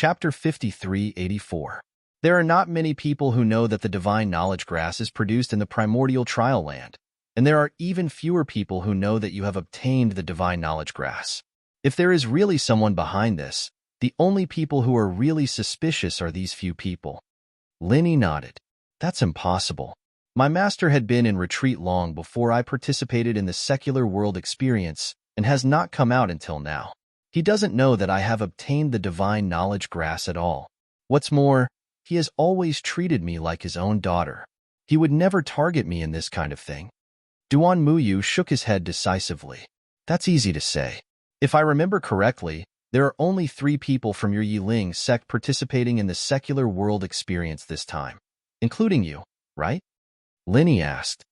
Chapter 53-84. There are not many people who know that the divine knowledge grass is produced in the primordial trial land, and there are even fewer people who know that you have obtained the divine knowledge grass. If there is really someone behind this, the only people who are really suspicious are these few people. Linny nodded. That's impossible. My master had been in retreat long before I participated in the secular world experience and has not come out until now. He doesn't know that I have obtained the divine knowledge grass at all. What's more, he has always treated me like his own daughter. He would never target me in this kind of thing. Duan Muyu shook his head decisively. That's easy to say. If I remember correctly, there are only 3 people from your Yiling sect participating in the secular world experience this time, including you, right? Linny asked.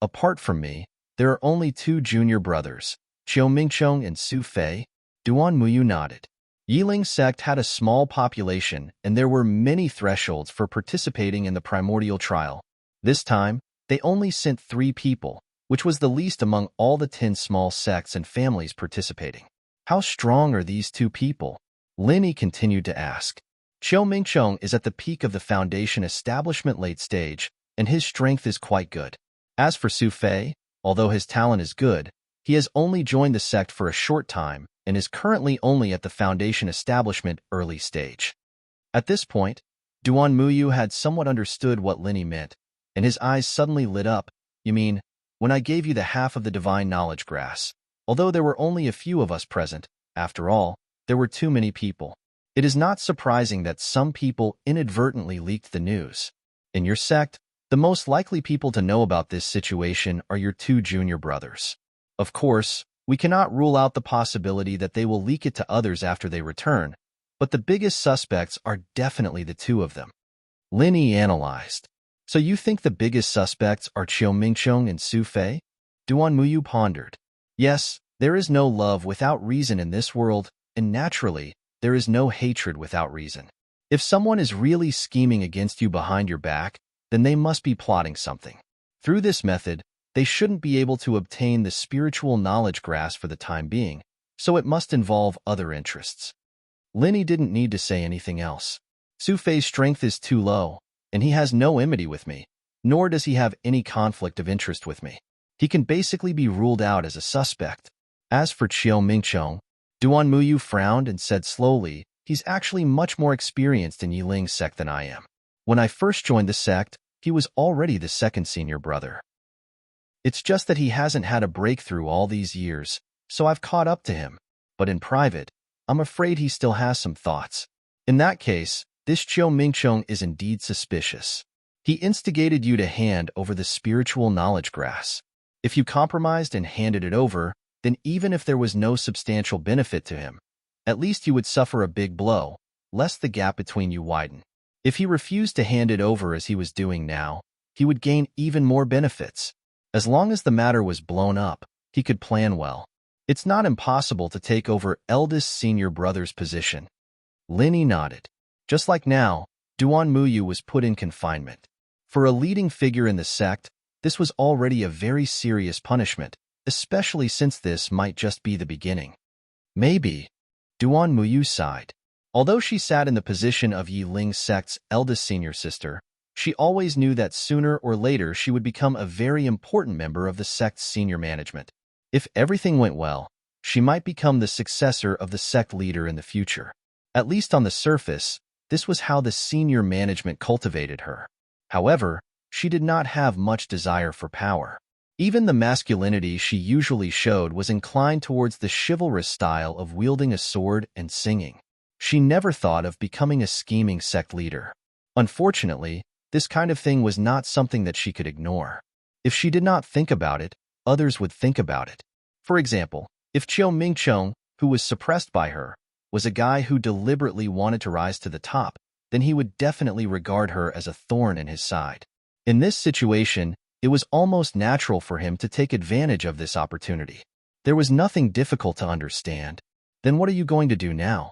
Apart from me, there are only 2 junior brothers, Qiu Mingchong and Su Fei. Duan Muyu nodded. Yiling sect had a small population, and there were many thresholds for participating in the primordial trial. This time, they only sent 3 people, which was the least among all the 10 small sects and families participating. How strong are these 2 people? Linny continued to ask. Qiu Mingchong is at the peak of the foundation establishment late stage, and his strength is quite good. As for Su Fei, although his talent is good, he has only joined the sect for a short time and is currently only at the foundation establishment early stage. At this point, Duan Muyu had somewhat understood what Linny meant, and his eyes suddenly lit up. You mean, when I gave you the half of the divine knowledge grass, although there were only a few of us present, after all, there were too many people. It is not surprising that some people inadvertently leaked the news. In your sect, the most likely people to know about this situation are your 2 junior brothers. Of course, we cannot rule out the possibility that they will leak it to others after they return, but the biggest suspects are definitely the 2 of them. Linny analyzed. So you think the biggest suspects are Qiu Mingchong and Su Fei? Duan Muyu pondered. Yes, there is no love without reason in this world, and naturally, there is no hatred without reason. If someone is really scheming against you behind your back, then they must be plotting something. Through this method, they shouldn't be able to obtain the spiritual knowledge grass for the time being, so it must involve other interests. Linny didn't need to say anything else. Su Fei's strength is too low, and he has no enmity with me, nor does he have any conflict of interest with me. He can basically be ruled out as a suspect. As for Qiu Mingchong, Duan Muyu frowned and said slowly, he's actually much more experienced in Yiling's sect than I am. When I first joined the sect, he was already the 2nd senior brother. It's just that he hasn't had a breakthrough all these years, so I've caught up to him. But in private, I'm afraid he still has some thoughts. In that case, this Qiu Mingchong is indeed suspicious. He instigated you to hand over the spiritual knowledge grass. If you compromised and handed it over, then even if there was no substantial benefit to him, at least you would suffer a big blow, lest the gap between you widen. If he refused to hand it over as he was doing now, he would gain even more benefits. As long as the matter was blown up, he could plan well. It's not impossible to take over eldest senior brother's position. Linny nodded. Just like now, Duan Muyu was put in confinement. For a leading figure in the sect, this was already a very serious punishment, especially since this might just be the beginning. Maybe. Duan Muyu sighed. Although she sat in the position of Yiling sect's eldest senior sister, she always knew that sooner or later she would become a very important member of the sect's senior management. If everything went well, she might become the successor of the sect leader in the future. At least on the surface, this was how the senior management cultivated her. However, she did not have much desire for power. Even the masculinity she usually showed was inclined towards the chivalrous style of wielding a sword and singing. She never thought of becoming a scheming sect leader. Unfortunately, this kind of thing was not something that she could ignore. If she did not think about it, others would think about it. For example, if Qiu Mingchong, who was suppressed by her, was a guy who deliberately wanted to rise to the top, then he would definitely regard her as a thorn in his side. In this situation, it was almost natural for him to take advantage of this opportunity. There was nothing difficult to understand. Then what are you going to do now?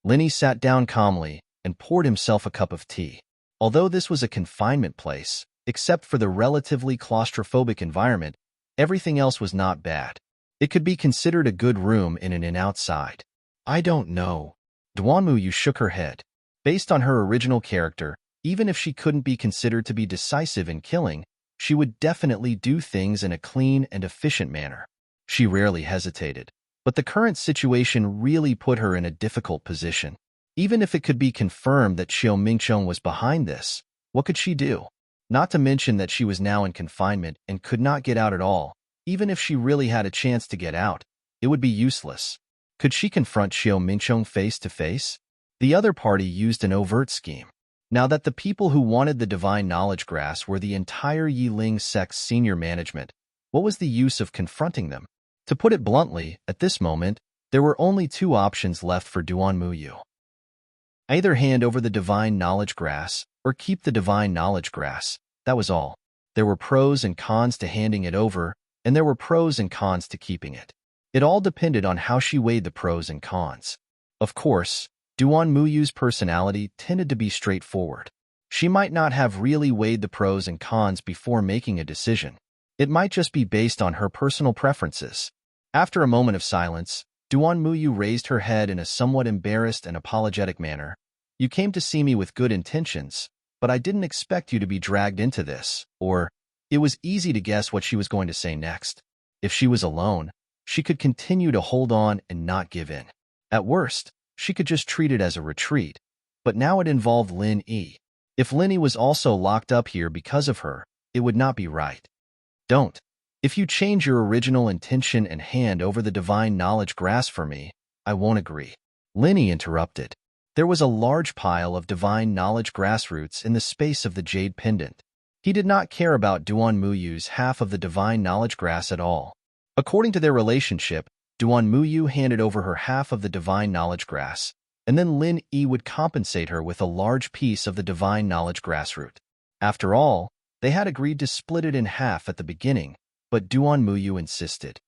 Linny sat down calmly and poured himself a cup of tea. Although this was a confinement place, except for the relatively claustrophobic environment, everything else was not bad. It could be considered a good room in and outside. I don't know. Duanmu shook her head. Based on her original character, even if she couldn't be considered to be decisive in killing, she would definitely do things in a clean and efficient manner. She rarely hesitated. But the current situation really put her in a difficult position. Even if it could be confirmed that Xiao Mingcheng was behind this, what could she do? Not to mention that she was now in confinement and could not get out at all. Even if she really had a chance to get out, it would be useless. Could she confront Xiao Mingcheng face to face? The other party used an overt scheme. Now that the people who wanted the divine knowledge grass were the entire Yiling sect's senior management, what was the use of confronting them? To put it bluntly, at this moment, there were only two options left for Duanmu. Either hand over the divine knowledge grass, or keep the divine knowledge grass. That was all. There were pros and cons to handing it over, and there were pros and cons to keeping it. It all depended on how she weighed the pros and cons. Of course, Duanmu's personality tended to be straightforward. She might not have really weighed the pros and cons before making a decision. It might just be based on her personal preferences. After a moment of silence, Duanmu raised her head in a somewhat embarrassed and apologetic manner. You came to see me with good intentions, but I didn't expect you to be dragged into this, or it was easy to guess what she was going to say next. If she was alone, she could continue to hold on and not give in. At worst, she could just treat it as a retreat, but now it involved Lin Yi. If Lin Yi was also locked up here because of her, it would not be right. Don't. If you change your original intention and hand over the divine knowledge grass for me, I won't agree. Lin Yi interrupted. There was a large pile of divine knowledge grassroots in the space of the jade pendant. He did not care about Duanmu's half of the divine knowledge grass at all. According to their relationship, Duanmu handed over her half of the divine knowledge grass, and then Lin Yi would compensate her with a large piece of the divine knowledge grassroot. After all, they had agreed to split it in half at the beginning, but Duanmu insisted.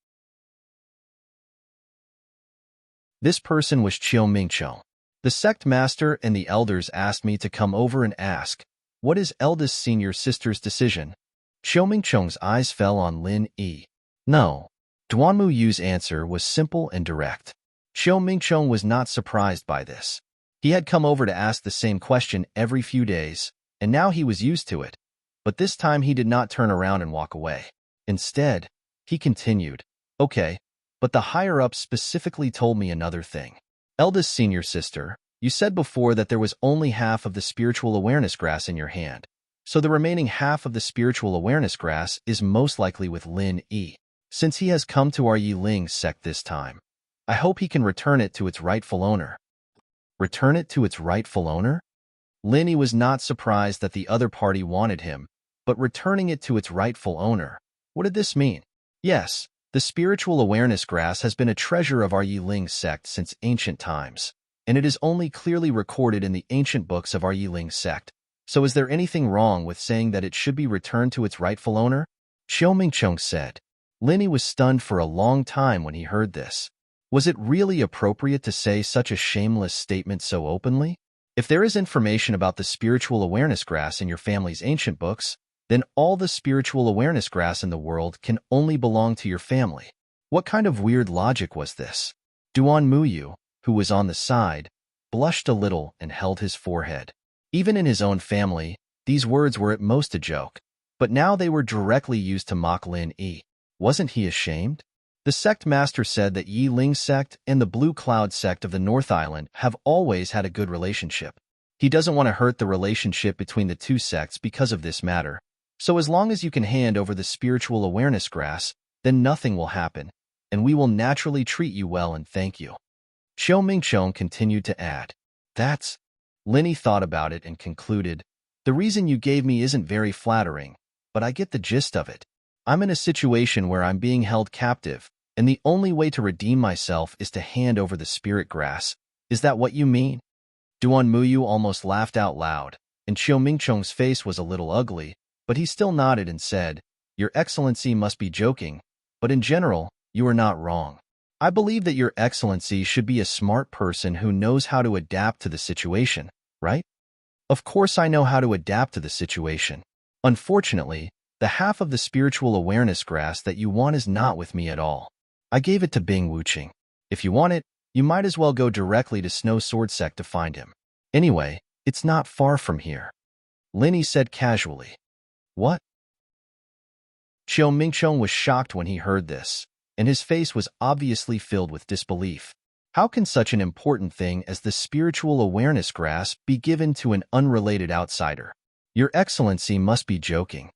This person was Qiu Mingcheng. The sect master and the elders asked me to come over and ask, what is eldest senior sister's decision? Qiu Mingcheng's eyes fell on Lin Yi. No. Duanmu's answer was simple and direct. Qiu Mingcheng was not surprised by this. He had come over to ask the same question every few days, and now he was used to it. But this time he did not turn around and walk away. Instead, he continued, okay, but the higher-ups specifically told me another thing. Eldest senior sister, you said before that there was only half of the spiritual awareness grass in your hand, so the remaining half of the spiritual awareness grass is most likely with Lin Yi. Since he has come to our Yiling sect this time, I hope he can return it to its rightful owner. Return it to its rightful owner? Lin Yi was not surprised that the other party wanted him, but returning it to its rightful owner, what did this mean? Yes, the spiritual awareness grass has been a treasure of our Yiling sect since ancient times, and it is only clearly recorded in the ancient books of our Yiling sect. So is there anything wrong with saying that it should be returned to its rightful owner? Qiu Mingcheng said. Lin Yi was stunned for a long time when he heard this. Was it really appropriate to say such a shameless statement so openly? If there is information about the spiritual awareness grass in your family's ancient books, then all the spiritual awareness grass in the world can only belong to your family. What kind of weird logic was this? Duanmu, who was on the side, blushed a little and held his forehead. Even in his own family, these words were at most a joke, but now they were directly used to mock Lin Yi. Wasn't he ashamed? The sect master said that Yiling sect and the Blue Cloud sect of the North Island have always had a good relationship. He doesn't want to hurt the relationship between the two sects because of this matter. So as long as you can hand over the spiritual awareness grass, then nothing will happen, and we will naturally treat you well and thank you. Qiu Mingcheng continued to add. That's... Lin Yi thought about it and concluded, the reason you gave me isn't very flattering, but I get the gist of it. I'm in a situation where I'm being held captive, and the only way to redeem myself is to hand over the spirit grass. Is that what you mean? Duanmu almost laughed out loud, and Qiu Mingcheng's face was a little ugly, but he still nodded and said, Your Excellency must be joking, but in general, you are not wrong. I believe that Your Excellency should be a smart person who knows how to adapt to the situation, right? Of course I know how to adapt to the situation. Unfortunately, the half of the spiritual awareness grass that you want is not with me at all. I gave it to Bing Wuqing. If you want it, You might as well go directly to Snow Swordsec to find him. Anyway, it's not far from here. Linny said casually. What? Xiao Mingchong was shocked when he heard this, and his face was obviously filled with disbelief. How can such an important thing as the spiritual awareness grass be given to an unrelated outsider? Your Excellency must be joking.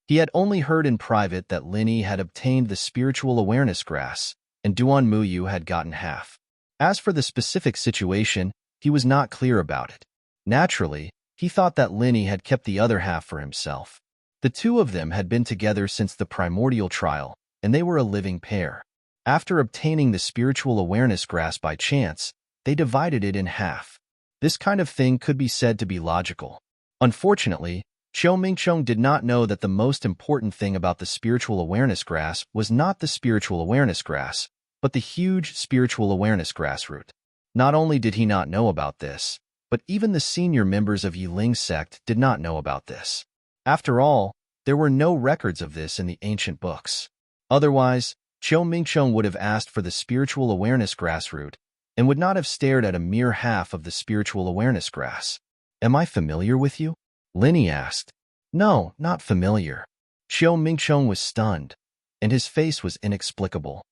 He had only heard in private that Linny had obtained the spiritual awareness grass, and Duan Muyu had gotten half. As for the specific situation, he was not clear about it. Naturally, he thought that Linny had kept the other half for himself. The two of them had been together since the primordial trial, and they were a living pair. After obtaining the spiritual awareness grass by chance, they divided it in half. This kind of thing could be said to be logical. Unfortunately, Xiao Mingchong did not know that the most important thing about the spiritual awareness grass was not the spiritual awareness grass, but the huge spiritual awareness grass root. Not only did he not know about this, but even the senior members of Yiling's sect did not know about this. After all, there were no records of this in the ancient books. Otherwise, Xiao Mingchong would have asked for the spiritual awareness grass root and would not have stared at a mere half of the spiritual awareness grass. Am I familiar with you? Linny asked. No, not familiar. Xiao Mingchong was stunned, and his face was inexplicable.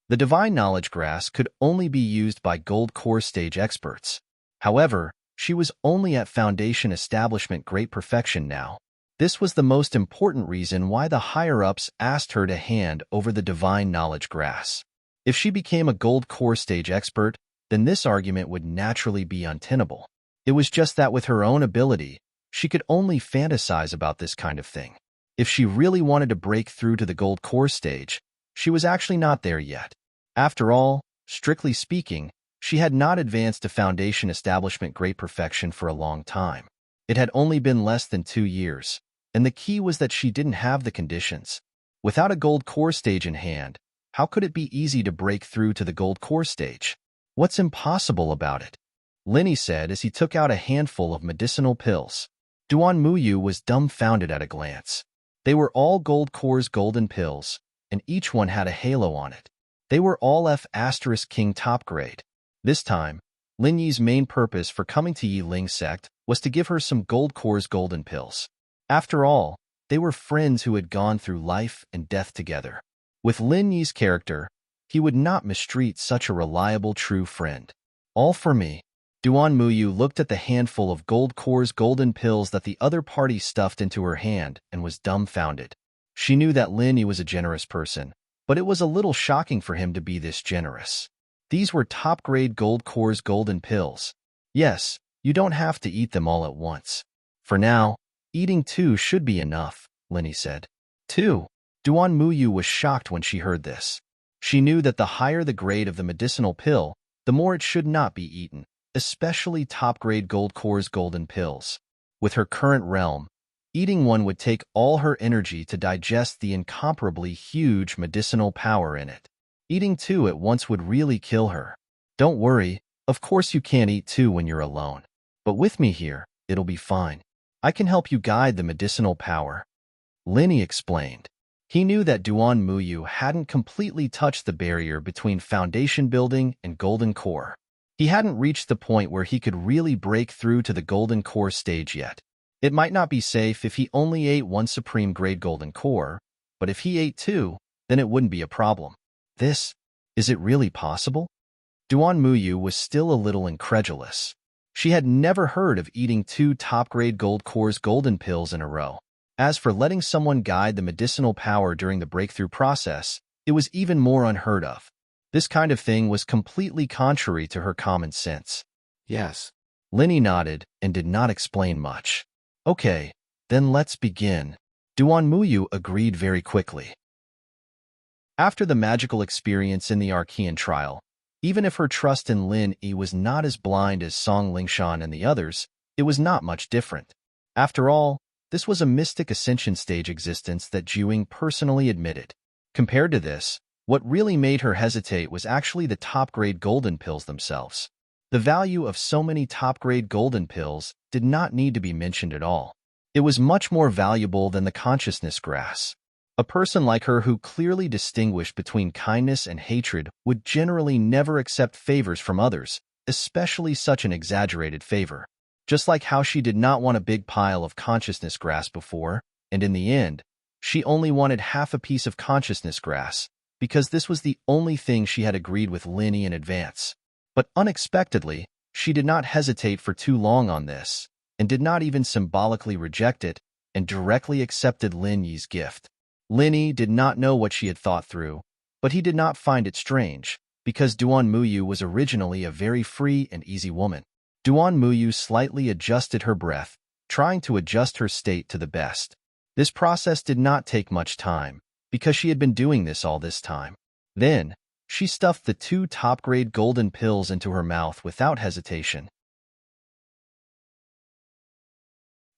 The divine knowledge grass could only be used by gold core stage experts. However, she was only at foundation establishment great perfection now. This was the most important reason why the higher-ups asked her to hand over the divine knowledge grass. If she became a gold core stage expert, then this argument would naturally be untenable. It was just that with her own ability, she could only fantasize about this kind of thing. If she really wanted to break through to the gold core stage, she was actually not there yet. After all, strictly speaking, she had not advanced to foundation establishment great perfection for a long time. It had only been less than 2 years, and the key was that she didn't have the conditions. Without a gold core stage in hand, how could it be easy to break through to the gold core stage? What's impossible about it? Linny said as he took out a handful of medicinal pills. Duan Muyu was dumbfounded at a glance. They were all gold core's golden pills, and each one had a halo on it. They were all F*King top grade. This time, Lin Yi's main purpose for coming to Yiling's sect was to give her some gold core's golden pills. After all, they were friends who had gone through life and death together. With Lin Yi's character, he would not mistreat such a reliable true friend. All for me. Duan Muyu looked at the handful of gold core's golden pills that the other party stuffed into her hand and was dumbfounded. She knew that Lin Yi was a generous person, but it was a little shocking for him to be this generous. These were top-grade gold core's golden pills. Yes, you don't have to eat them all at once. For now, eating 2 should be enough, Linny said. 2. Duan Muyu was shocked when she heard this. She knew that the higher the grade of the medicinal pill, the more it should not be eaten, especially top-grade gold core's golden pills. With her current realm, eating one would take all her energy to digest the incomparably huge medicinal power in it. Eating 2 at once would really kill her. Don't worry, of course you can't eat 2 when you're alone. But with me here, it'll be fine. I can help you guide the medicinal power. Linny explained. He knew that Duan Muyu hadn't completely touched the barrier between foundation building and golden core. He hadn't reached the point where he could really break through to the golden core stage yet. It might not be safe if he only ate 1 supreme grade golden core, but if he ate 2, then it wouldn't be a problem. Is it really possible? Duan Muyu was still a little incredulous. She had never heard of eating 2 top-grade gold core's golden pills in a row. As for letting someone guide the medicinal power during the breakthrough process, it was even more unheard of. This kind of thing was completely contrary to her common sense. Yes. Linny nodded and did not explain much. Okay, then let's begin. Duan Muyu agreed very quickly. After the magical experience in the Archean trial, even if her trust in Lin Yi was not as blind as Song Lingshan and the others, it was not much different. After all, this was a mystic ascension stage existence that Jiuying personally admitted. Compared to this, what really made her hesitate was actually the top-grade golden pills themselves. The value of so many top-grade golden pills did not need to be mentioned at all. It was much more valuable than the consciousness grass. A person like her who clearly distinguished between kindness and hatred would generally never accept favors from others, especially such an exaggerated favor. Just like how she did not want a big pile of consciousness grass before, and in the end, she only wanted half a piece of consciousness grass, because this was the only thing she had agreed with Linny in advance. But unexpectedly, she did not hesitate for too long on this, and did not even symbolically reject it, and directly accepted Lin Yi's gift. Linny did not know what she had thought through, but he did not find it strange, because Duan Muyu was originally a very free and easy woman. Duan Muyu slightly adjusted her breath, trying to adjust her state to the best. This process did not take much time, because she had been doing this all this time. Then, she stuffed the 2 top-grade golden pills into her mouth without hesitation.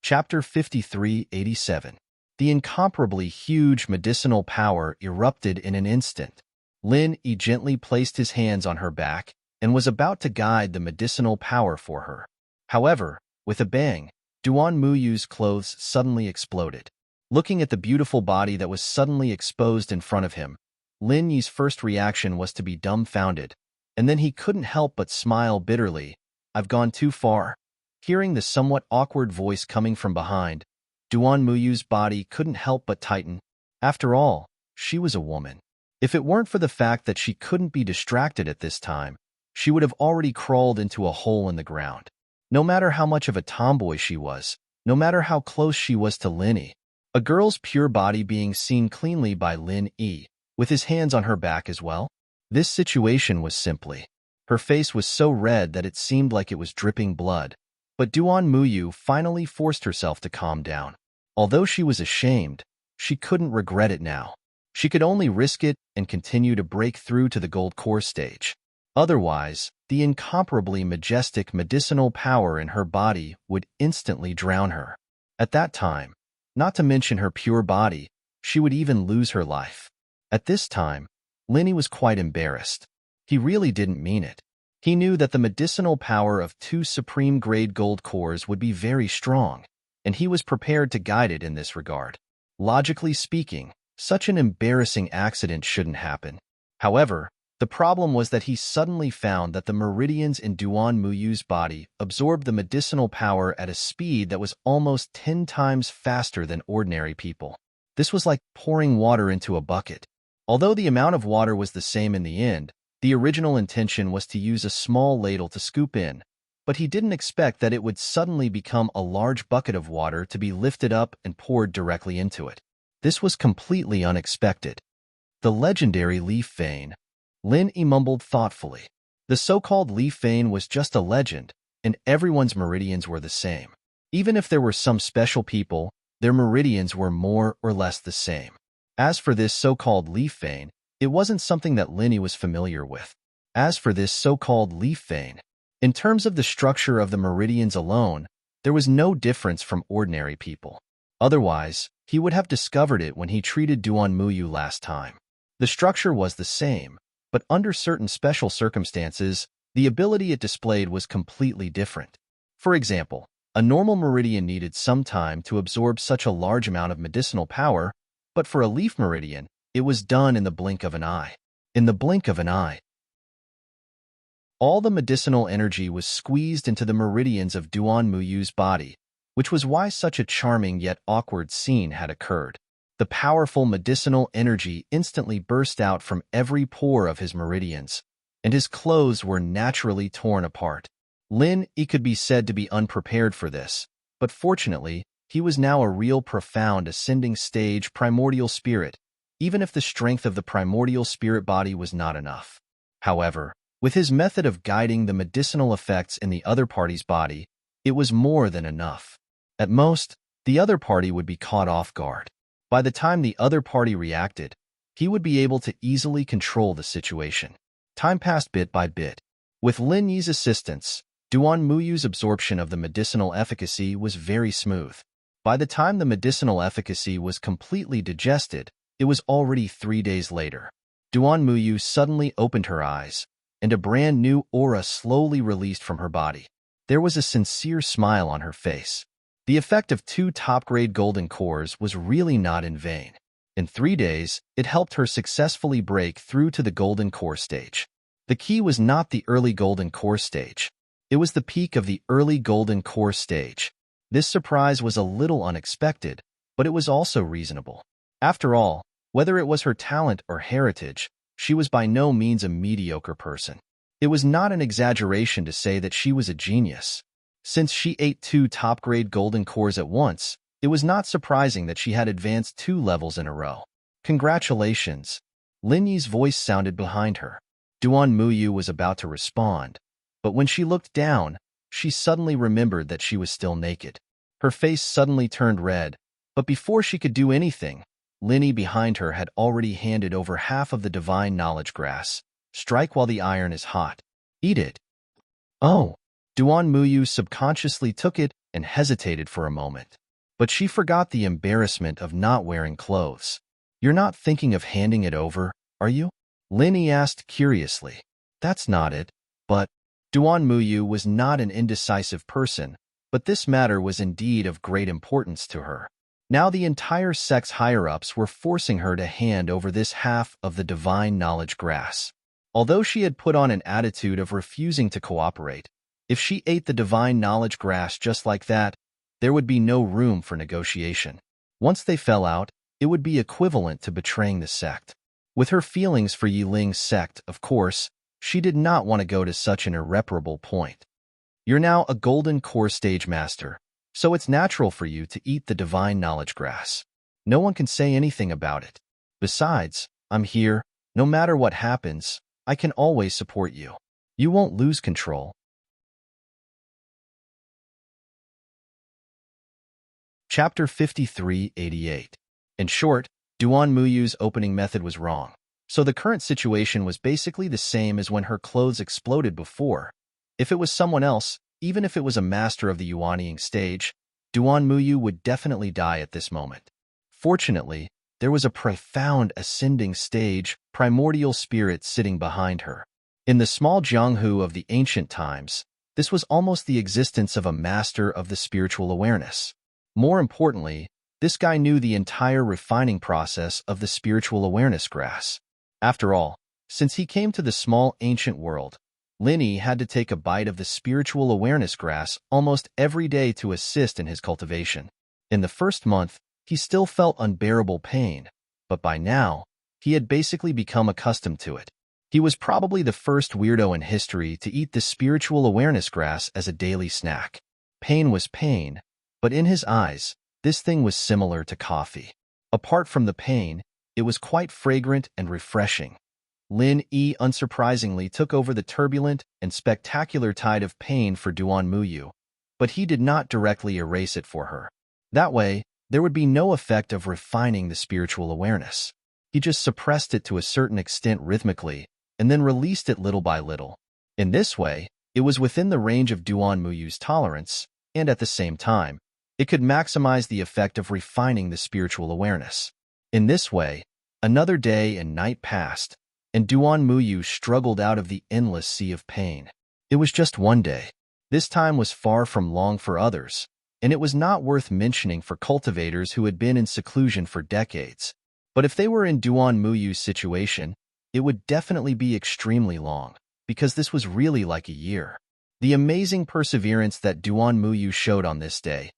Chapter 5387. The incomparably huge medicinal power erupted in an instant. Lin Yi gently placed his hands on her back and was about to guide the medicinal power for her. However, with a bang, Duan Muyu's clothes suddenly exploded. Looking at the beautiful body that was suddenly exposed in front of him, Lin Yi's first reaction was to be dumbfounded, and then he couldn't help but smile bitterly. "I've gone too far." Hearing the somewhat awkward voice coming from behind, Duan Muyu's body couldn't help but tighten. After all, she was a woman. If it weren't for the fact that she couldn't be distracted at this time, she would have already crawled into a hole in the ground. No matter how much of a tomboy she was, no matter how close she was to Lin Yi, a girl's pure body being seen cleanly by Lin Yi, with his hands on her back as well. This situation was simply. Her face was so red that it seemed like it was dripping blood. But Duan Muyu finally forced herself to calm down. Although she was ashamed, she couldn't regret it now. She could only risk it and continue to break through to the gold core stage. Otherwise, the incomparably majestic medicinal power in her body would instantly drown her. At that time, not to mention her pure body, she would even lose her life. At this time, Linny was quite embarrassed. He really didn't mean it. He knew that the medicinal power of 2 supreme-grade gold cores would be very strong, and he was prepared to guide it in this regard. Logically speaking, such an embarrassing accident shouldn't happen. However, the problem was that he suddenly found that the meridians in Duan Muyu's body absorbed the medicinal power at a speed that was almost 10 times faster than ordinary people. This was like pouring water into a bucket. Although the amount of water was the same in the end, the original intention was to use a small ladle to scoop in, but he didn't expect that it would suddenly become a large bucket of water to be lifted up and poured directly into it. This was completely unexpected. The legendary leaf vein. Lin Yi mumbled thoughtfully. The so-called leaf vein was just a legend, and everyone's meridians were the same. Even if there were some special people, their meridians were more or less the same. As for this so-called leaf vein, it wasn't something that Linny was familiar with. In terms of the structure of the meridians alone, there was no difference from ordinary people. Otherwise, he would have discovered it when he treated Duan Muyu last time. The structure was the same, but under certain special circumstances, the ability it displayed was completely different. For example, a normal meridian needed some time to absorb such a large amount of medicinal power, but for a leaf meridian, it was done in the blink of an eye. In the blink of an eye. All the medicinal energy was squeezed into the meridians of Duan Muyu's body, which was why such a charming yet awkward scene had occurred. The powerful medicinal energy instantly burst out from every pore of his meridians, and his clothes were naturally torn apart. Lin Yi could be said to be unprepared for this, but fortunately, he was now a real profound ascending stage primordial spirit, even if the strength of the primordial spirit body was not enough. However, with his method of guiding the medicinal effects in the other party's body, it was more than enough. At most, the other party would be caught off guard. By the time the other party reacted, he would be able to easily control the situation. Time passed bit by bit. With Lin Yi's assistance, Duan Muyu's absorption of the medicinal efficacy was very smooth. By the time the medicinal efficacy was completely digested, it was already 3 days later. Duan Muyu suddenly opened her eyes, and a brand new aura slowly released from her body. There was a sincere smile on her face. The effect of 2 top-grade golden cores was really not in vain. In 3 days, it helped her successfully break through to the golden core stage. The key was not the early golden core stage. It was the peak of the early golden core stage. This surprise was a little unexpected, but it was also reasonable. After all, whether it was her talent or heritage, she was by no means a mediocre person. It was not an exaggeration to say that she was a genius. Since she ate 2 top-grade golden cores at once, it was not surprising that she had advanced 2 levels in a row. Congratulations. Lin Yi's voice sounded behind her. Duan Muyu was about to respond, but when she looked down, she suddenly remembered that she was still naked. Her face suddenly turned red, but before she could do anything, Lin Yi behind her had already handed over half of the divine knowledge grass. Strike while the iron is hot. Eat it. Oh. Duan Muyu subconsciously took it and hesitated for a moment. But she forgot the embarrassment of not wearing clothes. You're not thinking of handing it over, are you? Lin Yi asked curiously. That's not it, but Duan Muyu was not an indecisive person, but this matter was indeed of great importance to her. Now the entire sect's higher-ups were forcing her to hand over this half of the divine knowledge grass. Although she had put on an attitude of refusing to cooperate, if she ate the divine knowledge grass just like that, there would be no room for negotiation. Once they fell out, it would be equivalent to betraying the sect. With her feelings for Yi Ling's sect, of course, she did not want to go to such an irreparable point. You're now a golden core stage master, so it's natural for you to eat the divine knowledge grass. No one can say anything about it. Besides, I'm here. No matter what happens, I can always support you. You won't lose control. Chapter 53-88. In short, Duan Muyu's opening method was wrong. So the current situation was basically the same as when her clothes exploded before. If it was someone else, even if it was a master of the Yuanying stage, Duan Muyu would definitely die at this moment. Fortunately, there was a profound ascending stage, primordial spirit sitting behind her. In the small Jianghu of the ancient times, this was almost the existence of a master of the spiritual awareness. More importantly, this guy knew the entire refining process of the spiritual awareness grass. After all, since he came to the small ancient world, Lin Yi had to take a bite of the spiritual awareness grass almost every day to assist in his cultivation. In the first month, he still felt unbearable pain, but by now, he had basically become accustomed to it. He was probably the first weirdo in history to eat the spiritual awareness grass as a daily snack. Pain was pain, but in his eyes, this thing was similar to coffee. Apart from the pain, it was quite fragrant and refreshing. Lin Yi unsurprisingly took over the turbulent and spectacular tide of pain for Duan Muyu, but he did not directly erase it for her. That way, there would be no effect of refining the spiritual awareness. He just suppressed it to a certain extent rhythmically, and then released it little by little. In this way, it was within the range of Duan Muyu's tolerance, and at the same time, it could maximize the effect of refining the spiritual awareness. In this way, another day and night passed, and Duan Muyu struggled out of the endless sea of pain. It was just one day. This time was far from long for others, and it was not worth mentioning for cultivators who had been in seclusion for decades. But if they were in Duan Muyu's situation, it would definitely be extremely long, because this was really like a year. The amazing perseverance that Duan Muyu showed on this day,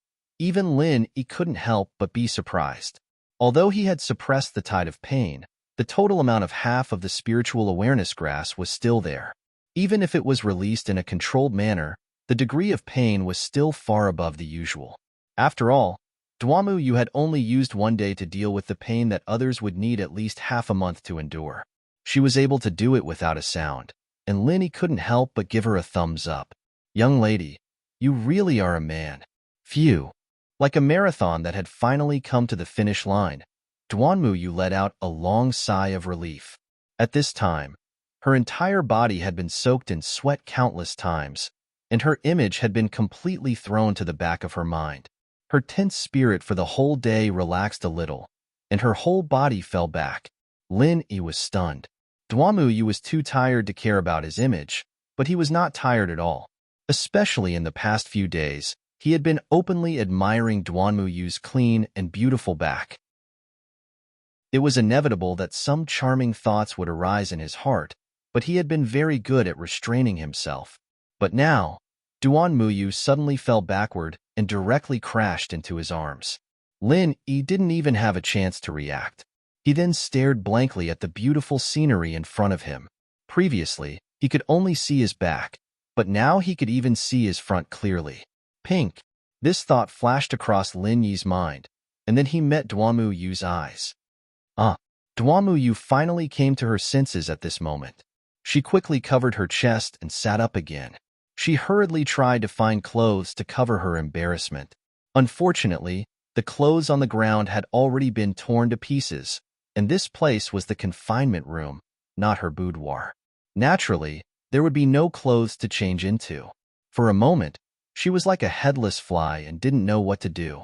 even Lin Yi couldn't help but be surprised. Although he had suppressed the tide of pain, the total amount of half of the spiritual awareness grass was still there. Even if it was released in a controlled manner, the degree of pain was still far above the usual. After all, Duan Muyu had only used one day to deal with the pain that others would need at least half a month to endure. She was able to do it without a sound, and Lin Yi couldn't help but give her a thumbs up. Young lady, you really are a man. Phew. Like a marathon that had finally come to the finish line, Duan Muyu let out a long sigh of relief. At this time, her entire body had been soaked in sweat countless times, and her image had been completely thrown to the back of her mind. Her tense spirit for the whole day relaxed a little, and her whole body fell back. Lin Yi was stunned. Duan Muyu was too tired to care about his image, but he was not tired at all. Especially in the past few days, he had been openly admiring Duan Muyu's clean and beautiful back. It was inevitable that some charming thoughts would arise in his heart, but he had been very good at restraining himself. But now, Duan Muyu suddenly fell backward and directly crashed into his arms. Lin Yi didn't even have a chance to react. He then stared blankly at the beautiful scenery in front of him. Previously, he could only see his back, but now he could even see his front clearly. Pink. This thought flashed across Lin Yi's mind, and then he met Duan Yu's eyes. Duan Yu finally came to her senses at this moment. She quickly covered her chest and sat up again. She hurriedly tried to find clothes to cover her embarrassment. Unfortunately, the clothes on the ground had already been torn to pieces, and this place was the confinement room, not her boudoir. Naturally, there would be no clothes to change into. For a moment, she was like a headless fly and didn't know what to do.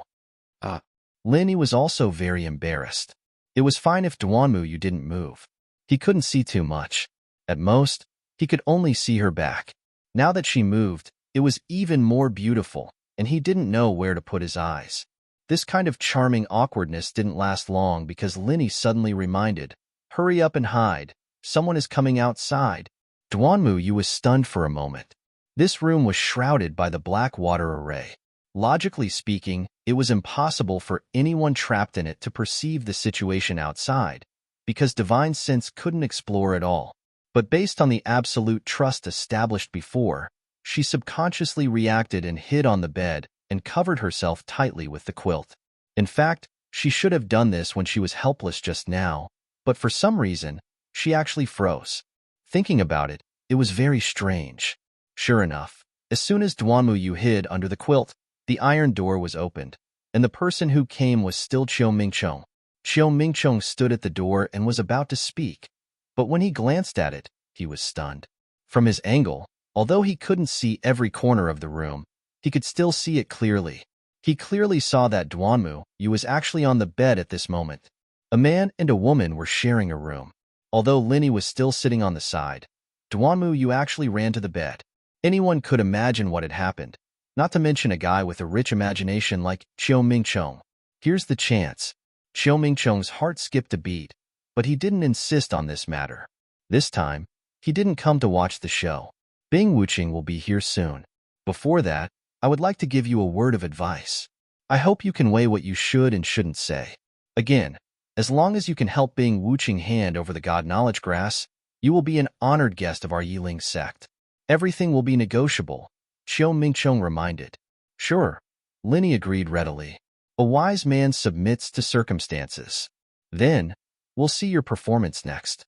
Lin Yi was also very embarrassed. It was fine if Duan Yu didn't move. He couldn't see too much. At most, he could only see her back. Now that she moved, it was even more beautiful, and he didn't know where to put his eyes. This kind of charming awkwardness didn't last long because Lin Yi suddenly reminded, "Hurry up and hide. Someone is coming outside." Duan Yu was stunned for a moment. This room was shrouded by the black water array. Logically speaking, it was impossible for anyone trapped in it to perceive the situation outside, because divine sense couldn't explore at all. But based on the absolute trust established before, she subconsciously reacted and hid on the bed and covered herself tightly with the quilt. In fact, she should have done this when she was helpless just now, but for some reason, she actually froze. Thinking about it, it was very strange. Sure enough, as soon as Duan Yu hid under the quilt, the iron door was opened, and the person who came was still Qiu Mingchong. Qiu Mingchong stood at the door and was about to speak, but when he glanced at it, he was stunned. From his angle, although he couldn't see every corner of the room, he could still see it clearly. He clearly saw that Duan Yu was actually on the bed at this moment. A man and a woman were sharing a room. Although Lin Yi was still sitting on the side, Duan Yu actually ran to the bed. Anyone could imagine what had happened, not to mention a guy with a rich imagination like Qiu Mingchong. Here's the chance. Qiu Mingchong's heart skipped a beat, but he didn't insist on this matter. This time, he didn't come to watch the show. Bing Wuqing will be here soon. Before that, I would like to give you a word of advice. I hope you can weigh what you should and shouldn't say. Again, as long as you can help Bing Wuqing hand over the God Knowledge Grass, you will be an honored guest of our Yiling sect. Everything will be negotiable, Qiu Mingchong reminded. Sure, Lin Yi agreed readily. A wise man submits to circumstances. Then, we'll see your performance next.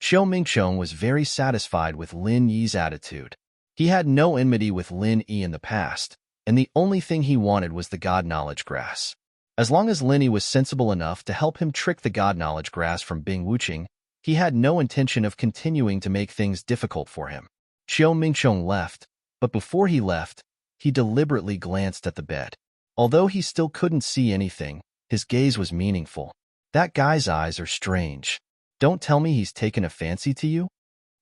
Qiu Mingchong was very satisfied with Lin Yi's attitude. He had no enmity with Lin Yi in the past, and the only thing he wanted was the God Knowledge Grass. As long as Lin Yi was sensible enough to help him trick the God Knowledge Grass from Bing Wuqing, he had no intention of continuing to make things difficult for him. Qiu Mingchong left, but before he left, he deliberately glanced at the bed. Although he still couldn't see anything, his gaze was meaningful. That guy's eyes are strange. Don't tell me he's taken a fancy to you?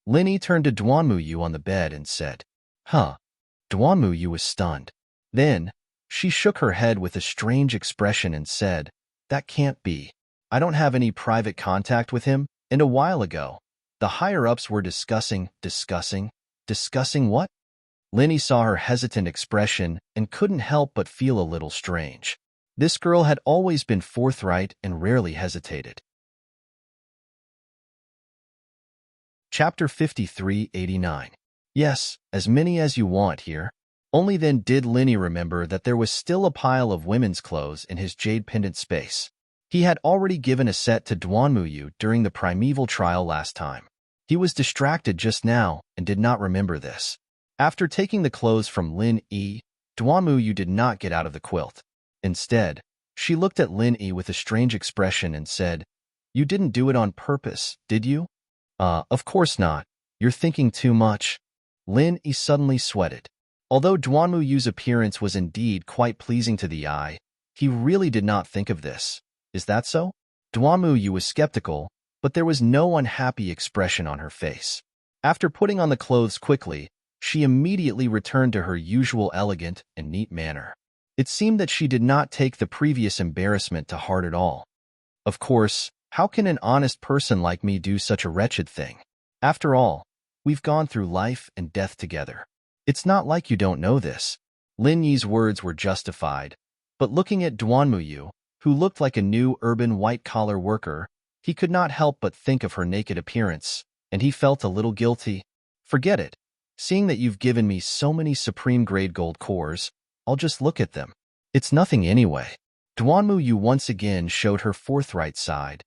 Lin Yi turned to Duan Yu on the bed and said, Huh. Duan Yu was stunned. Then, she shook her head with a strange expression and said, That can't be. I don't have any private contact with him, and a while ago, the higher-ups were discussing what? Lin Yi saw her hesitant expression and couldn't help but feel a little strange. This girl had always been forthright and rarely hesitated. Chapter 53-89. Yes, as many as you want here. Only then did Lin Yi remember that there was still a pile of women's clothes in his jade pendant space. He had already given a set to Duan Yu during the primeval trial last time. He was distracted just now and did not remember this. After taking the clothes from Lin Yi, Duan Yu did not get out of the quilt. Instead, she looked at Lin Yi with a strange expression and said, You didn't do it on purpose, did you? Of course not. You're thinking too much. Lin Yi suddenly sweated. Although Duan Yu's appearance was indeed quite pleasing to the eye, he really did not think of this. Is that so? Duan Yu was skeptical, but there was no unhappy expression on her face. After putting on the clothes quickly, she immediately returned to her usual elegant and neat manner. It seemed that she did not take the previous embarrassment to heart at all. Of course, how can an honest person like me do such a wretched thing? After all, we've gone through life and death together. It's not like you don't know this. Lin Yi's words were justified, but looking at Duanmuyu, who looked like a new urban white-collar worker, he could not help but think of her naked appearance, and he felt a little guilty. Forget it. Seeing that you've given me so many supreme-grade gold cores, I'll just look at them. It's nothing anyway. Duanmuyu once again showed her forthright side.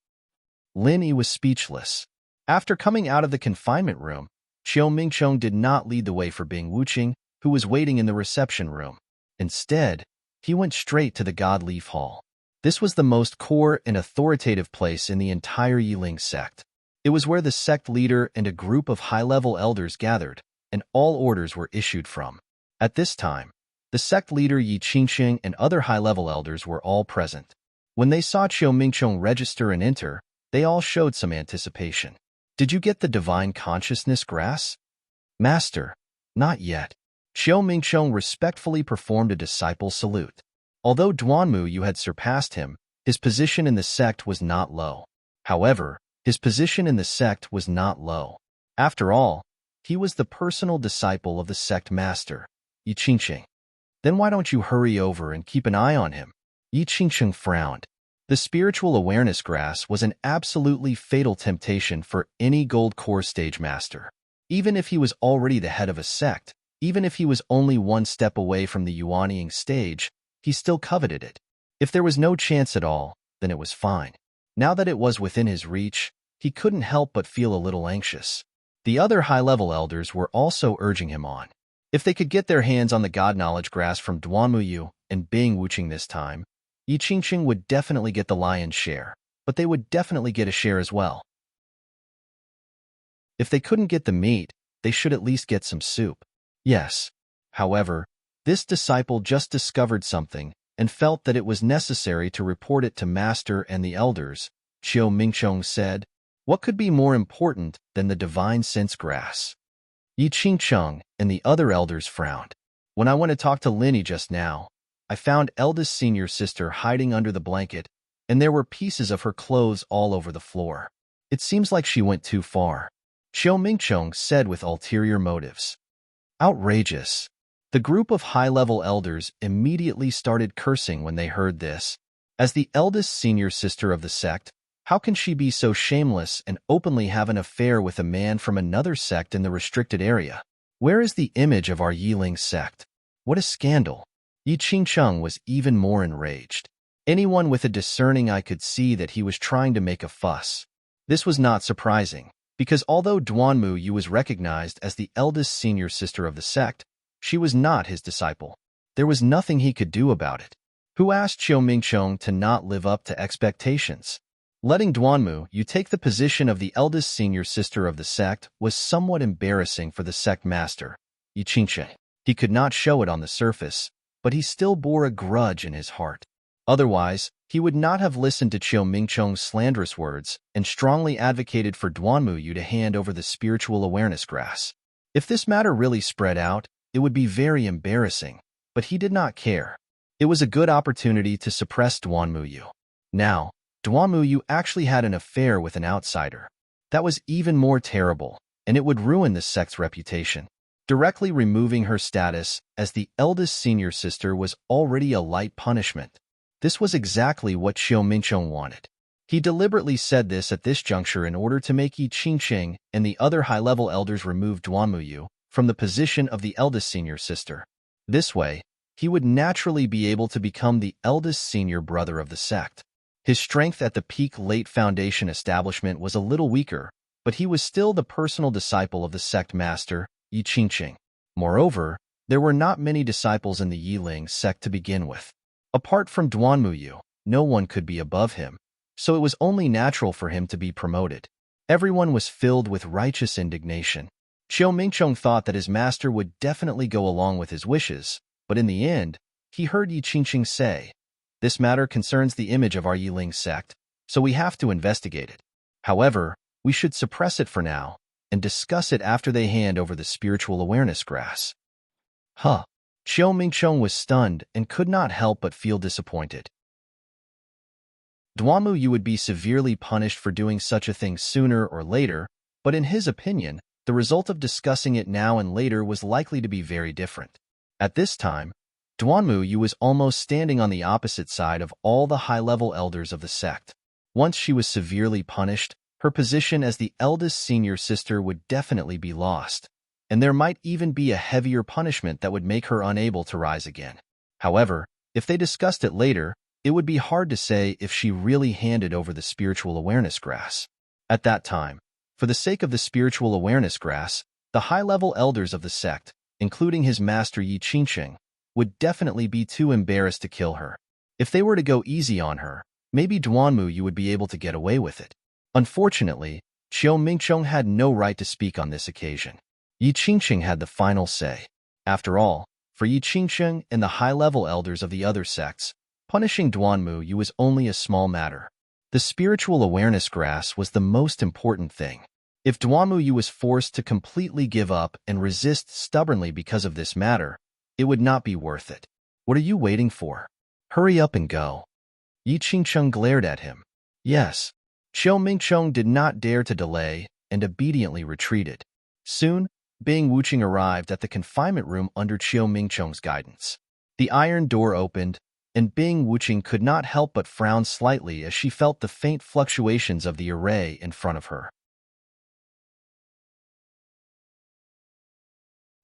Lin Yi was speechless. After coming out of the confinement room, Qiu Mingcheng did not lead the way for Bing Wuqing, who was waiting in the reception room. Instead, he went straight to the God Leaf Hall. This was the most core and authoritative place in the entire Yiling sect. It was where the sect leader and a group of high-level elders gathered, and all orders were issued from. At this time, the sect leader Yi Qingqing and other high-level elders were all present. When they saw Qiu Mingcheng register and enter, they all showed some anticipation. Did you get the divine consciousness grass? Master, not yet. Qiu Mingcheng respectfully performed a disciple salute. Although Duanmuyu had surpassed him, his position in the sect was not low. However, his position in the sect was not low. After all, he was the personal disciple of the sect master, Yi Qingqing. Then why don't you hurry over and keep an eye on him? Yi Qingqing frowned. The spiritual awareness grass was an absolutely fatal temptation for any gold core stage master. Even if he was already the head of a sect, even if he was only one step away from the Yuanying stage, he still coveted it. If there was no chance at all, then it was fine. Now that it was within his reach, he couldn't help but feel a little anxious. The other high-level elders were also urging him on. If they could get their hands on the God Knowledge Grass from Duanmuyu and Bing Wuqing this time, Yi Qingqing would definitely get the lion's share, but they would definitely get a share as well. If they couldn't get the meat, they should at least get some soup. Yes. However, this disciple just discovered something and felt that it was necessary to report it to Master and the elders. Qiu Mingcheng said, "What could be more important than the divine sense grass?" Yi Qingcheng and the other elders frowned. When I went to talk to Lin Yi just now, I found eldest senior sister hiding under the blanket, and there were pieces of her clothes all over the floor. It seems like she went too far, Qiu Mingcheng said with ulterior motives. Outrageous. The group of high-level elders immediately started cursing when they heard this. As the eldest senior sister of the sect, how can she be so shameless and openly have an affair with a man from another sect in the restricted area? Where is the image of our Yiling sect? What a scandal. Yi Qingcheng was even more enraged. Anyone with a discerning eye could see that he was trying to make a fuss. This was not surprising, because although Duanmuyu was recognized as the eldest senior sister of the sect, she was not his disciple. There was nothing he could do about it. Who asked Qiu Mingcheng to not live up to expectations? Letting Duanmuyu take the position of the eldest senior sister of the sect was somewhat embarrassing for the sect master, Yi Qingqing. He could not show it on the surface, but he still bore a grudge in his heart. Otherwise, he would not have listened to Qiu Mingcheng's slanderous words and strongly advocated for Duanmuyu to hand over the spiritual awareness grass. If this matter really spread out, it would be very embarrassing, but he did not care. It was a good opportunity to suppress Duanmuyu. Now, Duanmuyu actually had an affair with an outsider. That was even more terrible, and it would ruin the sect's reputation. Directly removing her status as the eldest senior sister was already a light punishment. This was exactly what Qiu Mingcheng wanted. He deliberately said this at this juncture in order to make Yi Qingqing and the other high-level elders remove Duanmuyu from the position of the eldest senior sister. This way, he would naturally be able to become the eldest senior brother of the sect. His strength at the peak late foundation establishment was a little weaker, but he was still the personal disciple of the sect master, Yi Qingqing. Moreover, there were not many disciples in the Yiling sect to begin with. Apart from Duanmuyu, no one could be above him, so it was only natural for him to be promoted. Everyone was filled with righteous indignation. Qiu Mingcheng thought that his master would definitely go along with his wishes, but in the end, he heard Yi Qingqing say, "This matter concerns the image of our Yiling sect, so we have to investigate it. However, we should suppress it for now and discuss it after they hand over the spiritual awareness grass." Huh. Qiu Mingcheng was stunned and could not help but feel disappointed. Duanmu would be severely punished for doing such a thing sooner or later, but in his opinion, the result of discussing it now and later was likely to be very different. At this time, Duanmu was almost standing on the opposite side of all the high-level elders of the sect. Once she was severely punished, her position as the eldest senior sister would definitely be lost, and there might even be a heavier punishment that would make her unable to rise again. However, if they discussed it later, it would be hard to say if she really handed over the spiritual awareness grass. At that time, for the sake of the spiritual awareness grass, the high-level elders of the sect, including his master Yi Qingsheng, would definitely be too embarrassed to kill her. If they were to go easy on her, maybe Duanmu would be able to get away with it. Unfortunately, Qiu Mingcheng had no right to speak on this occasion. Yi Qingsheng had the final say. After all, for Yi Qingsheng and the high-level elders of the other sects, punishing Duanmu was only a small matter. The spiritual awareness grass was the most important thing. If Duanmu was forced to completely give up and resist stubbornly because of this matter, it would not be worth it. What are you waiting for? Hurry up and go. Yi Qingsheng glared at him. Yes. Qiu Mingcheng did not dare to delay and obediently retreated. Soon, Bing Wuqing arrived at the confinement room under Qiu Mingcheng's guidance. The iron door opened, and Bing Wuqing could not help but frown slightly as she felt the faint fluctuations of the array in front of her.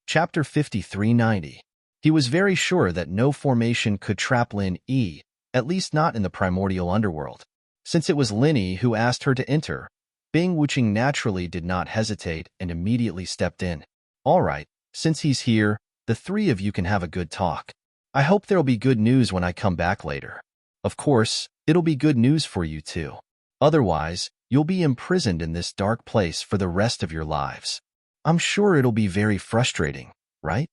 Chapter 5390. He was very sure that no formation could trap Lin Yi, at least not in the primordial underworld. Since it was Lin Yi who asked her to enter, Bing Wuqing naturally did not hesitate and immediately stepped in. All right, since he's here, the three of you can have a good talk. I hope there'll be good news when I come back later. Of course, it'll be good news for you too. Otherwise, you'll be imprisoned in this dark place for the rest of your lives. I'm sure it'll be very frustrating, right?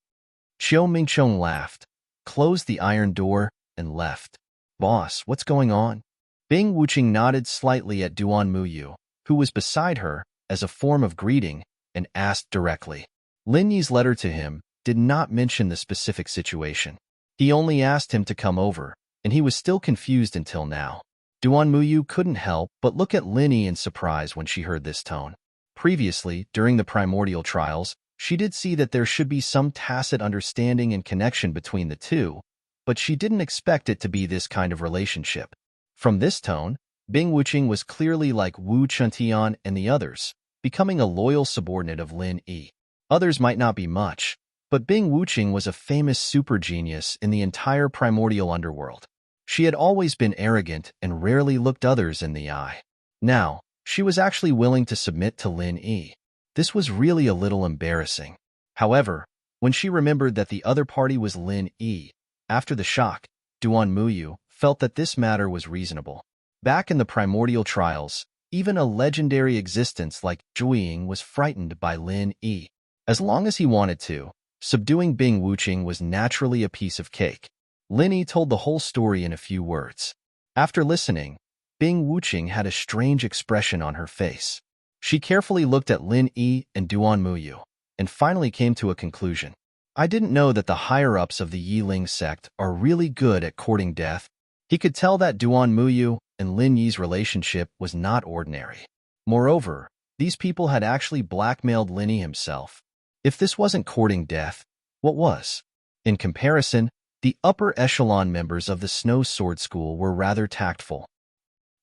Qiu Mingcheng laughed, closed the iron door, and left. Boss, what's going on? Bing Wuqing nodded slightly at Duanmu, who was beside her, as a form of greeting, and asked directly. Lin Yi's letter to him did not mention the specific situation. He only asked him to come over, and he was still confused until now. Duanmu couldn't help but look at Lin Yi in surprise when she heard this tone. Previously, during the primordial trials, she did see that there should be some tacit understanding and connection between the two, but she didn't expect it to be this kind of relationship. From this tone, Bing Wuqing was clearly like Wu Chuntian and the others, becoming a loyal subordinate of Lin Yi. Others might not be much, but Bing Wuqing was a famous super genius in the entire primordial underworld. She had always been arrogant and rarely looked others in the eye. Now, she was actually willing to submit to Lin Yi. This was really a little embarrassing. However, when she remembered that the other party was Lin Yi, after the shock, Duanmu felt that this matter was reasonable. Back in the primordial trials, even a legendary existence like Zhuiying was frightened by Lin Yi. As long as he wanted to, subduing Bing Wuqing was naturally a piece of cake. Lin Yi told the whole story in a few words. After listening, Bing Wuqing had a strange expression on her face. She carefully looked at Lin Yi and Duanmu, and finally came to a conclusion. I didn't know that the higher-ups of the Yiling sect are really good at courting death. He could tell that Duanmu and Lin Yi's relationship was not ordinary. Moreover, these people had actually blackmailed Lin Yi himself. If this wasn't courting death, what was? In comparison, the upper echelon members of the Snow Sword School were rather tactful.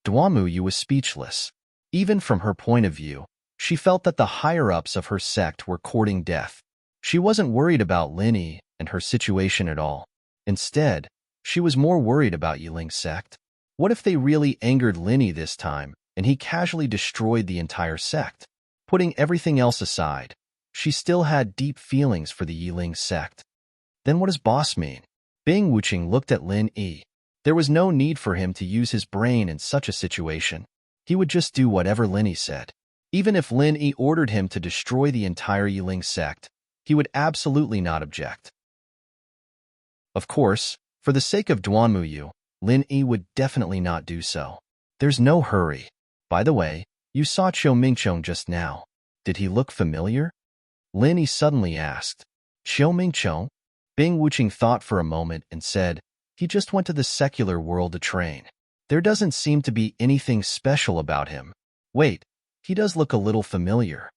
Duanmu was speechless. Even from her point of view, she felt that the higher-ups of her sect were courting death. She wasn't worried about Lin Yi and her situation at all. Instead, she was more worried about Yiling's sect. What if they really angered Lin Yi this time, and he casually destroyed the entire sect? Putting everything else aside, she still had deep feelings for the Yiling sect. Then what does boss mean? Bing Wuqing looked at Lin Yi. There was no need for him to use his brain in such a situation. He would just do whatever Lin Yi said. Even if Lin Yi ordered him to destroy the entire Yiling sect, he would absolutely not object. Of course, for the sake of Duanmu, Lin Yi would definitely not do so. There's no hurry. By the way, you saw Qiu Mingcheng just now. Did he look familiar? Lin Yi suddenly asked. Qiu Mingcheng? Bing Wuqing thought for a moment and said, he just went to the secular world to train. There doesn't seem to be anything special about him. Wait, he does look a little familiar.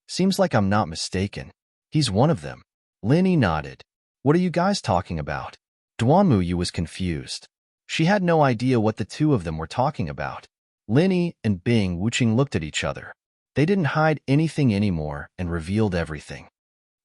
Seems like I'm not mistaken. He's one of them. Linny nodded. What are you guys talking about? Duanmuyu was confused. She had no idea what the two of them were talking about. Linny and Bing Wuching looked at each other. They didn't hide anything anymore and revealed everything.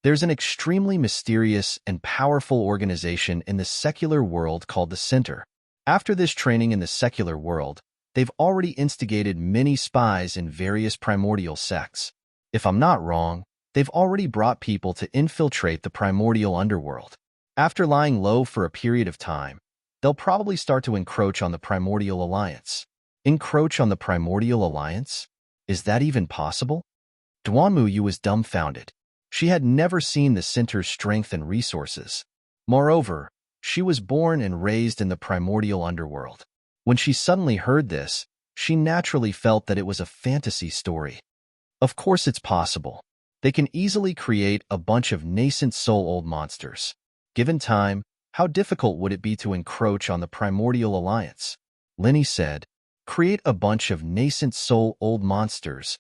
There's an extremely mysterious and powerful organization in the secular world called the Center. After this training in the secular world, they've already instigated many spies in various primordial sects. If I'm not wrong, they've already brought people to infiltrate the primordial underworld. After lying low for a period of time, they'll probably start to encroach on the primordial alliance. Encroach on the primordial alliance? Is that even possible? Duanmuyu was dumbfounded. She had never seen the Center's strength and resources. Moreover, she was born and raised in the primordial underworld. When she suddenly heard this, she naturally felt that it was a fantasy story. Of course it's possible. They can easily create a bunch of nascent soul-old monsters. Given time, how difficult would it be to encroach on the primordial alliance? Linny said, create a bunch of nascent soul-old monsters.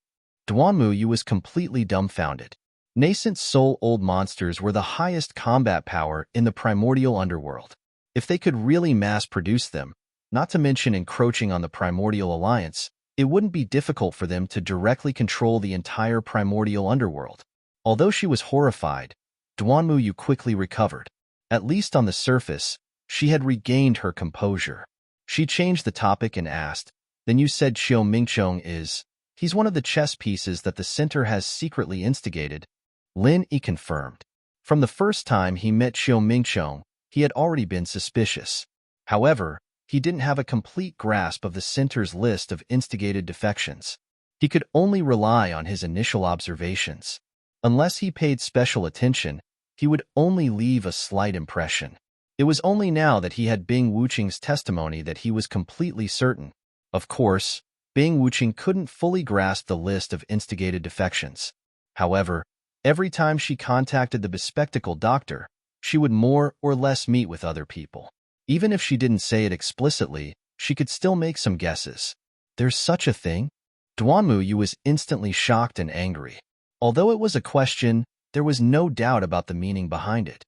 Duanmuyu was completely dumbfounded. Nascent soul-old monsters were the highest combat power in the primordial underworld. If they could really mass-produce them, not to mention encroaching on the primordial alliance, it wouldn't be difficult for them to directly control the entire primordial underworld. Although she was horrified, Duanmuyu quickly recovered. At least on the surface, she had regained her composure. She changed the topic and asked, then you said Xiao Mingchong is... He's one of the chess pieces that the Center has secretly instigated. Lin Yi confirmed. From the first time he met Xiao Mingchong, he had already been suspicious. However, he didn't have a complete grasp of the Center's list of instigated defections. He could only rely on his initial observations. Unless he paid special attention, he would only leave a slight impression. It was only now that he had Bing Wuching's testimony that he was completely certain. Of course, Bing Wuching couldn't fully grasp the list of instigated defections. However, every time she contacted the bespectacled doctor, she would more or less meet with other people. Even if she didn't say it explicitly, she could still make some guesses. There's such a thing? Duanmuyu was instantly shocked and angry. Although it was a question, there was no doubt about the meaning behind it.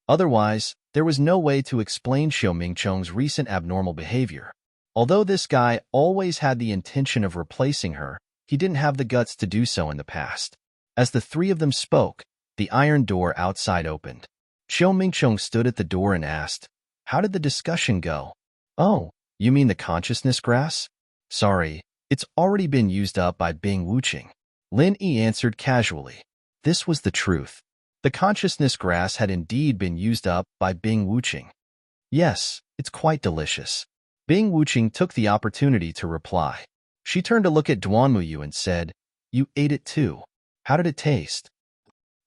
Otherwise, there was no way to explain Xiao Mingchong's recent abnormal behavior. Although this guy always had the intention of replacing her, he didn't have the guts to do so in the past. As the three of them spoke, the iron door outside opened. Xiao Mingchong stood at the door and asked, how did the discussion go? Oh, you mean the consciousness grass? Sorry, it's already been used up by Bing Wuching. Lin Yi answered casually. This was the truth. The consciousness grass had indeed been used up by Bing Wuching. Yes, it's quite delicious. Bing Wuching took the opportunity to reply. She turned to look at Duanmuyu and said, you ate it too. How did it taste?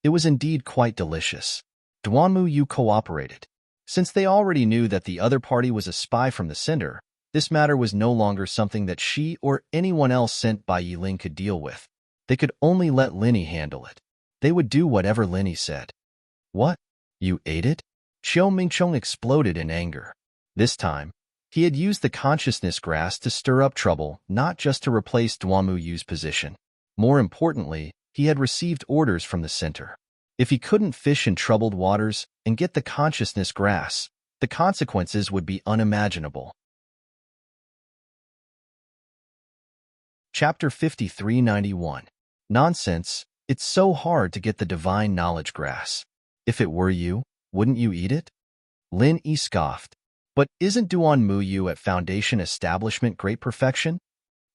It was indeed quite delicious. Duanmuyu cooperated. Since they already knew that the other party was a spy from the Center, this matter was no longer something that she or anyone else sent by Yiling could deal with. They could only let Linny handle it. They would do whatever Linny said. What? You ate it? Xiao Mingchong exploded in anger. This time, he had used the consciousness grass to stir up trouble, not just to replace Duanmuyu's position. More importantly, he had received orders from the Center. If he couldn't fish in troubled waters and get the consciousness grass, the consequences would be unimaginable. Chapter 5391. Nonsense, it's so hard to get the divine knowledge grass. If it were you, wouldn't you eat it? Lin Yi scoffed. But isn't Duanmuyu at Foundation Establishment great perfection?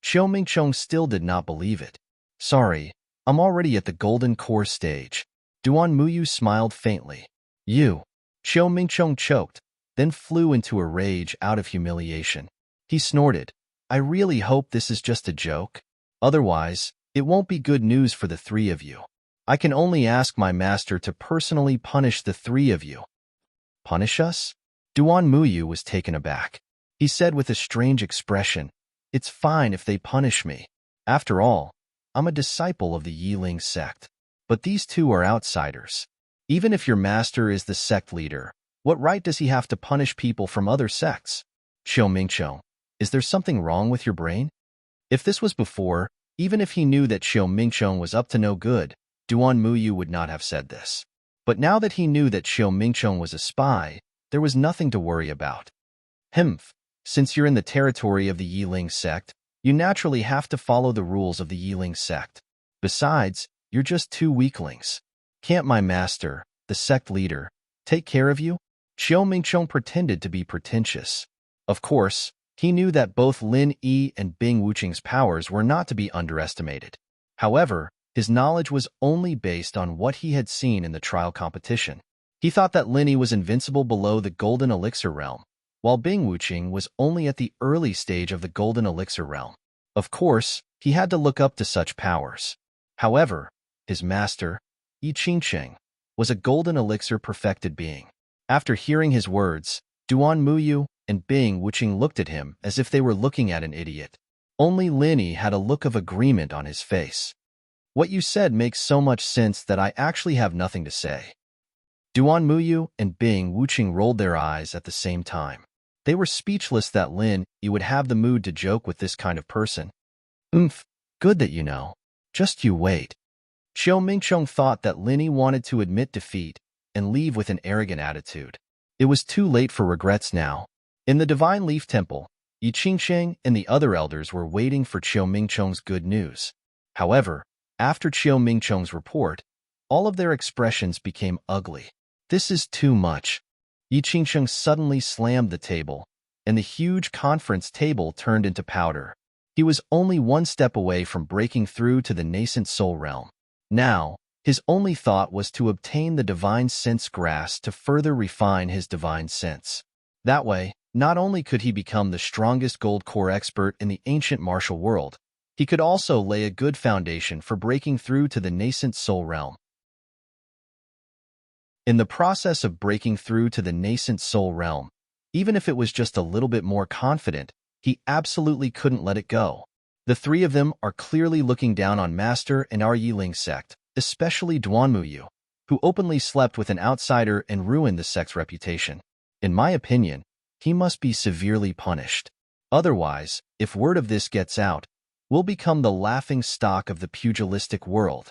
Xiao Mingchong still did not believe it. Sorry, I'm already at the golden core stage. Duanmuyu smiled faintly. You. Xiao Mingchong choked, then flew into a rage out of humiliation. He snorted. I really hope this is just a joke. Otherwise, it won't be good news for the three of you. I can only ask my master to personally punish the three of you. Punish us? Duanmuyu was taken aback. He said with a strange expression, it's fine if they punish me. After all, I'm a disciple of the Yiling sect. But these two are outsiders. Even if your master is the sect leader, what right does he have to punish people from other sects? Xiao Mingqiong, is there something wrong with your brain? If this was before, even if he knew that Xiao Mingqiong was up to no good, Duan Muyu would not have said this. But now that he knew that Xiao Mingqiong was a spy, there was nothing to worry about. Humph, since you're in the territory of the Yiling sect, you naturally have to follow the rules of the Yiling sect. Besides, you're just two weaklings. Can't my master, the sect leader, take care of you? Xiao Mingqiong pretended to be pretentious. Of course, he knew that both Lin Yi and Bing Wuqing's powers were not to be underestimated. However, his knowledge was only based on what he had seen in the trial competition. He thought that Lin Yi was invincible below the Golden Elixir realm, while Bing Wuqing was only at the early stage of the Golden Elixir realm. Of course, he had to look up to such powers. However, his master, Yi Qingsheng, was a Golden Elixir perfected being. After hearing his words, Duan Muyu and Bing Wuqing looked at him as if they were looking at an idiot. Only Lin Yi had a look of agreement on his face. What you said makes so much sense that I actually have nothing to say. Duan Muyu and Bing Wuqing rolled their eyes at the same time. They were speechless that Lin Yi would have the mood to joke with this kind of person. Good that you know. Just you wait. Xiao Mingqiong thought that Lin Yi wanted to admit defeat and leave with an arrogant attitude. It was too late for regrets now. In the Divine Leaf Temple, Yi Qingsheng and the other elders were waiting for Xiao Mingqiong's good news. However, after Xiao Mingqiong's report, all of their expressions became ugly. This is too much. Yi Qingsheng suddenly slammed the table, and the huge conference table turned into powder. He was only one step away from breaking through to the nascent soul realm. Now, his only thought was to obtain the divine sense grass to further refine his divine sense. That way, not only could he become the strongest gold core expert in the ancient martial world, he could also lay a good foundation for breaking through to the nascent soul realm. In the process of breaking through to the nascent soul realm, even if it was just a little bit more confident, he absolutely couldn't let it go. The three of them are clearly looking down on Master and our Yiling sect, especially Duan Muyu, who openly slept with an outsider and ruined the sect's reputation. In my opinion, he must be severely punished. Otherwise, if word of this gets out, we'll become the laughing stock of the pugilistic world.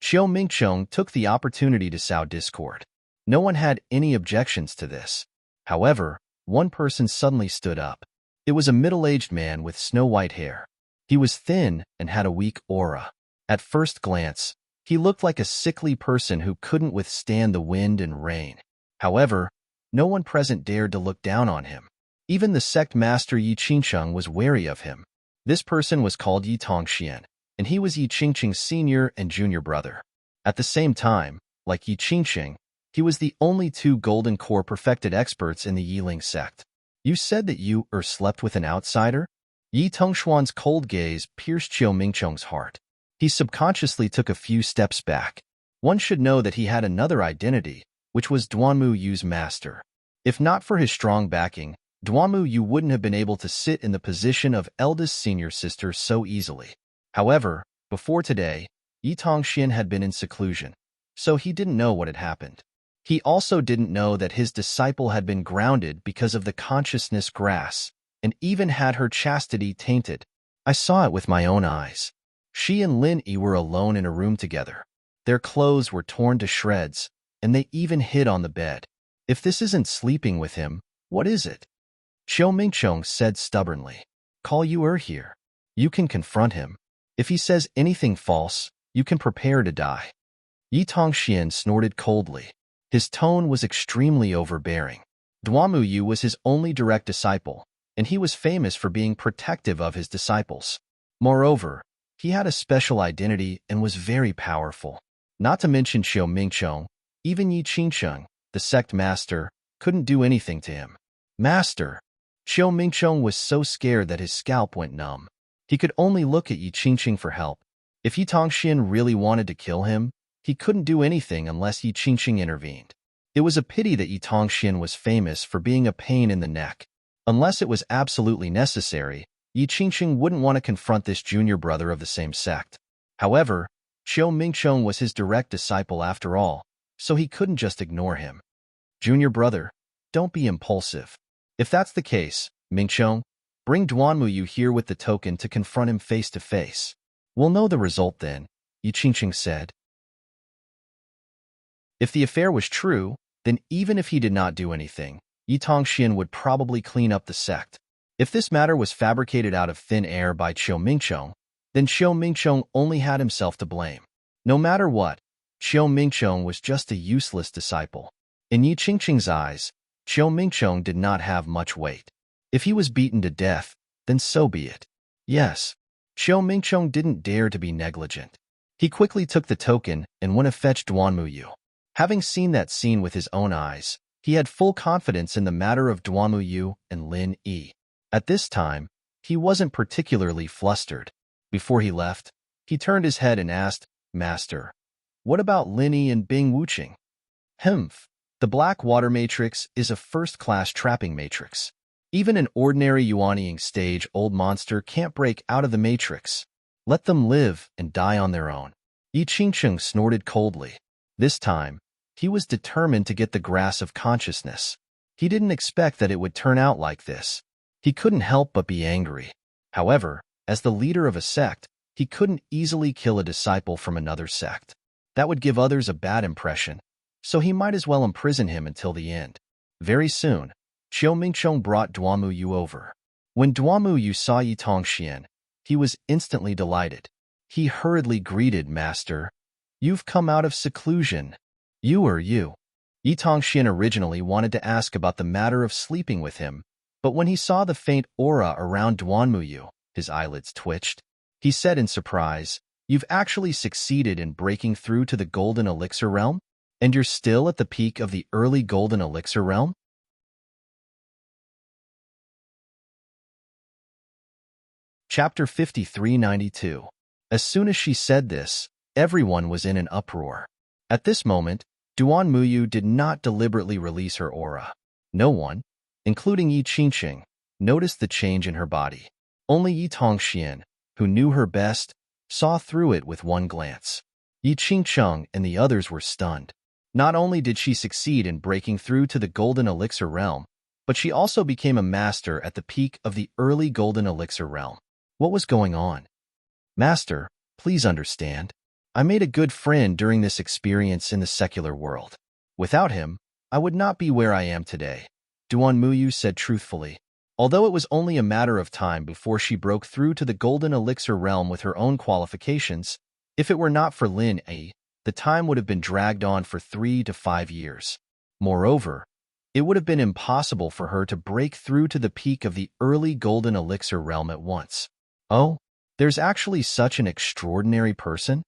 Xiao Mingqiong took the opportunity to sow discord. No one had any objections to this. However, one person suddenly stood up. It was a middle-aged man with snow-white hair. He was thin and had a weak aura. At first glance, he looked like a sickly person who couldn't withstand the wind and rain. However, no one present dared to look down on him. Even the sect master Yi Qingsheng was wary of him. This person was called Yi Tongxian, and he was Yi Qingsheng's senior and junior brother. At the same time, like Yi Qingsheng, he was the only two golden core perfected experts in the Yiling sect. You said that you slept with an outsider? Yi Tongshuan's cold gaze pierced Xiao Mingqiong's heart. He subconsciously took a few steps back. One should know that he had another identity, which was Duanmu Yu's master. If not for his strong backing, Duanmu Yu wouldn't have been able to sit in the position of eldest senior sister so easily. However, before today, Yi Tongxian had been in seclusion, so he didn't know what had happened. He also didn't know that his disciple had been grounded because of the consciousness grass, and even had her chastity tainted. I saw it with my own eyes. She and Lin Yi were alone in a room together. Their clothes were torn to shreds, and they even hid on the bed. If this isn't sleeping with him, what is it? Xiao Mingqiong said stubbornly. Call Yu here. You can confront him. If he says anything false, you can prepare to die. Yi Tongxian snorted coldly. His tone was extremely overbearing. Duanmu Yu was his only direct disciple, and he was famous for being protective of his disciples. Moreover, he had a special identity and was very powerful. Not to mention Xiao Mingqiong, even Yi Qingsheng, the sect master, couldn't do anything to him. Master! Xiao Mingqiong was so scared that his scalp went numb. He could only look at Yi Qingsheng for help. If Yi Tongxian really wanted to kill him, he couldn't do anything unless Yi Qingsheng intervened. It was a pity that Yi Tongxian was famous for being a pain in the neck. Unless it was absolutely necessary, Yi Qingsheng wouldn't want to confront this junior brother of the same sect. However, Xiao Mingqiong was his direct disciple after all, so he couldn't just ignore him. Junior brother, don't be impulsive. If that's the case, Mingqiong, bring Duanmuyu here with the token to confront him face to face. We'll know the result then, Yi Qingqing said. If the affair was true, then even if he did not do anything, Yi Tongxian would probably clean up the sect. If this matter was fabricated out of thin air by Qiu Mingqiong, then Qiu Mingqiong only had himself to blame. No matter what, Qiu Mingqiong was just a useless disciple. In Yi Qingqing's eyes, Qiu Mingqiong did not have much weight. If he was beaten to death, then so be it. Yes, Qiu Mingqiong didn't dare to be negligent. He quickly took the token and went to fetch Duanmuyu. Having seen that scene with his own eyes, he had full confidence in the matter of Duanmuyu and Lin Yi. At this time, he wasn't particularly flustered. Before he left, he turned his head and asked, Master, what about Lin Yi and Bing Wuqing? Humph. The black water matrix is a first-class trapping matrix. Even an ordinary Yuanying stage-old monster can't break out of the matrix. Let them live and die on their own. Yi Qingqing snorted coldly. This time, he was determined to get the grasp of consciousness. He didn't expect that it would turn out like this. He couldn't help but be angry. However, as the leader of a sect, he couldn't easily kill a disciple from another sect. That would give others a bad impression, so he might as well imprison him until the end. Very soon, Qiu Mingqiong brought Duanmuyu over. When Duanmuyu saw Yi Tongxian, he was instantly delighted. He hurriedly greeted, Master. You've come out of seclusion. You. Yi Tongxian originally wanted to ask about the matter of sleeping with him, but when he saw the faint aura around Duanmuyu, his eyelids twitched. He said in surprise, You've actually succeeded in breaking through to the Golden Elixir Realm? And you're still at the peak of the early Golden Elixir Realm? Chapter 5392. As soon as she said this, everyone was in an uproar. At this moment, Duanmuyu did not deliberately release her aura. No one, including Yi Qingqing, noticed the change in her body. Only Yi Tongxian, who knew her best, saw through it with one glance. Yi Qingqing and the others were stunned. Not only did she succeed in breaking through to the Golden Elixir Realm, but she also became a master at the peak of the early Golden Elixir Realm. What was going on? Master, please understand. I made a good friend during this experience in the secular world. Without him, I would not be where I am today, Duanmuyu said truthfully. Although it was only a matter of time before she broke through to the Golden Elixir Realm with her own qualifications, if it were not for Lin Yi, the time would have been dragged on for 3 to 5 years. Moreover, it would have been impossible for her to break through to the peak of the early Golden Elixir Realm at once. Oh, there's actually such an extraordinary person?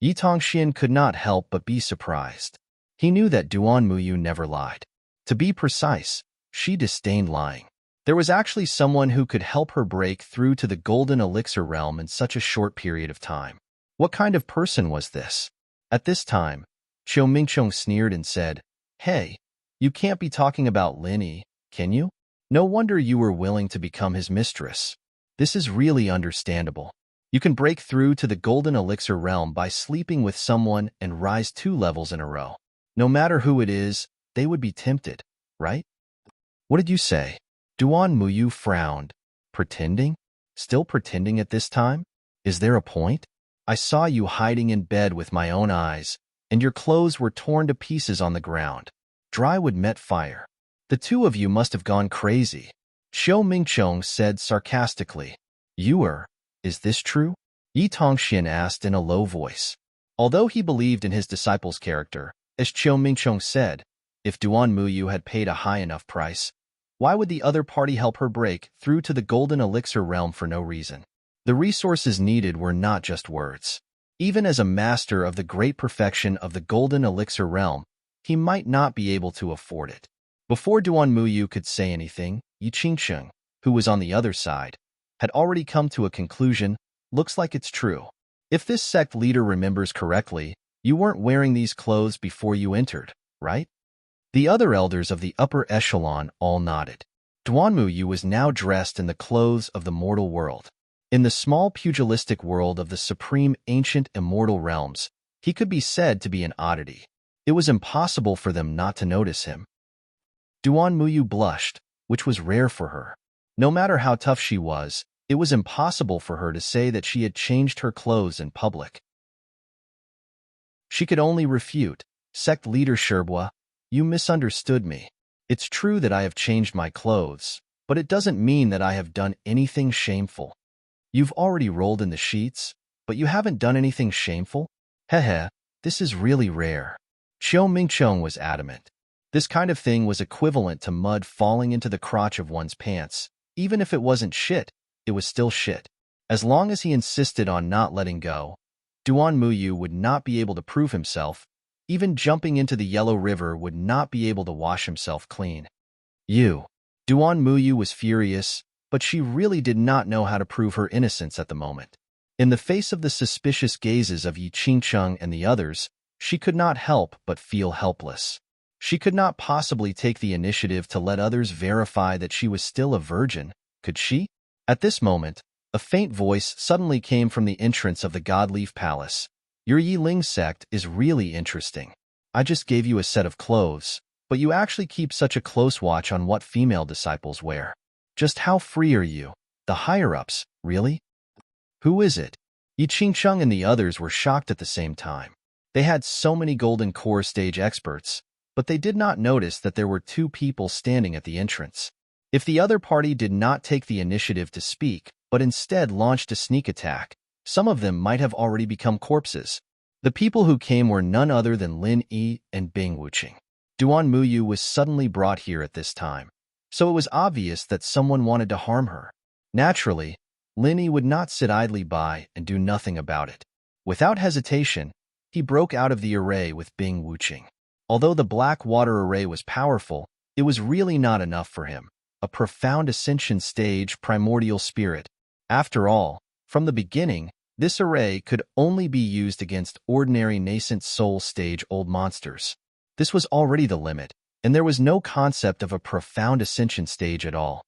Yi Tongxian could not help but be surprised. He knew that Duanmuyu never lied. To be precise, she disdained lying. There was actually someone who could help her break through to the Golden Elixir Realm in such a short period of time. What kind of person was this? At this time, Qiu Mingqiong sneered and said, Hey, you can't be talking about Lin Yi, can you? No wonder you were willing to become his mistress. This is really understandable. You can break through to the Golden Elixir Realm by sleeping with someone and rise 2 levels in a row. No matter who it is, they would be tempted, right? What did you say? Duanmuyu frowned. Pretending? Still pretending at this time? Is there a point? I saw you hiding in bed with my own eyes, and your clothes were torn to pieces on the ground. Dry wood met fire. The two of you must have gone crazy. Qiu Mingqiong said sarcastically. Is this true? Yi Tongxian asked in a low voice. Although he believed in his disciple's character, as Qiu Mingqiong said, if Duanmuyu had paid a high enough price, why would the other party help her break through to the Golden Elixir Realm for no reason? The resources needed were not just words. Even as a master of the great perfection of the Golden Elixir Realm, he might not be able to afford it. Before Duanmuyu could say anything, Yi Qingqing, who was on the other side, had already come to a conclusion. Looks like it's true. If this sect leader remembers correctly, you weren't wearing these clothes before you entered, right? The other elders of the upper echelon all nodded. Duanmuyu was now dressed in the clothes of the mortal world. In the small pugilistic world of the supreme ancient immortal realms, he could be said to be an oddity. It was impossible for them not to notice him. Duanmuyu blushed, which was rare for her. No matter how tough she was, it was impossible for her to say that she had changed her clothes in public. She could only refute, "Sect leader Sherbwa, you misunderstood me. It's true that I have changed my clothes, but it doesn't mean that I have done anything shameful. You've already rolled in the sheets, but you haven't done anything shameful? Hehe, this is really rare." Xiao Mingchong was adamant. This kind of thing was equivalent to mud falling into the crotch of one's pants. Even if it wasn't shit, it was still shit. As long as he insisted on not letting go, Duan Muyu would not be able to prove himself. Even jumping into the Yellow River would not be able to wash himself clean. Duan Muyu was furious, but she really did not know how to prove her innocence at the moment. In the face of the suspicious gazes of Yi Qingcheng and the others, she could not help but feel helpless. She could not possibly take the initiative to let others verify that she was still a virgin, could she? At this moment, a faint voice suddenly came from the entrance of the Godleaf Palace. "Your Yi Ling sect is really interesting. I just gave you a set of clothes, but you actually keep such a close watch on what female disciples wear. Just how free are you? The higher-ups, really? Who is it?" Yi Qingcheng and the others were shocked at the same time. They had so many Golden Core stage experts, but they did not notice that there were two people standing at the entrance. If the other party did not take the initiative to speak, but instead launched a sneak attack, some of them might have already become corpses. The people who came were none other than Lin Yi and Bing Wuqing. Duan Muyu was suddenly brought here at this time, so it was obvious that someone wanted to harm her. Naturally, Lin Yi would not sit idly by and do nothing about it. Without hesitation, he broke out of the array with Bing Wuqing. Although the black water array was powerful, it was really not enough for him. A profound ascension stage primordial spirit. After all, from the beginning, this array could only be used against ordinary nascent soul stage old monsters. This was already the limit, and there was no concept of a profound ascension stage at all.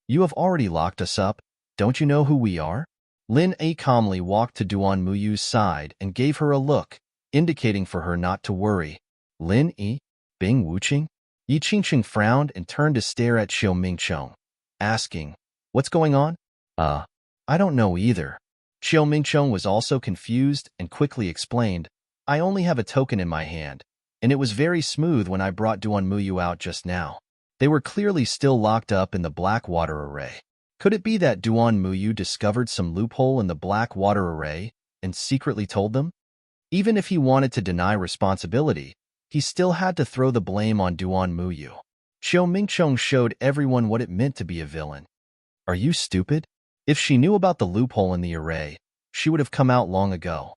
"You have already locked us up. Don't you know who we are?" Lin Yi calmly walked to Duan Muyu's side and gave her a look, indicating for her not to worry. "Lin Yi? Bing Wuqing?" Yi Qingcheng frowned and turned to stare at Xiao Mingchong, asking, "What's going on?" I don't know either." Xiao Mingchong was also confused and quickly explained, "I only have a token in my hand, and it was very smooth when I brought Duan Muyu out just now. They were clearly still locked up in the black water array. Could it be that Duan Muyu discovered some loophole in the black water array and secretly told them? Even if he wanted to deny responsibility, he still had to throw the blame on Duan Muyu. Xiao Mingchong showed everyone what it meant to be a villain. Are you stupid? If she knew about the loophole in the array, she would have come out long ago.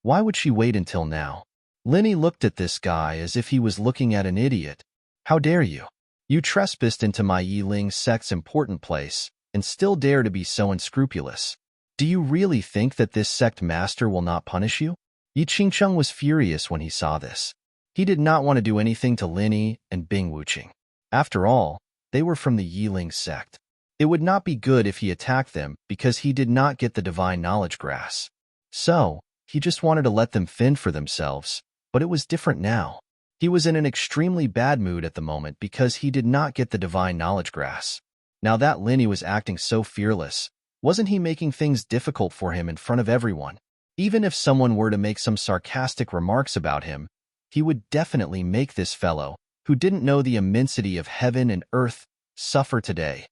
Why would she wait until now? Linny looked at this guy as if he was looking at an idiot. How dare you? You trespassed into my Yi Ling sect's important place and still dare to be so unscrupulous. Do you really think that this sect master will not punish you? Yi Qingcheng was furious when he saw this. He did not want to do anything to Linny and Bing Wuqing. After all, they were from the Yi Ling sect. It would not be good if he attacked them because he did not get the divine knowledge grass. So, he just wanted to let them fend for themselves, but it was different now. He was in an extremely bad mood at the moment because he did not get the divine knowledge grass. Now that Linny was acting so fearless, wasn't he making things difficult for him in front of everyone? Even if someone were to make some sarcastic remarks about him, he would definitely make this fellow, who didn't know the immensity of heaven and earth, suffer today.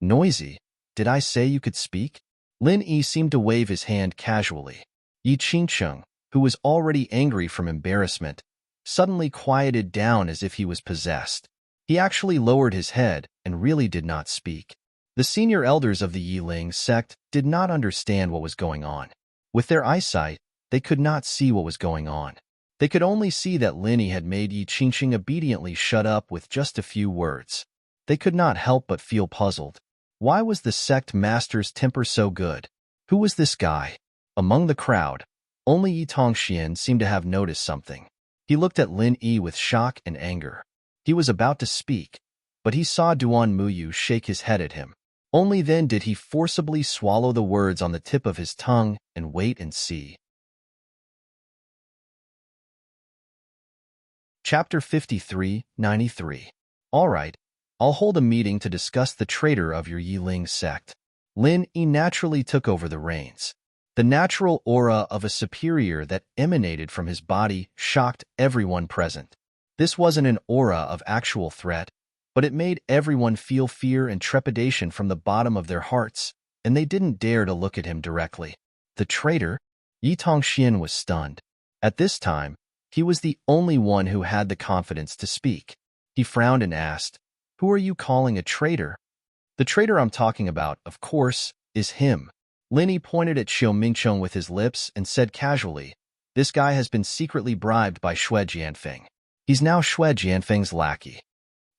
Noisy, did I say you could speak? Lin Yi seemed to wave his hand casually. Yi Qingcheng, who was already angry from embarrassment, suddenly quieted down as if he was possessed. He actually lowered his head and really did not speak. The senior elders of the Yi Ling sect did not understand what was going on. With their eyesight, they could not see what was going on. They could only see that Lin Yi had made Yi Qingcheng obediently shut up with just a few words. They could not help but feel puzzled. Why was the sect master's temper so good? Who was this guy? Among the crowd, only Yi Tongxian seemed to have noticed something. He looked at Lin Yi with shock and anger. He was about to speak, but he saw Duan Muyu shake his head at him. Only then did he forcibly swallow the words on the tip of his tongue and wait and see. Chapter 53, 93. All right, I'll hold a meeting to discuss the traitor of your Yiling sect. Lin Yi naturally took over the reins. The natural aura of a superior that emanated from his body shocked everyone present. This wasn't an aura of actual threat, but it made everyone feel fear and trepidation from the bottom of their hearts, and they didn't dare to look at him directly. The traitor? Yi Tongxian was stunned. At this time, he was the only one who had the confidence to speak. He frowned and asked, "Who are you calling a traitor?" "The traitor I'm talking about, of course, is him." Lin Yi pointed at Xiao Mingcheng with his lips and said casually, "This guy has been secretly bribed by Xue Jianfeng. He's now Xue Jianfeng's lackey."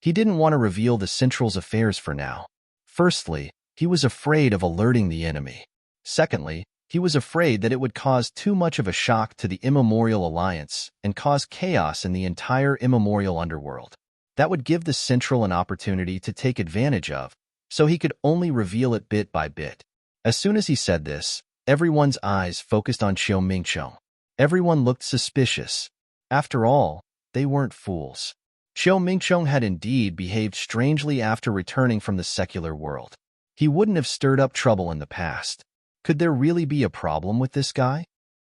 He didn't want to reveal the Central's affairs for now. Firstly, he was afraid of alerting the enemy. Secondly, he was afraid that it would cause too much of a shock to the Immemorial Alliance and cause chaos in the entire Immemorial Underworld. That would give the Central an opportunity to take advantage of, so he could only reveal it bit by bit. As soon as he said this, everyone's eyes focused on Xiao Mingcheng. Everyone looked suspicious. After all, they weren't fools. Xiao Mingcheng had indeed behaved strangely after returning from the secular world. He wouldn't have stirred up trouble in the past. Could there really be a problem with this guy?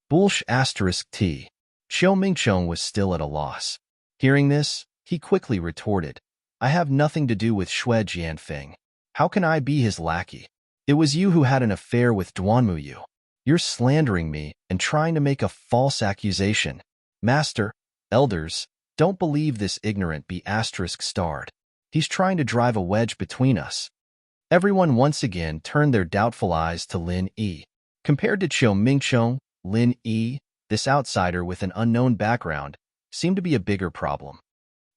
Bullsh***T. Xiao Mingcheng was still at a loss. Hearing this, he quickly retorted, "I have nothing to do with Xue Jianfeng. How can I be his lackey? It was you who had an affair with Duanmuyu. You're slandering me and trying to make a false accusation. Master, elders, don't believe this ignorant B****. He's trying to drive a wedge between us." Everyone once again turned their doubtful eyes to Lin Yi. Compared to Xiao Mingcheng, Lin Yi, this outsider with an unknown background, seemed to be a bigger problem.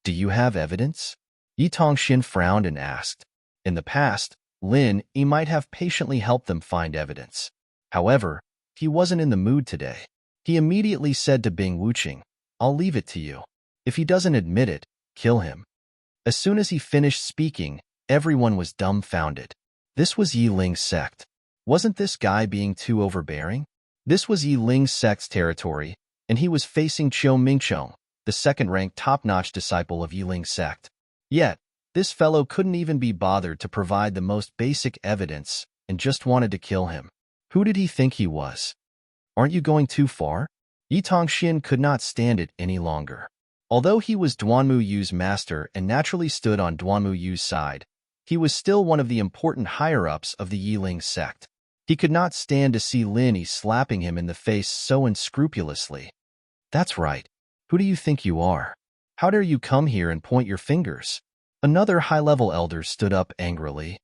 "Do you have evidence?" Yi Tongxian frowned and asked. In the past, Lin Yi might have patiently helped them find evidence. However, he wasn't in the mood today. He immediately said to Bing Wuqing, "I'll leave it to you. If he doesn't admit it, kill him." As soon as he finished speaking, everyone was dumbfounded. This was Yi Ling's sect. Wasn't this guy being too overbearing? This was Yi Ling's sect's territory, and he was facing Xiao Mingcheng, the second-ranked top-notch disciple of Yi Ling's sect. Yet, this fellow couldn't even be bothered to provide the most basic evidence and just wanted to kill him. Who did he think he was? Aren't you going too far? Yi Tongxian could not stand it any longer. Although he was Duanmuyu's master and naturally stood on Duanmuyu's side, he was still one of the important higher-ups of the Yi Ling sect. He could not stand to see Lin Yi slapping him in the face so unscrupulously. "That's right. Who do you think you are? How dare you come here and point your fingers?" Another high-level elder stood up angrily.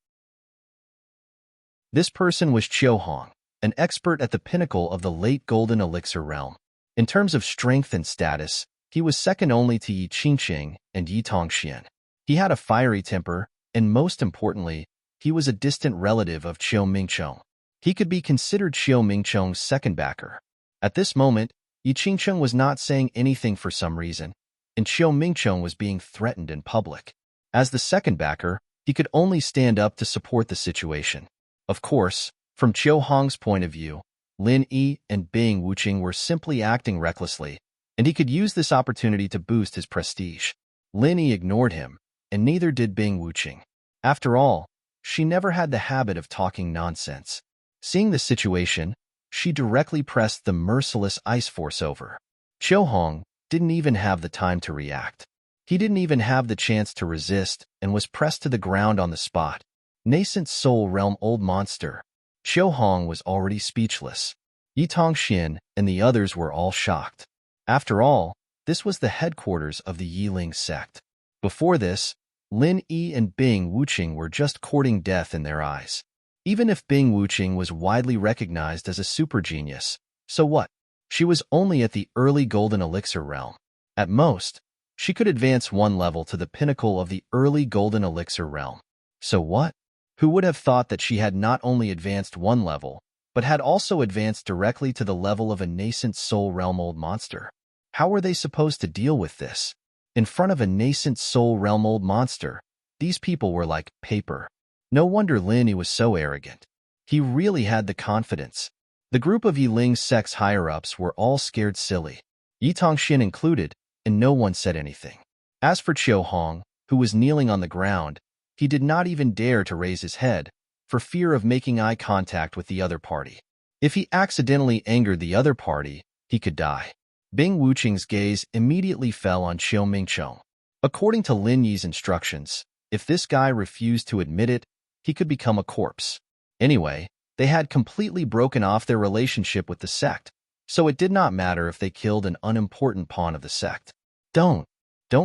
This person was Qiu Hong, an expert at the pinnacle of the late Golden Elixir realm. In terms of strength and status, he was second only to Yi Qingqing and Yi Tongxian. He had a fiery temper, and most importantly, he was a distant relative of Xiao Mingcheng. He could be considered Xiao Mingcheng's second backer. At this moment, Yi Qingqing was not saying anything for some reason, and Xiao Mingcheng was being threatened in public. As the second backer, he could only stand up to support the situation. Of course, from Qiu Hong's point of view, Lin Yi and Bing Wuqing were simply acting recklessly, and he could use this opportunity to boost his prestige. Lin Yi ignored him, and neither did Bing Wuqing. After all, she never had the habit of talking nonsense. Seeing the situation, she directly pressed the merciless ice force over. Qiu Hong didn't even have the time to react. He didn't even have the chance to resist and was pressed to the ground on the spot. Nascent soul realm old monster. Qiu Hong was already speechless. Yi Tongxian and the others were all shocked. After all, this was the headquarters of the Yi Ling sect. Before this, Lin Yi and Bing Wuqing were just courting death in their eyes. Even if Bing Wuqing was widely recognized as a super genius, so what? She was only at the early Golden Elixir realm. At most, she could advance one level to the pinnacle of the early Golden Elixir realm. So what? Who would have thought that she had not only advanced one level, but had also advanced directly to the level of a nascent soul realm old monster? How were they supposed to deal with this? In front of a nascent soul realm old monster, these people were like paper. No wonder Lin Yi was so arrogant. He really had the confidence. The group of Yi Ling's sect's higher-ups were all scared silly, Yi Tongxian included, and no one said anything. As for Qiu Hong, who was kneeling on the ground, He did not even dare to raise his head, for fear of making eye contact with the other party. If he accidentally angered the other party, he could die. Bing Wuqing's gaze immediately fell on Xiao Mingcheng. According to Lin Yi's instructions, if this guy refused to admit it, he could become a corpse. Anyway, they had completely broken off their relationship with the sect, so it did not matter if they killed an unimportant pawn of the sect. Don't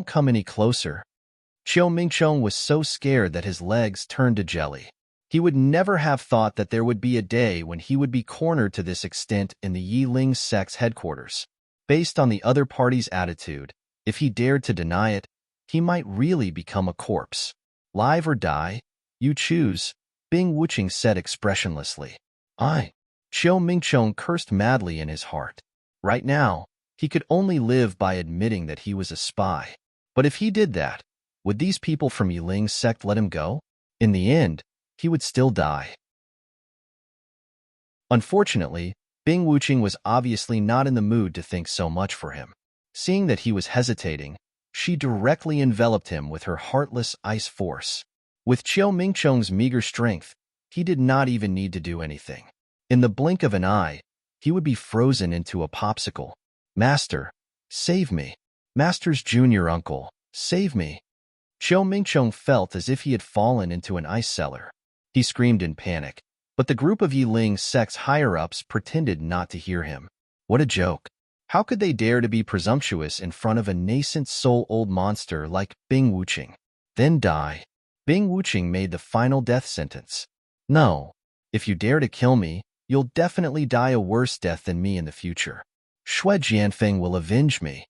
come any closer. Xiao Mingcheng was so scared that his legs turned to jelly. He would never have thought that there would be a day when he would be cornered to this extent in the Yiling sect's headquarters. Based on the other party's attitude, if he dared to deny it, he might really become a corpse. Live or die, you choose, Bing Wuqing said expressionlessly. Xiao Mingcheng cursed madly in his heart. Right now, he could only live by admitting that he was a spy. But if he did that, would these people from Yiling's sect let him go? In the end, he would still die. Unfortunately, Bing Wuqing was obviously not in the mood to think so much for him. Seeing that he was hesitating, she directly enveloped him with her heartless ice force. With Xiao Mingcheng's meager strength, he did not even need to do anything. In the blink of an eye, he would be frozen into a popsicle. Master, save me. Master's junior uncle, save me. Xiao Mingcheng felt as if he had fallen into an ice cellar. He screamed in panic, but the group of Yiling sect's higher-ups pretended not to hear him. What a joke. How could they dare to be presumptuous in front of a nascent soul-old monster like Bing Wuqing? Then die. Bing Wuqing made the final death sentence. No, if you dare to kill me, you'll definitely die a worse death than me in the future. Shui Jianfeng will avenge me.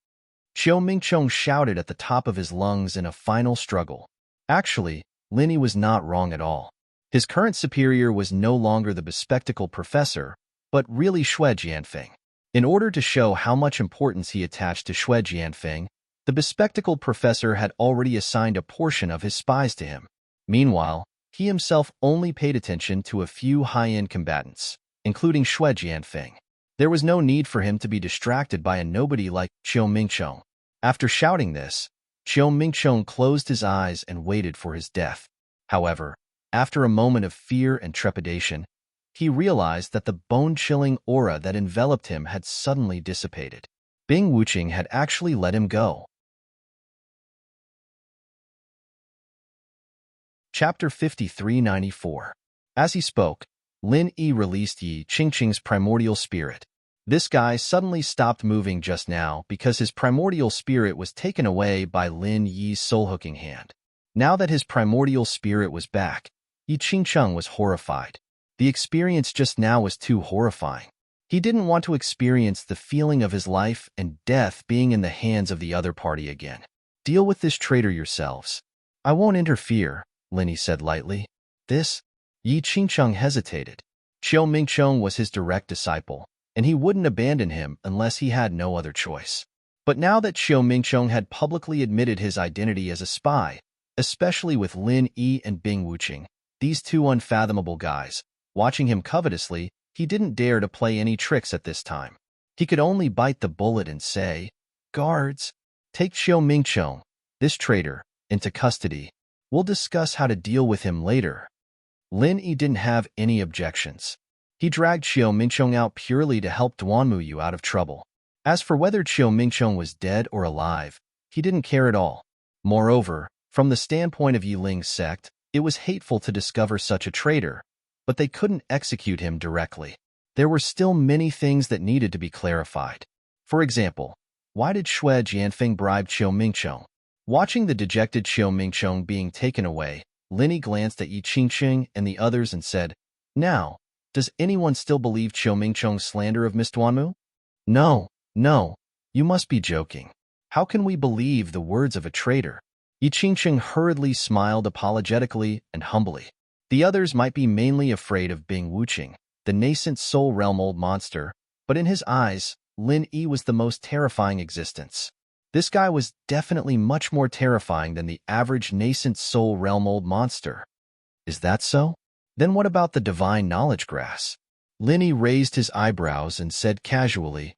Xiao Mingcheng shouted at the top of his lungs in a final struggle. Actually, Lin Yi was not wrong at all. His current superior was no longer the bespectacled professor, but really Shui Jianfeng. In order to show how much importance he attached to Shui Jianfeng, the bespectacled professor had already assigned a portion of his spies to him. Meanwhile, he himself only paid attention to a few high-end combatants, including Shui Jianfeng. There was no need for him to be distracted by a nobody like Xiao Mingcheng. After shouting this, Xiao Mingcheng closed his eyes and waited for his death. However, after a moment of fear and trepidation, he realized that the bone-chilling aura that enveloped him had suddenly dissipated. Bing Wuqing had actually let him go. Chapter 5394. As he spoke, Lin Yi released Yi Qingqing's primordial spirit. This guy suddenly stopped moving just now because his primordial spirit was taken away by Lin Yi's soul-hooking hand. Now that his primordial spirit was back, Yi Qingqing was horrified. The experience just now was too horrifying. He didn't want to experience the feeling of his life and death being in the hands of the other party again. Deal with this traitor yourselves. I won't interfere, Lin Yi said lightly. This? Yi Qingqing hesitated. Xiao Mingcheng was his direct disciple, and he wouldn't abandon him unless he had no other choice. But now that Xiao Mingcheng had publicly admitted his identity as a spy, especially with Lin Yi and Bing Wuqing, these two unfathomable guys, watching him covetously, he didn't dare to play any tricks at this time. He could only bite the bullet and say, "Guards, take Xiao Mingcheng, this traitor, into custody. We'll discuss how to deal with him later." Lin Yi didn't have any objections. He dragged Xiao Mingcheng out purely to help Duanmuyu out of trouble. As for whether Xiao Mingcheng was dead or alive, he didn't care at all. Moreover, from the standpoint of Yiling's sect, it was hateful to discover such a traitor, but they couldn't execute him directly. There were still many things that needed to be clarified. For example, why did Shui Jianfeng bribe Xiao Mingcheng? Watching the dejected Xiao Mingcheng being taken away, Lin Yi glanced at Yi Qingqing and the others and said, "Now, does anyone still believe Xiao Mingcheng's slander of Miss Duanmu?" No, you must be joking. How can we believe the words of a traitor? Yi Qingqing hurriedly smiled apologetically and humbly. The others might be mainly afraid of Bing Wuqing, the nascent soul realm old monster, but in his eyes, Lin Yi was the most terrifying existence. This guy was definitely much more terrifying than the average nascent soul realm old monster. Is that so? Then what about the divine knowledge grass? Lin Yi raised his eyebrows and said casually.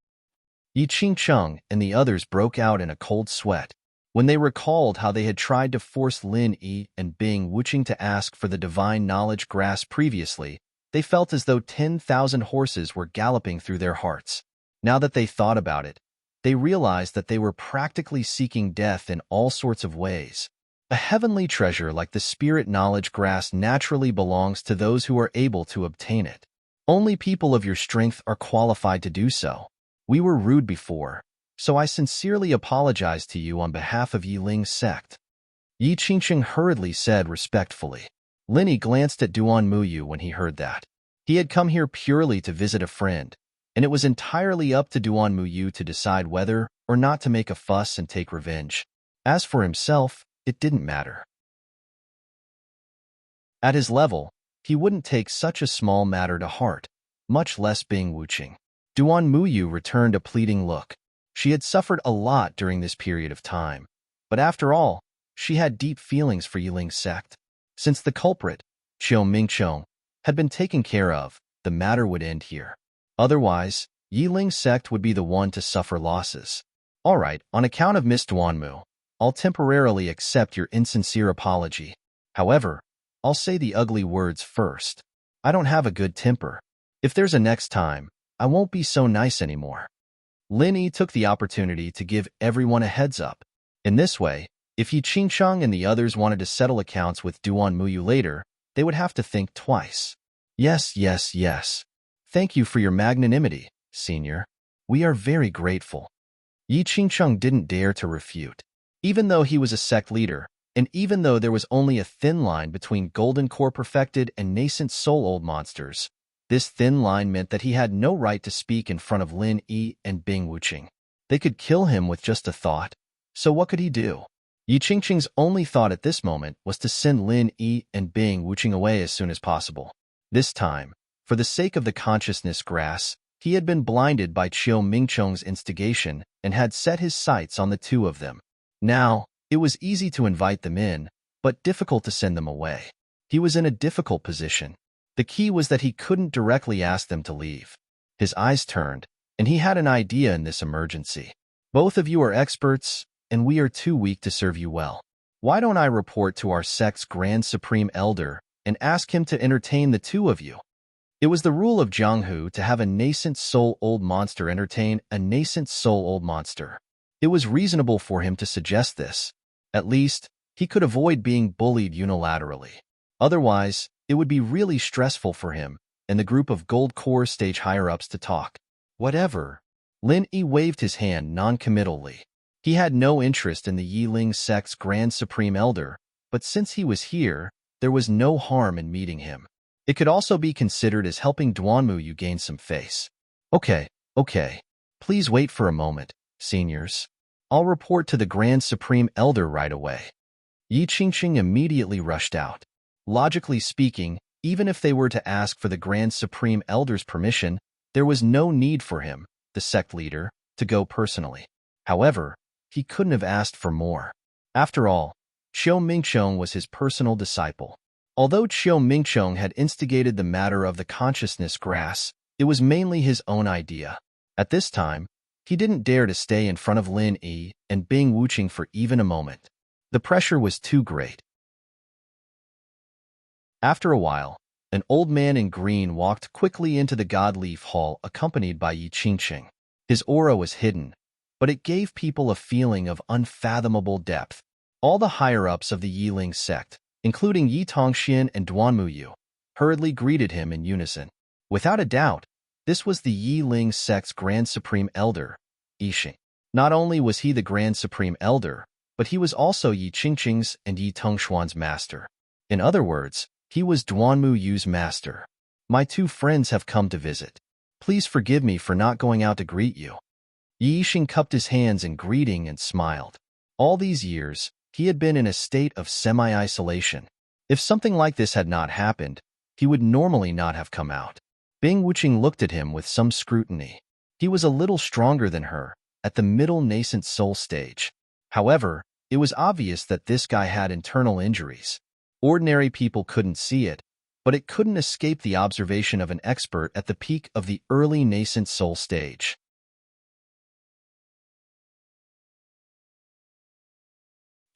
Yi Qingqing and the others broke out in a cold sweat. When they recalled how they had tried to force Lin Yi and Bing Wuching to ask for the divine knowledge grass previously, they felt as though 10,000 horses were galloping through their hearts. Now that they thought about it, they realized that they were practically seeking death in all sorts of ways. A heavenly treasure like the spirit knowledge grass naturally belongs to those who are able to obtain it. Only people of your strength are qualified to do so. We were rude before, so I sincerely apologize to you on behalf of Yi Ling's sect. Yi Qingqing hurriedly said respectfully. Lin Yi glanced at Duan Muyu when he heard that. He had come here purely to visit a friend, and it was entirely up to Duan Muyu to decide whether or not to make a fuss and take revenge. As for himself, it didn't matter. At his level, he wouldn't take such a small matter to heart, much less Bing Wuching. Duan Muyu returned a pleading look. She had suffered a lot during this period of time, but after all, she had deep feelings for Yi Ling's sect. Since the culprit, Qiu Mingchong, had been taken care of, the matter would end here. Otherwise, Yi Ling's sect would be the one to suffer losses. All right, on account of Miss Duanmu, I'll temporarily accept your insincere apology. However, I'll say the ugly words first. I don't have a good temper. If there's a next time, I won't be so nice anymore. Lin Yi took the opportunity to give everyone a heads up. In this way, if Yi Qingsheng and the others wanted to settle accounts with Duan Muyu later, they would have to think twice. Yes, yes, yes. Thank you for your magnanimity, senior. We are very grateful. Yi Qingsheng didn't dare to refute. Even though he was a sect leader, and even though there was only a thin line between Golden Core perfected and nascent soul old monsters, this thin line meant that he had no right to speak in front of Lin Yi and Bing Wuching. They could kill him with just a thought, so what could he do? Yi Qingqing's only thought at this moment was to send Lin Yi and Bing Wuching away as soon as possible. This time, for the sake of the consciousness grass, he had been blinded by Qiu Mingchong's instigation and had set his sights on the two of them. Now, it was easy to invite them in, but difficult to send them away. He was in a difficult position. The key was that he couldn't directly ask them to leave. His eyes turned, and he had an idea in this emergency. Both of you are experts, and we are too weak to serve you well. Why don't I report to our sect's Grand Supreme Elder and ask him to entertain the two of you? It was the rule of Jianghu to have a nascent soul old monster entertain a nascent soul old monster. It was reasonable for him to suggest this. At least, he could avoid being bullied unilaterally. Otherwise, it would be really stressful for him and the group of Gold Core stage higher-ups to talk. Whatever. Lin Yi waved his hand non-committally. He had no interest in the Yi Ling sect's Grand Supreme Elder, but since he was here, there was no harm in meeting him. It could also be considered as helping Duanmu gain some face. Okay. Please wait for a moment, seniors. I'll report to the Grand Supreme Elder right away. Yi Qingqing immediately rushed out. Logically speaking, even if they were to ask for the Grand Supreme Elder's permission, there was no need for him, the sect leader, to go personally. However, he couldn't have asked for more. After all, Qiu Mingchong was his personal disciple. Although Qiu Mingchong had instigated the matter of the consciousness grass, it was mainly his own idea. At this time, he didn't dare to stay in front of Lin Yi and Bing Wuching for even a moment. The pressure was too great. After a while, an old man in green walked quickly into the Godleaf Hall accompanied by Yi Qingqing. His aura was hidden, but it gave people a feeling of unfathomable depth. All the higher-ups of the Yi Ling sect, including Yi Tongxian and Duan Muyu, hurriedly greeted him in unison. Without a doubt, this was the Yi Ling sect's Grand Supreme Elder, Yi Xing. Not only was he the Grand Supreme Elder, but he was also Yi Qingqing's and Yi Tongshuan's master. In other words, he was Duanmu master. My two friends have come to visit. Please forgive me for not going out to greet you. Yi Xing cupped his hands in greeting and smiled. All these years, he had been in a state of semi-isolation. If something like this had not happened, he would normally not have come out. Bing Wuching looked at him with some scrutiny. He was a little stronger than her, at the middle nascent soul stage. However, it was obvious that this guy had internal injuries. Ordinary people couldn't see it, but it couldn't escape the observation of an expert at the peak of the early nascent soul stage.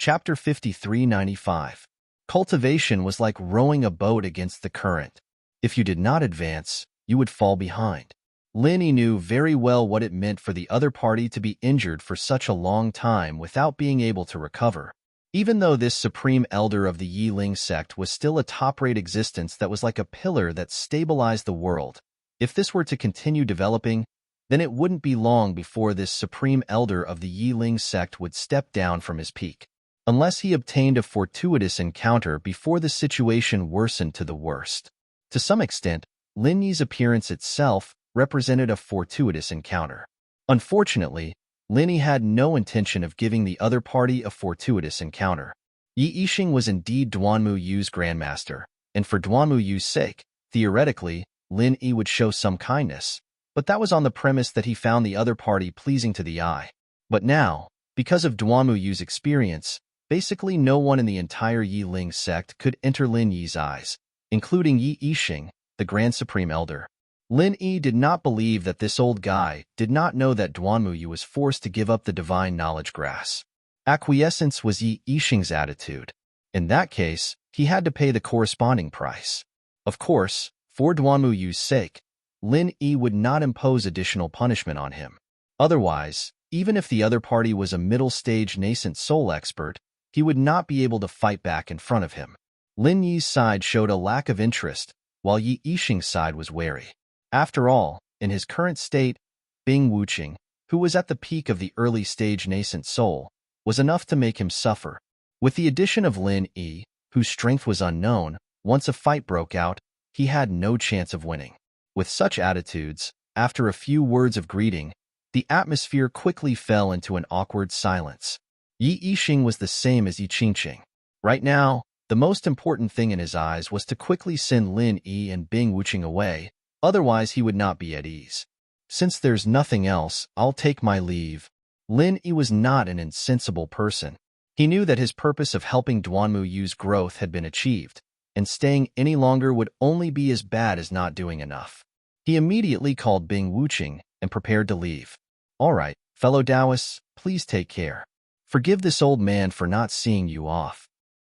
Chapter 5395. Cultivation was like rowing a boat against the current. If you did not advance, you would fall behind. Lin Yi knew very well what it meant for the other party to be injured for such a long time without being able to recover. Even though this supreme elder of the Yi Ling sect was still a top-rate existence that was like a pillar that stabilized the world, if this were to continue developing, then it wouldn't be long before this supreme elder of the Yi Ling sect would step down from his peak. Unless he obtained a fortuitous encounter before the situation worsened to the worst. To some extent, Lin Yi's appearance itself represented a fortuitous encounter. Unfortunately, Lin Yi had no intention of giving the other party a fortuitous encounter. Yi Yixing was indeed Duanmu Yu's grandmaster, and for Duanmu Yu's sake, theoretically, Lin Yi would show some kindness, but that was on the premise that he found the other party pleasing to the eye. But now, because of Duanmu Yu's experience, basically no one in the entire Yi Ling sect could enter Lin Yi's eyes, including Yi Yixing, the Grand Supreme Elder. Lin Yi did not believe that this old guy did not know that Duanmu Yu was forced to give up the divine knowledge grass. Acquiescence was Yi Yixing's attitude. In that case, he had to pay the corresponding price. Of course, for Duanmu Yu's sake, Lin Yi would not impose additional punishment on him. Otherwise, even if the other party was a middle-stage nascent soul expert, he would not be able to fight back in front of him. Lin Yi's side showed a lack of interest, while Yi Yixing's side was wary. After all, in his current state, Bing Wuqing, who was at the peak of the early-stage nascent soul, was enough to make him suffer. With the addition of Lin Yi, whose strength was unknown, once a fight broke out, he had no chance of winning. With such attitudes, after a few words of greeting, the atmosphere quickly fell into an awkward silence. Yi Yixing was the same as Yi Qingqing. Right now, the most important thing in his eyes was to quickly send Lin Yi and Bing Wuqing away, otherwise he would not be at ease. Since there's nothing else, I'll take my leave. Lin Yi was not an insensible person. He knew that his purpose of helping Duanmu Yu's growth had been achieved, and staying any longer would only be as bad as not doing enough. He immediately called Bing Wuqing and prepared to leave. All right, fellow Taoists, please take care. Forgive this old man for not seeing you off.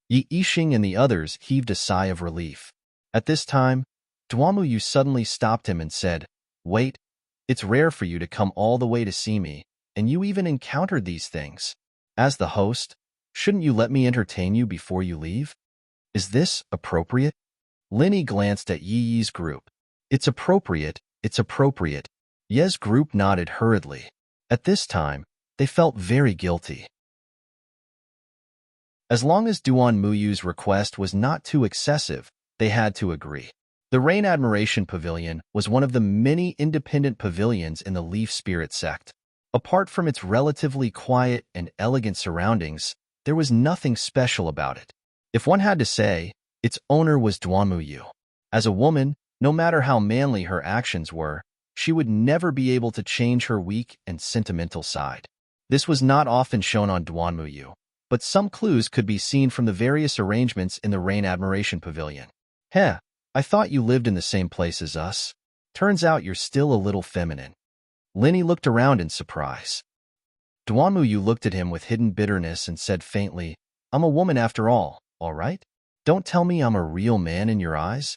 Yi Yixing and the others heaved a sigh of relief. At this time, Duanmu Yu suddenly stopped him and said, "Wait, it's rare for you to come all the way to see me, and you even encountered these things. As the host, shouldn't you let me entertain you before you leave? Is this appropriate?" Lin Yi glanced at Yi Yi's group. It's appropriate, it's appropriate. Ye's group nodded hurriedly. At this time, they felt very guilty. As long as Duanmu Yu's request was not too excessive, they had to agree. The Rain Admiration Pavilion was one of the many independent pavilions in the Leaf Spirit sect. Apart from its relatively quiet and elegant surroundings, there was nothing special about it. If one had to say, its owner was Duanmu Yu. As a woman, no matter how manly her actions were, she would never be able to change her weak and sentimental side. This was not often shown on Duanmu Yu, but some clues could be seen from the various arrangements in the Rain Admiration Pavilion. Heh, I thought you lived in the same place as us. Turns out you're still a little feminine. Lin Yi looked around in surprise. Duanmu Yu looked at him with hidden bitterness and said faintly, "I'm a woman after all right? Don't tell me I'm a real man in your eyes."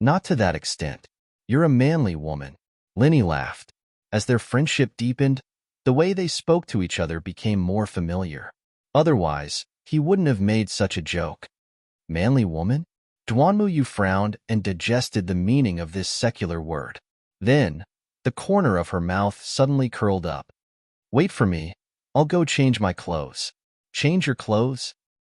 "Not to that extent. You're a manly woman." Lin Yi laughed. As their friendship deepened, the way they spoke to each other became more familiar. Otherwise, he wouldn't have made such a joke. Manly woman? Duanmu Yu frowned and digested the meaning of this secular word. Then, the corner of her mouth suddenly curled up. "Wait for me. I'll go change my clothes." "Change your clothes?"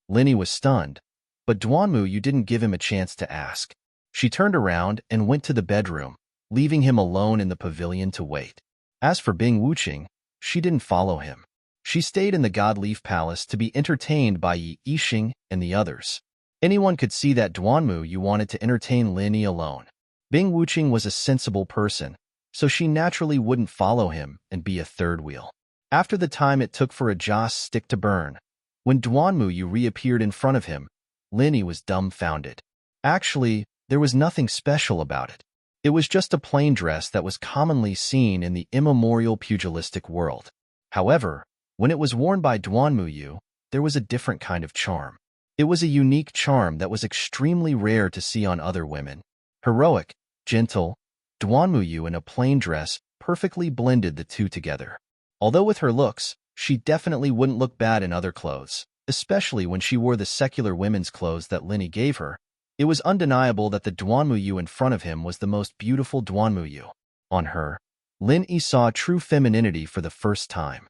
Lin Yi was stunned, but Duanmu Yu didn't give him a chance to ask. She turned around and went to the bedroom, leaving him alone in the pavilion to wait. As for Bing Wuqing, she didn't follow him. She stayed in the God Leaf Palace to be entertained by Yi Yixing and the others. Anyone could see that Duanmu Yu wanted to entertain Lin Yi alone. Bing Wuqing was a sensible person, so she naturally wouldn't follow him and be a third wheel. After the time it took for a joss stick to burn, when Duanmu Yu reappeared in front of him, Lin Yi was dumbfounded. Actually, there was nothing special about it. It was just a plain dress that was commonly seen in the immemorial pugilistic world. However, when it was worn by Duanmu Yu, there was a different kind of charm. It was a unique charm that was extremely rare to see on other women. Heroic, gentle, Duanmuyu in a plain dress perfectly blended the two together. Although with her looks, she definitely wouldn't look bad in other clothes, especially when she wore the secular women's clothes that Linny gave her. It was undeniable that the Duanmuyu in front of him was the most beautiful Duanmuyu. On her, Lin Yi saw true femininity for the first time.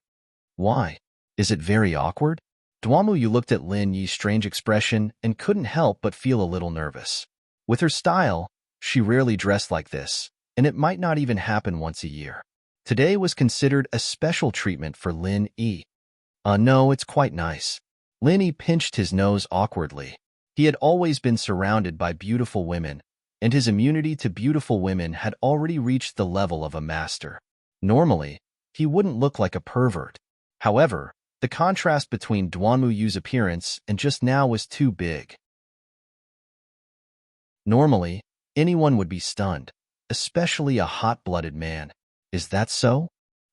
Why? Is it very awkward? Duanmuyu looked at Lin Yi's strange expression and couldn't help but feel a little nervous. With her style, she rarely dressed like this, and it might not even happen once a year. Today was considered a special treatment for Lin Yi. No, it's quite nice. Lin Yi pinched his nose awkwardly. He had always been surrounded by beautiful women, and his immunity to beautiful women had already reached the level of a master. Normally, he wouldn't look like a pervert. However, the contrast between Duanmuyu's appearance and just now was too big. Normally, anyone would be stunned, especially a hot-blooded man. Is that so?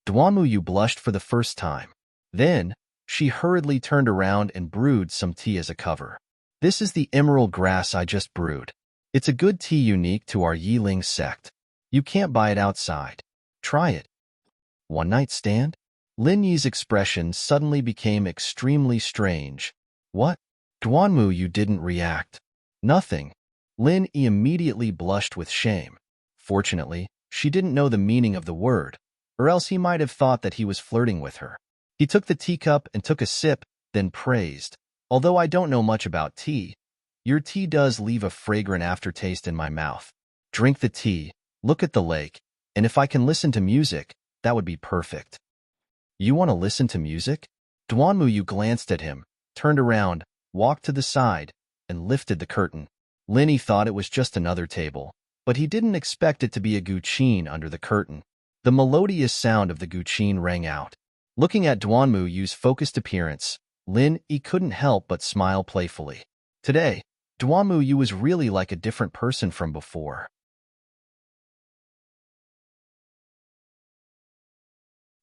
Duanmuyu blushed for the first time. Then, she hurriedly turned around and brewed some tea as a cover. This is the emerald grass I just brewed. It's a good tea unique to our Yiling sect. You can't buy it outside. Try it. One night stand? Lin Yi's expression suddenly became extremely strange. What? Duanmuyu didn't react. Nothing. Lin Yi immediately blushed with shame. Fortunately, she didn't know the meaning of the word, or else he might have thought that he was flirting with her. He took the teacup and took a sip, then praised. Although I don't know much about tea, your tea does leave a fragrant aftertaste in my mouth. Drink the tea, look at the lake, and if I can listen to music, that would be perfect. You want to listen to music? Duanmuyu glanced at him, turned around, walked to the side, and lifted the curtain. Lin Yi thought it was just another table, but he didn't expect it to be a guqin under the curtain. The melodious sound of the guqin rang out. Looking at Duanmuyu's focused appearance, Lin Yi couldn't help but smile playfully. Today, Duanmuyu was really like a different person from before.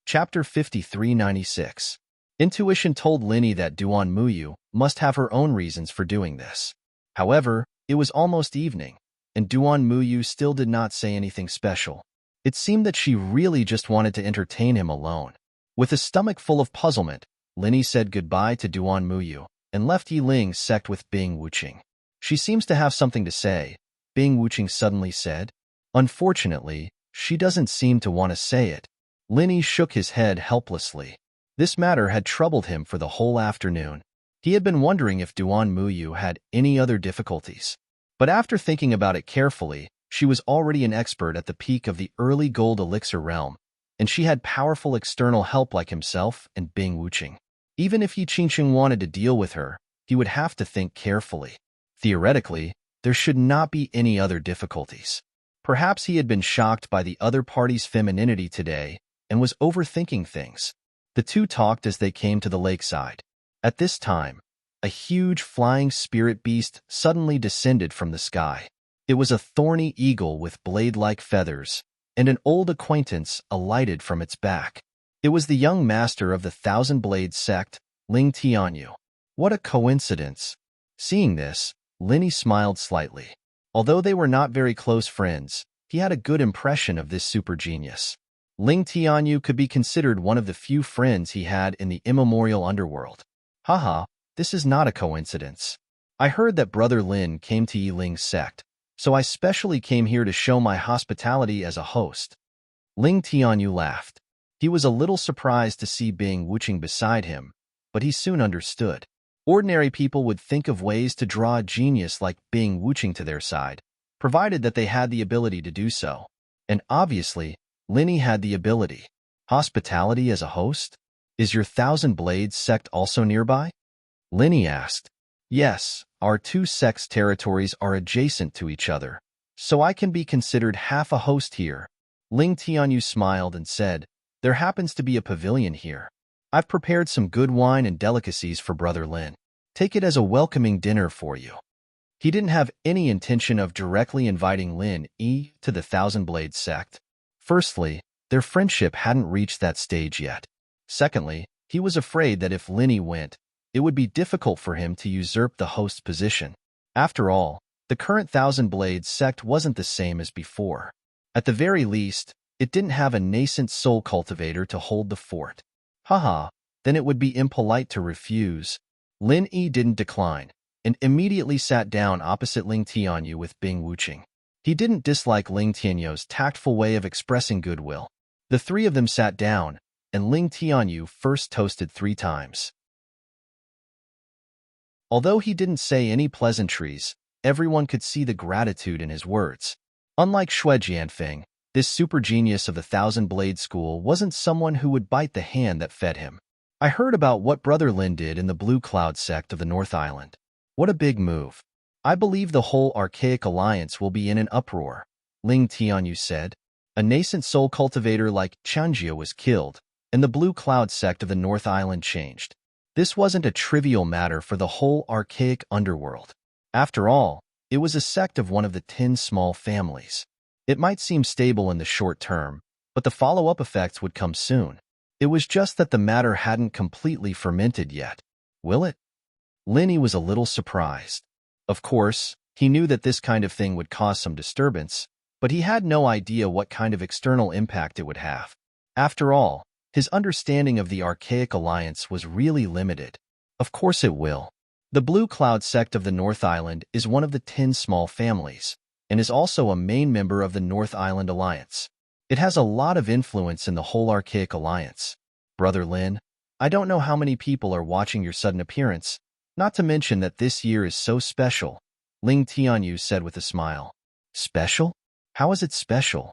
Chapter 5396. Intuition told Lin Yi that Duanmuyu must have her own reasons for doing this. However, it was almost evening, and Duanmuyu still did not say anything special. It seemed that she really just wanted to entertain him alone. With a stomach full of puzzlement, Lin Yi said goodbye to Duanmuyu and left Yiling's sect with Bing Wuqing. She seems to have something to say, Bing Wuqing suddenly said. Unfortunately, she doesn't seem to want to say it. Lin Yi shook his head helplessly. This matter had troubled him for the whole afternoon. He had been wondering if Duanmuyu had any other difficulties. But after thinking about it carefully, she was already an expert at the peak of the early gold elixir realm, and she had powerful external help like himself and Bing Wuqing. Even if Yi Qingqing wanted to deal with her, he would have to think carefully. Theoretically, there should not be any other difficulties. Perhaps he had been shocked by the other party's femininity today and was overthinking things. The two talked as they came to the lakeside. At this time, a huge flying spirit beast suddenly descended from the sky. It was a thorny eagle with blade-like feathers, and an old acquaintance alighted from its back. It was the young master of the Thousand Blades sect, Ling Tianyu. What a coincidence! Seeing this, Lin Yi smiled slightly. Although they were not very close friends, he had a good impression of this super genius. Ling Tianyu could be considered one of the few friends he had in the immemorial underworld. Haha, this is not a coincidence. I heard that Brother Lin came to Yiling's sect, so I specially came here to show my hospitality as a host. Ling Tianyu laughed. He was a little surprised to see Bing Wuqing beside him, but he soon understood. Ordinary people would think of ways to draw a genius like Bing Wuqing to their side, provided that they had the ability to do so. And obviously, Lin Yi had the ability. Hospitality as a host? Is your Thousand Blades sect also nearby? Lin Yi asked. Yes, our two sects' territories are adjacent to each other, so I can be considered half a host here. Ling Tianyu smiled and said, there happens to be a pavilion here. I've prepared some good wine and delicacies for Brother Lin. Take it as a welcoming dinner for you. He didn't have any intention of directly inviting Lin Yi to the Thousand Blades sect. Firstly, their friendship hadn't reached that stage yet. Secondly, he was afraid that if Lin Yi went, it would be difficult for him to usurp the host's position. After all, the current Thousand Blades sect wasn't the same as before. At the very least, it didn't have a nascent soul cultivator to hold the fort. Haha, then it would be impolite to refuse. Lin Yi didn't decline, and immediately sat down opposite Ling Tianyu with Bing Wuqing. He didn't dislike Ling Tianyu's tactful way of expressing goodwill. The three of them sat down, and Ling Tianyu first toasted 3 times. Although he didn't say any pleasantries, everyone could see the gratitude in his words. Unlike Xue Jianfeng, this super genius of the Thousand Blade School wasn't someone who would bite the hand that fed him. I heard about what Brother Lin did in the Blue Cloud sect of the North Island. What a big move. I believe the whole archaic alliance will be in an uproar, Ling Tianyu said. A nascent soul cultivator like Changjia was killed, and the Blue Cloud sect of the North Island changed. This wasn't a trivial matter for the whole archaic underworld. After all, it was a sect of one of the 10 small families. It might seem stable in the short term, but the follow-up effects would come soon. It was just that the matter hadn't completely fermented yet. Will it? Lin Yi was a little surprised. Of course, he knew that this kind of thing would cause some disturbance, but he had no idea what kind of external impact it would have. After all, his understanding of the archaic alliance was really limited. Of course it will. The Blue Cloud sect of the North Island is one of the 10 small families, and is also a main member of the North Island Alliance. It has a lot of influence in the whole archaic alliance. Brother Lin, I don't know how many people are watching your sudden appearance, not to mention that this year is so special, Ling Tianyu said with a smile. Special? How is it special?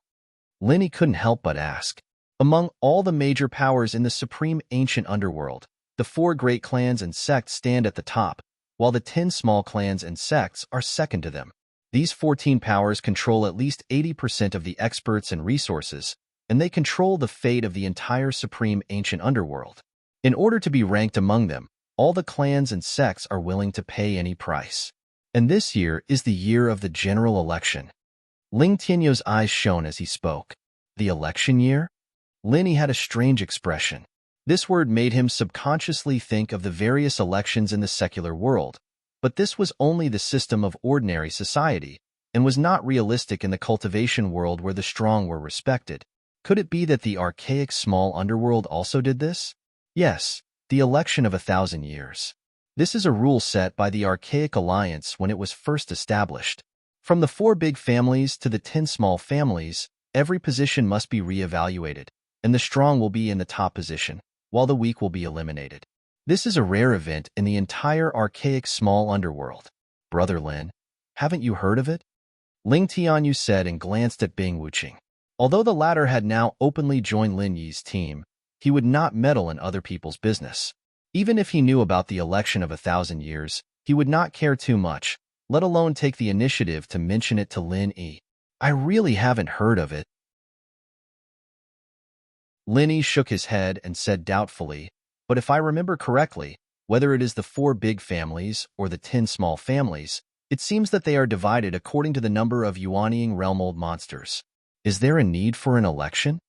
Lin Yi couldn't help but ask. Among all the major powers in the supreme ancient underworld, the 4 great clans and sects stand at the top, while the 10 small clans and sects are second to them. These 14 powers control at least 80% of the experts and resources, and they control the fate of the entire supreme ancient underworld. In order to be ranked among them, all the clans and sects are willing to pay any price. And this year is the year of the general election. Ling Tianyu's eyes shone as he spoke. The election year? Lin Yi had a strange expression. This word made him subconsciously think of the various elections in the secular world, but this was only the system of ordinary society, and was not realistic in the cultivation world where the strong were respected. Could it be that the archaic small underworld also did this? Yes, the election of 1,000 years. This is a rule set by the archaic alliance when it was first established. From the 4 big families to the 10 small families, every position must be re-evaluated, and the strong will be in the top position, while the weak will be eliminated. This is a rare event in the entire archaic small underworld. Brother Lin, haven't you heard of it? Ling Tianyu said and glanced at Bing Wuqing. Although the latter had now openly joined Lin Yi's team, he would not meddle in other people's business. Even if he knew about the election of 1,000 years, he would not care too much, let alone take the initiative to mention it to Lin Yi. I really haven't heard of it. Lin Yi shook his head and said doubtfully, but if I remember correctly, whether it is the 4 big families or the 10 small families, it seems that they are divided according to the number of Yuanying realm-old monsters. Is there a need for an election?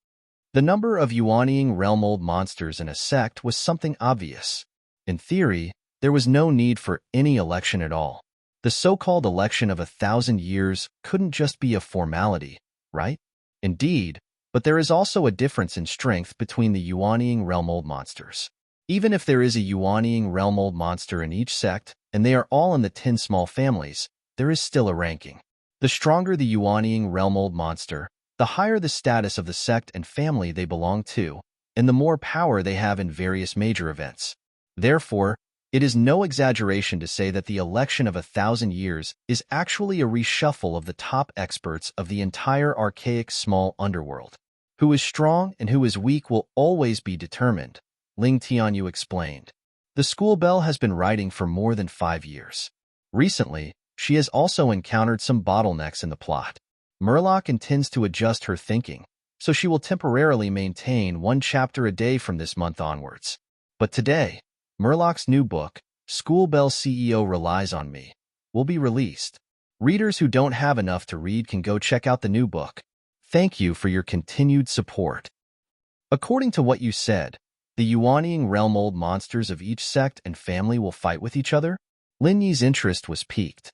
The number of Yuanying realm-old monsters in a sect was something obvious. In theory, there was no need for any election at all. The so-called election of 1,000 years couldn't just be a formality, right? Indeed, but there is also a difference in strength between the Yuanying realm-old monsters. Even if there is a Yuanying realm-old monster in each sect, and they are all in the 10 small families, there is still a ranking. The stronger the Yuanying realm-old monster, the higher the status of the sect and family they belong to, and the more power they have in various major events. Therefore, it is no exaggeration to say that the election of 1,000 years is actually a reshuffle of the top experts of the entire archaic small underworld. Who is strong and who is weak will always be determined, Ling Tianyu explained. The school bell has been writing for more than 5 years. Recently, she has also encountered some bottlenecks in the plot. Murloc intends to adjust her thinking, so she will temporarily maintain 1 chapter a day from this month onwards. But today, Murloc's new book, School Bell CEO Relies on Me, will be released. Readers who don't have enough to read can go check out the new book. Thank you for your continued support. According to what you said, The Yuanying realm old monsters of each sect and family will fight with each other? Lin Yi's interest was piqued.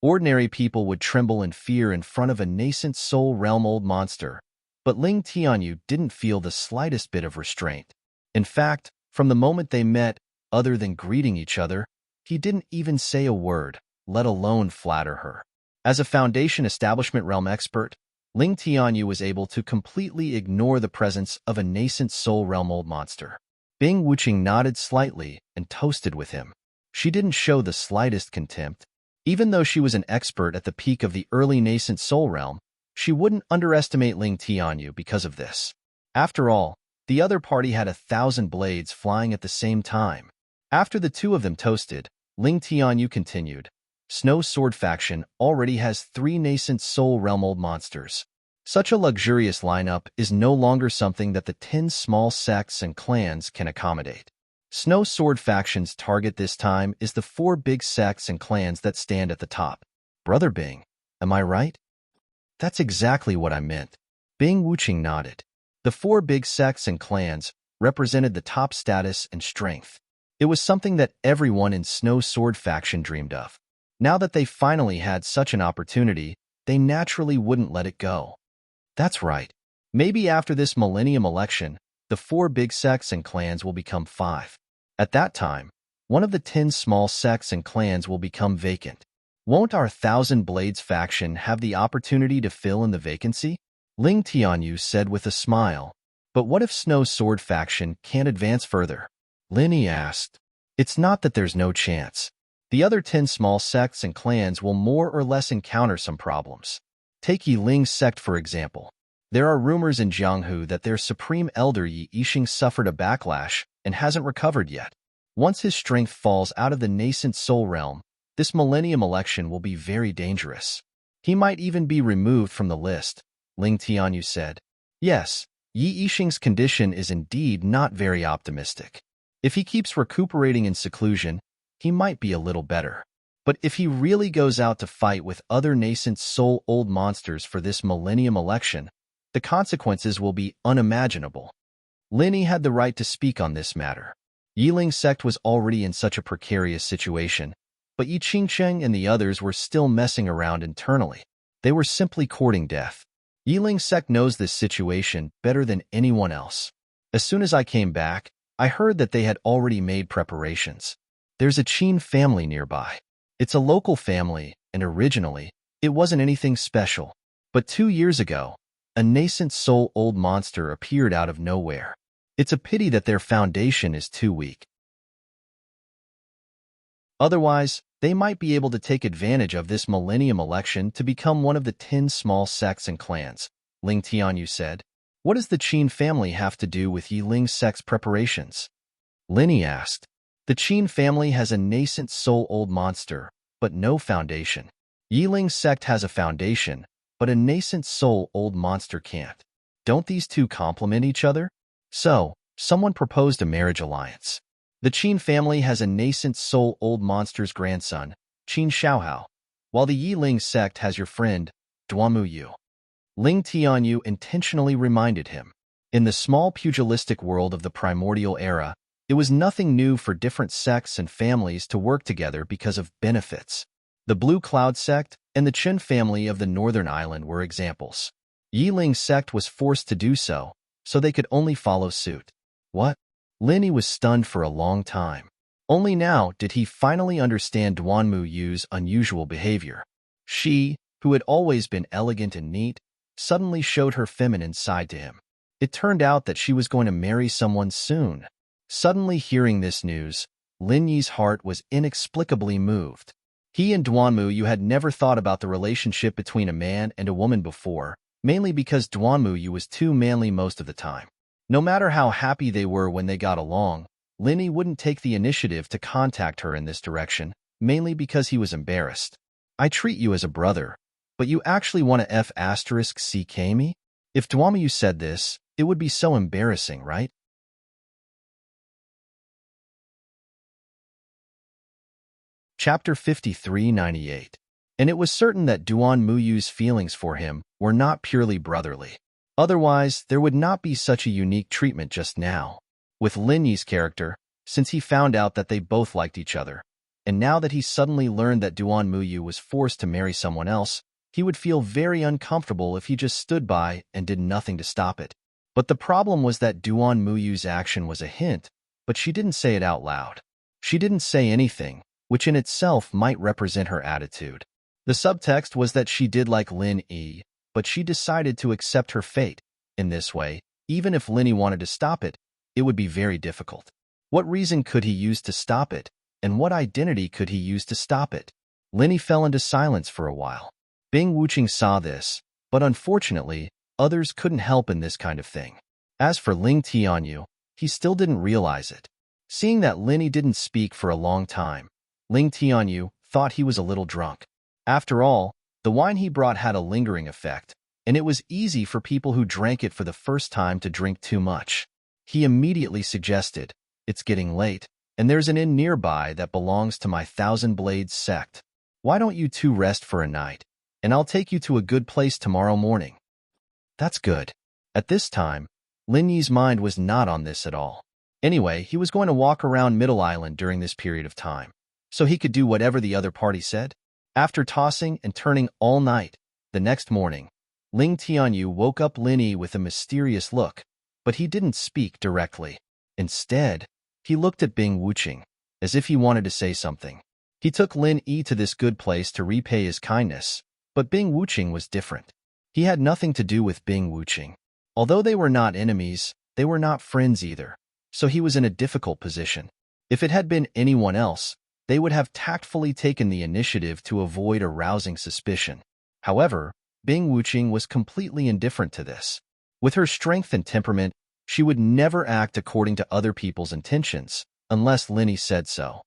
Ordinary people would tremble in fear in front of a nascent soul realm old monster, but Ling Tianyu didn't feel the slightest bit of restraint. In fact, from the moment they met, other than greeting each other, he didn't even say a word, let alone flatter her. As a Foundation Establishment realm expert, Ling Tianyu was able to completely ignore the presence of a nascent soul realm old monster. Bing Wuqing nodded slightly and toasted with him. She didn't show the slightest contempt. Even though she was an expert at the peak of the early nascent soul realm, she wouldn't underestimate Ling Tianyu because of this. After all, the other party had 1,000 blades flying at the same time. After the two of them toasted, Ling Tianyu continued, Snow Sword faction already has 3 nascent soul realm old monsters. Such a luxurious lineup is no longer something that the 10 small sects and clans can accommodate. Snow Sword faction's target this time is the 4 big sects and clans that stand at the top. Brother Bing, am I right? That's exactly what I meant. Bing Wuqing nodded. The 4 big sects and clans represented the top status and strength. It was something that everyone in Snow Sword faction dreamed of. Now that they finally had such an opportunity, they naturally wouldn't let it go. That's right. Maybe after this millennium election, the 4 big sects and clans will become 5. At that time, one of the 10 small sects and clans will become vacant. Won't our 1,000 Blades faction have the opportunity to fill in the vacancy? Ling Tianyu said with a smile. But what if Snow Sword faction can't advance further? Lin Yi asked. It's not that there's no chance. The other 10 small sects and clans will more or less encounter some problems. Take Yi Ling's sect for example. There are rumors in Jianghu that their supreme elder Yi Yixing suffered a backlash and hasn't recovered yet. Once his strength falls out of the nascent soul realm, this millennium election will be very dangerous. He might even be removed from the list, Ling Tianyu said. Yes, Yi Yixing's condition is indeed not very optimistic. If he keeps recuperating in seclusion, he might be a little better. But if he really goes out to fight with other nascent soul old monsters for this millennium election, the consequences will be unimaginable. Lin Yi had the right to speak on this matter. Yiling's sect was already in such a precarious situation, but Yi Qingsheng and the others were still messing around internally. They were simply courting death. Yiling's sect knows this situation better than anyone else. As soon as I came back, I heard that they had already made preparations. There's a Qin family nearby. It's a local family, and originally, it wasn't anything special. But 2 years ago, a nascent soul old monster appeared out of nowhere. It's a pity that their foundation is too weak. Otherwise, they might be able to take advantage of this millennium election to become one of the 10 small sects and clans, Ling Tianyu said. What does the Qin family have to do with Yi Ling's sect's preparations? Lin Yi asked. The Qin family has a nascent soul old monster, but no foundation. Yi Ling's sect has a foundation, but a nascent soul old monster can't. Don't these two complement each other? So, someone proposed a marriage alliance. The Qin family has a nascent soul old monster's grandson, Qin Xiaohao, while the Yi Ling sect has your friend, Duanmu Yu. Ling Tianyu intentionally reminded him. In the small pugilistic world of the primordial era, it was nothing new for different sects and families to work together because of benefits. The Blue Cloud sect and the Chen family of the Northern Island were examples. Yi Ling's sect was forced to do so they could only follow suit. What? Lin Yi was stunned for a long time. Only now did he finally understand Duanmu Yu's unusual behavior. She, who had always been elegant and neat, suddenly showed her feminine side to him. It turned out that she was going to marry someone soon. Suddenly hearing this news, Lin Yi's heart was inexplicably moved. He and Duanmu Yu had never thought about the relationship between a man and a woman before, mainly because Duanmu Yu was too manly most of the time. No matter how happy they were when they got along, Lin Yi wouldn't take the initiative to contact her in this direction, mainly because he was embarrassed. I treat you as a brother, but you actually want to F***ck me? If Duanmu Yu said this, it would be so embarrassing, right? Chapter 5398. and it was certain that Duan Muyu's feelings for him were not purely brotherly. Otherwise, there would not be such a unique treatment just now. With Lin Yi's character, since he found out that they both liked each other, and now that he suddenly learned that Duan Muyu was forced to marry someone else, he would feel very uncomfortable if he just stood by and did nothing to stop it. But the problem was that Duan Muyu's action was a hint, but she didn't say it out loud. She didn't say anything, which in itself might represent her attitude. The subtext was that she did like Lin Yi, but she decided to accept her fate. In this way, even if Lin Yi wanted to stop it, it would be very difficult. What reason could he use to stop it, and what identity could he use to stop it? Lin Yi fell into silence for a while. Bing Wuqing saw this, but unfortunately, others couldn't help in this kind of thing. As for Ling Tianyu, he still didn't realize it. Seeing that Lin Yi didn't speak for a long time, Ling Tianyu thought he was a little drunk. After all, the wine he brought had a lingering effect, and it was easy for people who drank it for the first time to drink too much. He immediately suggested, "It's getting late, and there's an inn nearby that belongs to my Thousand Blades sect. Why don't you two rest for a night, and I'll take you to a good place tomorrow morning." That's good. At this time, Lin Yi's mind was not on this at all. Anyway, he was going to walk around Middle Island during this period of time, so he could do whatever the other party said. After tossing and turning all night, the next morning, Ling Tianyu woke up Lin Yi with a mysterious look, but he didn't speak directly. Instead, he looked at Bing Wuqing, as if he wanted to say something. He took Lin Yi to this good place to repay his kindness, but Bing Wuqing was different. He had nothing to do with Bing Wuqing. Although they were not enemies, they were not friends either, so he was in a difficult position. If it had been anyone else, they would have tactfully taken the initiative to avoid arousing suspicion. However, Bing Wuqing was completely indifferent to this. With her strength and temperament, she would never act according to other people's intentions, unless Lin Yi said so.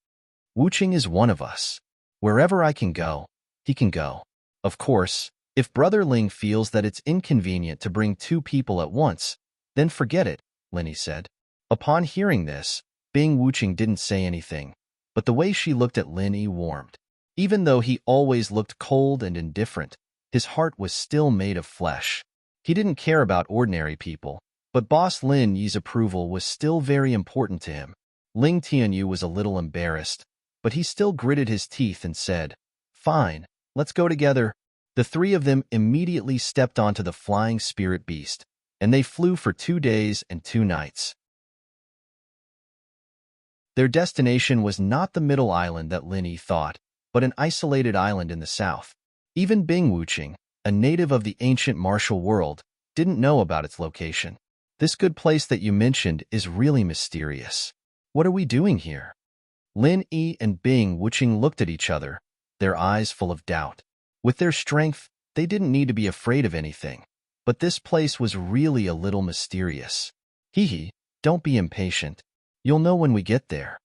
Wuqing is one of us. Wherever I can go, he can go. Of course, if Brother Ling feels that it's inconvenient to bring two people at once, then forget it, Lin Yi said. Upon hearing this, Bing Wuqing didn't say anything, but the way she looked at Lin Yi warmed. Even though he always looked cold and indifferent, his heart was still made of flesh. He didn't care about ordinary people, but Boss Lin Yi's approval was still very important to him. Ling Tianyu was a little embarrassed, but he still gritted his teeth and said, "Fine, let's go together." The three of them immediately stepped onto the flying spirit beast, and they flew for 2 days and 2 nights. Their destination was not the middle island that Lin Yi thought, but an isolated island in the south. Even Bing Wuqing, a native of the ancient martial world, didn't know about its location. "This good place that you mentioned is really mysterious. What are we doing here?" Lin Yi and Bing Wuqing looked at each other, their eyes full of doubt. With their strength, they didn't need to be afraid of anything, but this place was really a little mysterious. "Hee, don't be impatient. You'll know when we get there."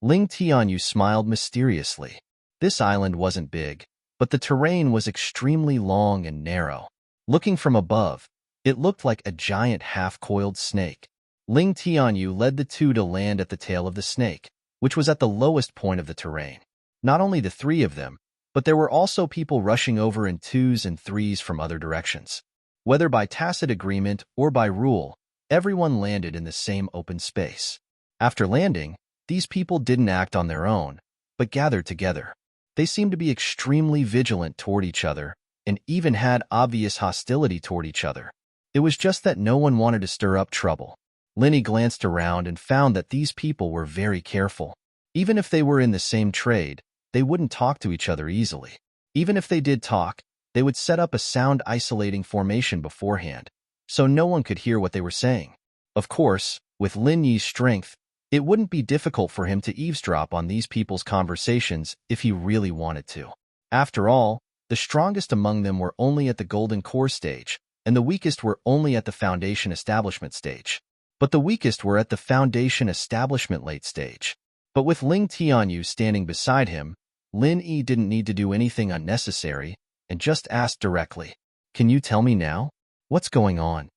Ling Tianyu smiled mysteriously. This island wasn't big, but the terrain was extremely long and narrow. Looking from above, it looked like a giant half-coiled snake. Ling Tianyu led the two to land at the tail of the snake, which was at the lowest point of the terrain. Not only the three of them, but there were also people rushing over in 2s and 3s from other directions. Whether by tacit agreement or by rule, everyone landed in the same open space. After landing, these people didn't act on their own, but gathered together. They seemed to be extremely vigilant toward each other, and even had obvious hostility toward each other. It was just that no one wanted to stir up trouble. Lin Yi glanced around and found that these people were very careful. Even if they were in the same trade, they wouldn't talk to each other easily. Even if they did talk, they would set up a sound isolating formation beforehand, so no one could hear what they were saying. Of course, with Lin Yi's strength, it wouldn't be difficult for him to eavesdrop on these people's conversations if he really wanted to. After all, the strongest among them were only at the Golden Core stage, and the weakest were only at the Foundation Establishment stage. But the weakest were at the Foundation Establishment late stage. But with Ling Tianyu standing beside him, Lin Yi didn't need to do anything unnecessary, and just asked directly, "Can you tell me now? What's going on?"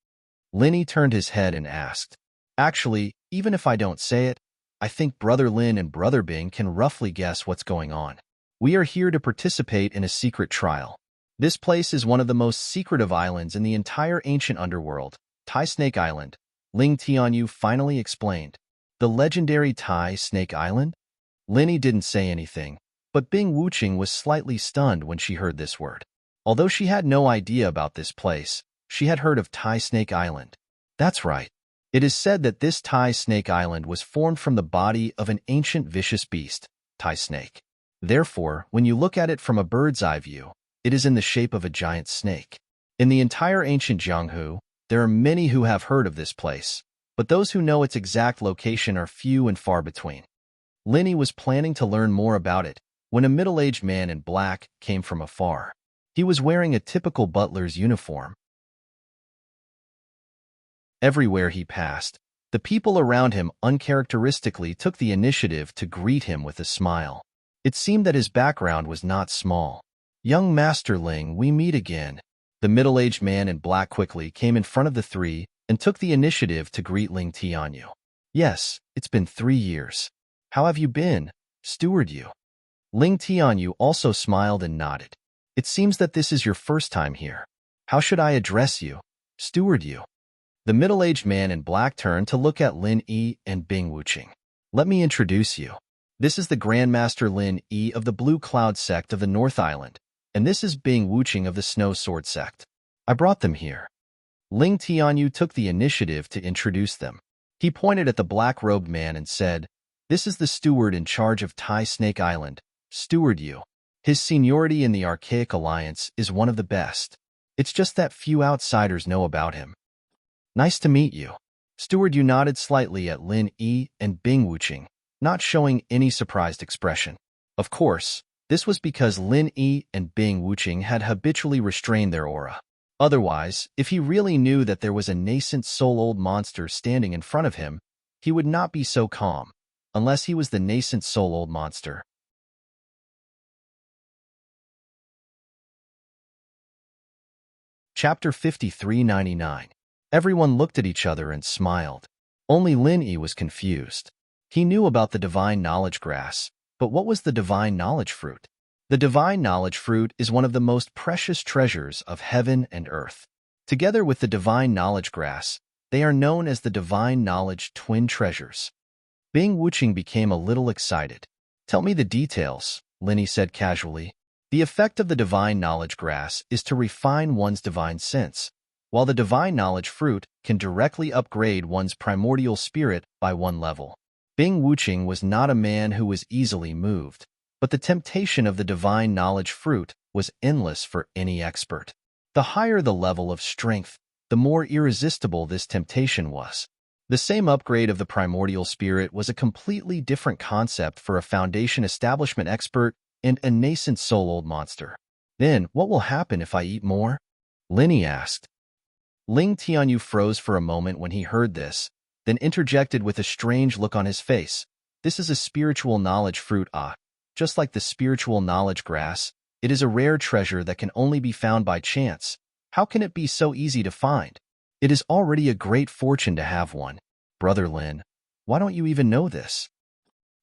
Lin Yi turned his head and asked, "Actually, even if I don't say it, I think Brother Lin and Brother Bing can roughly guess what's going on." We are here to participate in a secret trial. This place is one of the most secretive islands in the entire ancient underworld, Tai Snake Island, Ling Tianyu finally explained. The legendary Tai Snake Island? Linny didn't say anything, but Bing Wuqing was slightly stunned when she heard this word. Although she had no idea about this place, she had heard of Tai Snake Island. That's right. It is said that this Tai Snake Island was formed from the body of an ancient vicious beast, Tai Snake. Therefore, when you look at it from a bird's eye view, it is in the shape of a giant snake. In the entire ancient Jianghu, there are many who have heard of this place, but those who know its exact location are few and far between. Linny was planning to learn more about it when a middle-aged man in black came from afar. He was wearing a typical butler's uniform. Everywhere he passed, the people around him uncharacteristically took the initiative to greet him with a smile. It seemed that his background was not small. "Young Master Ling, we meet again." The middle-aged man in black quickly came in front of the three and took the initiative to greet Ling Tianyu. "Yes, it's been 3 years. How have you been, steward you?" Ling Tianyu also smiled and nodded. "It seems that this is your first time here. How should I address you, steward you?" The middle-aged man in black turned to look at Lin Yi and Bing Wuqing. "Let me introduce you. This is the Grandmaster Lin Yi of the Blue Cloud sect of the North Island, and this is Bing Wuqing of the Snow Sword sect. I brought them here." Ling Tianyu took the initiative to introduce them. He pointed at the black-robed man and said, "This is the steward in charge of Tai Snake Island, Steward Yu. His seniority in the Archaic Alliance is one of the best. It's just that few outsiders know about him." "Nice to meet you." Steward Yu nodded slightly at Lin Yi and Bing Wuqing, not showing any surprised expression. Of course, this was because Lin Yi and Bing Wuqing had habitually restrained their aura. Otherwise, if he really knew that there was a nascent soul-old monster standing in front of him, he would not be so calm, unless he was the nascent soul-old monster. Chapter 5399. Everyone looked at each other and smiled. Only Lin Yi was confused. He knew about the divine knowledge grass, but what was the divine knowledge fruit? The divine knowledge fruit is one of the most precious treasures of heaven and earth. Together with the divine knowledge grass, they are known as the divine knowledge twin treasures. Bing Wuqing became a little excited. "Tell me the details," Lin Yi said casually. The effect of the divine knowledge grass is to refine one's divine sense, while the divine knowledge fruit can directly upgrade one's primordial spirit by 1 level. Bing Wuqing was not a man who was easily moved, but the temptation of the divine knowledge fruit was endless for any expert. The higher the level of strength, the more irresistible this temptation was. The same upgrade of the primordial spirit was a completely different concept for a foundation establishment expert and a nascent soul-old monster. "Then, what will happen if I eat more?" Lin Yi asked. Ling Tianyu froze for a moment when he heard this, then interjected with a strange look on his face. "This is a spiritual knowledge fruit, just like the spiritual knowledge grass. It is a rare treasure that can only be found by chance. How can it be so easy to find? It is already a great fortune to have one. Brother Lin, why don't you even know this?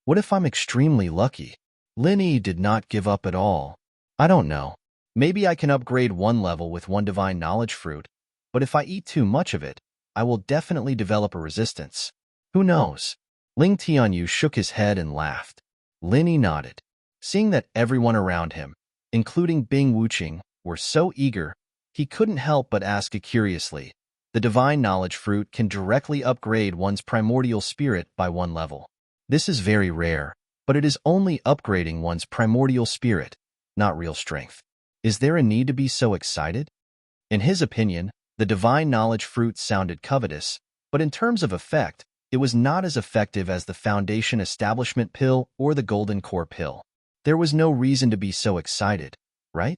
What if I'm extremely lucky?" Lin Yi did not give up at all. "I don't know. Maybe I can upgrade 1 level with 1 divine knowledge fruit, but if I eat too much of it, I will definitely develop a resistance. Who knows?" Ling Tianyu shook his head and laughed. Lin Yi nodded. Seeing that everyone around him, including Bing Wuqing, were so eager, he couldn't help but ask curiously, "The divine knowledge fruit can directly upgrade one's primordial spirit by 1 level. This is very rare, but it is only upgrading one's primordial spirit, not real strength. Is there a need to be so excited?" In his opinion, the divine knowledge fruit sounded covetous, but in terms of effect, it was not as effective as the foundation establishment pill or the golden core pill. There was no reason to be so excited, right?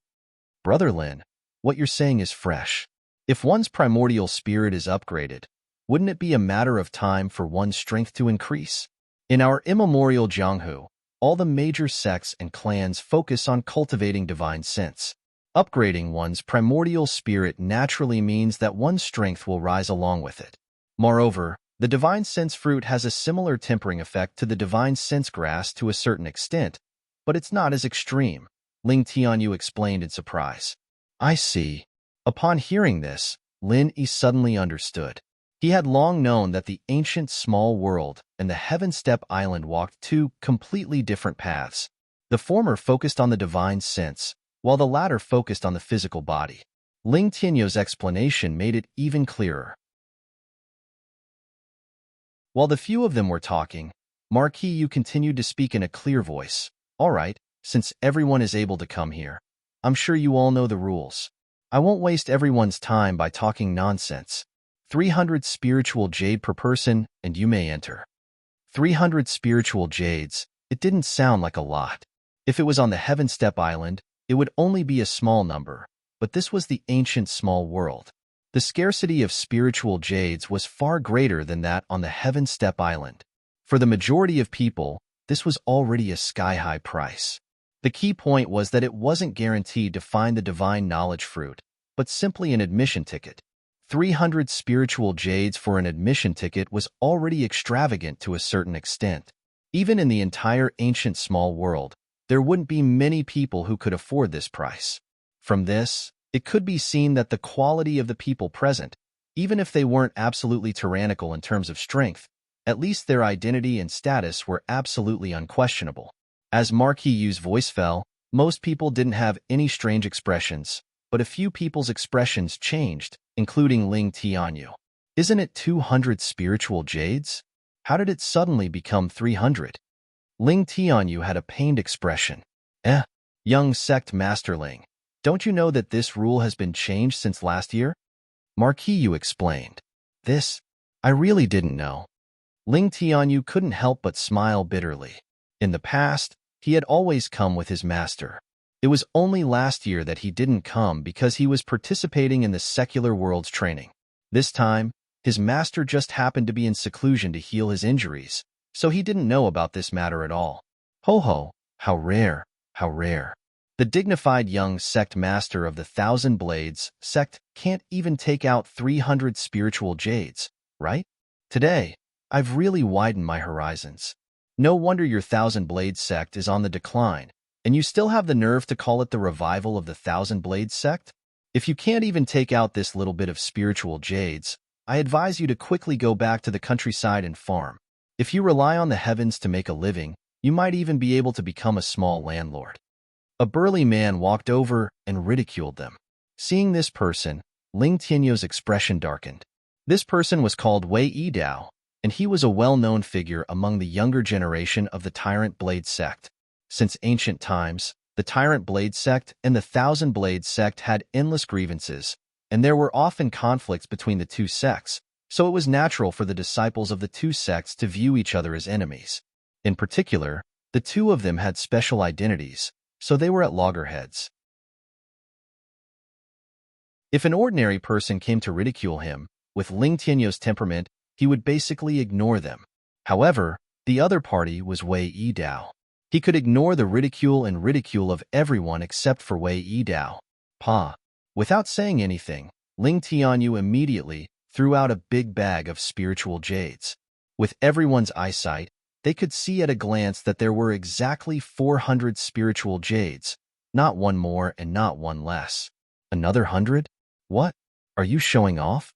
"Brother Lin, what you're saying is fresh. If one's primordial spirit is upgraded, wouldn't it be a matter of time for one's strength to increase? In our immemorial Jianghu, all the major sects and clans focus on cultivating divine sense. Upgrading one's primordial spirit naturally means that one's strength will rise along with it. Moreover, the divine sense fruit has a similar tempering effect to the divine sense grass to a certain extent, but it's not as extreme, Ling Tianyu explained in surprise. I see. Upon hearing this, Lin Yi suddenly understood. He had long known that the ancient small world and the Heaven Step Island walked two completely different paths. The former focused on the divine sense, while the latter focused on the physical body. Ling Tianyu's explanation made it even clearer. While the few of them were talking, Marquis Yu continued to speak in a clear voice. All right, since everyone is able to come here, I'm sure you all know the rules. I won't waste everyone's time by talking nonsense. 300 spiritual jade per person, and you may enter. 300 spiritual jades, it didn't sound like a lot. If it was on the Heaven Step Island, it would only be a small number, but this was the ancient small world. The scarcity of spiritual jades was far greater than that on the Heaven Step Island. For the majority of people, this was already a sky-high price. The key point was that it wasn't guaranteed to find the divine knowledge fruit, but simply an admission ticket. 300 spiritual jades for an admission ticket was already extravagant to a certain extent. Even in the entire ancient small world, there wouldn't be many people who could afford this price. From this, it could be seen that the quality of the people present, even if they weren't absolutely tyrannical in terms of strength, at least their identity and status were absolutely unquestionable. As Marquis Yu's voice fell, most people didn't have any strange expressions, but a few people's expressions changed, including Ling Tianyu. Isn't it 200 spiritual jades? How did it suddenly become 300? Ling Tianyu had a pained expression. Young sect masterling, don't you know that this rule has been changed since last year? Marquis Yu explained. This? I really didn't know. Ling Tianyu couldn't help but smile bitterly. In the past, he had always come with his master. It was only last year that he didn't come because he was participating in the secular world's training. This time, his master just happened to be in seclusion to heal his injuries, so he didn't know about this matter at all. Ho ho, how rare, how rare. The dignified young sect master of the Thousand Blades sect can't even take out 300 spiritual jades, right? Today, I've really widened my horizons. No wonder your Thousand Blades sect is on the decline, and you still have the nerve to call it the revival of the Thousand Blades sect? If you can't even take out this little bit of spiritual jades, I advise you to quickly go back to the countryside and farm. If you rely on the heavens to make a living, you might even be able to become a small landlord. A burly man walked over and ridiculed them. Seeing this person, Ling Tianyu's expression darkened. This person was called Wei Yidao, and he was a well-known figure among the younger generation of the Tyrant Blade sect. Since ancient times, the Tyrant Blade sect and the Thousand Blade sect had endless grievances, and there were often conflicts between the two sects, so it was natural for the disciples of the two sects to view each other as enemies. In particular, the two of them had special identities, so they were at loggerheads. If an ordinary person came to ridicule him, with Ling Tianyu's temperament, he would basically ignore them. However, the other party was Wei Yidao. He could ignore the ridicule of everyone except for Wei Yidao. Without saying anything, Ling Tianyu immediately threw out a big bag of spiritual jades. With everyone's eyesight, they could see at a glance that there were exactly 400 spiritual jades, not one more and not one less. Another 100? What? Are you showing off?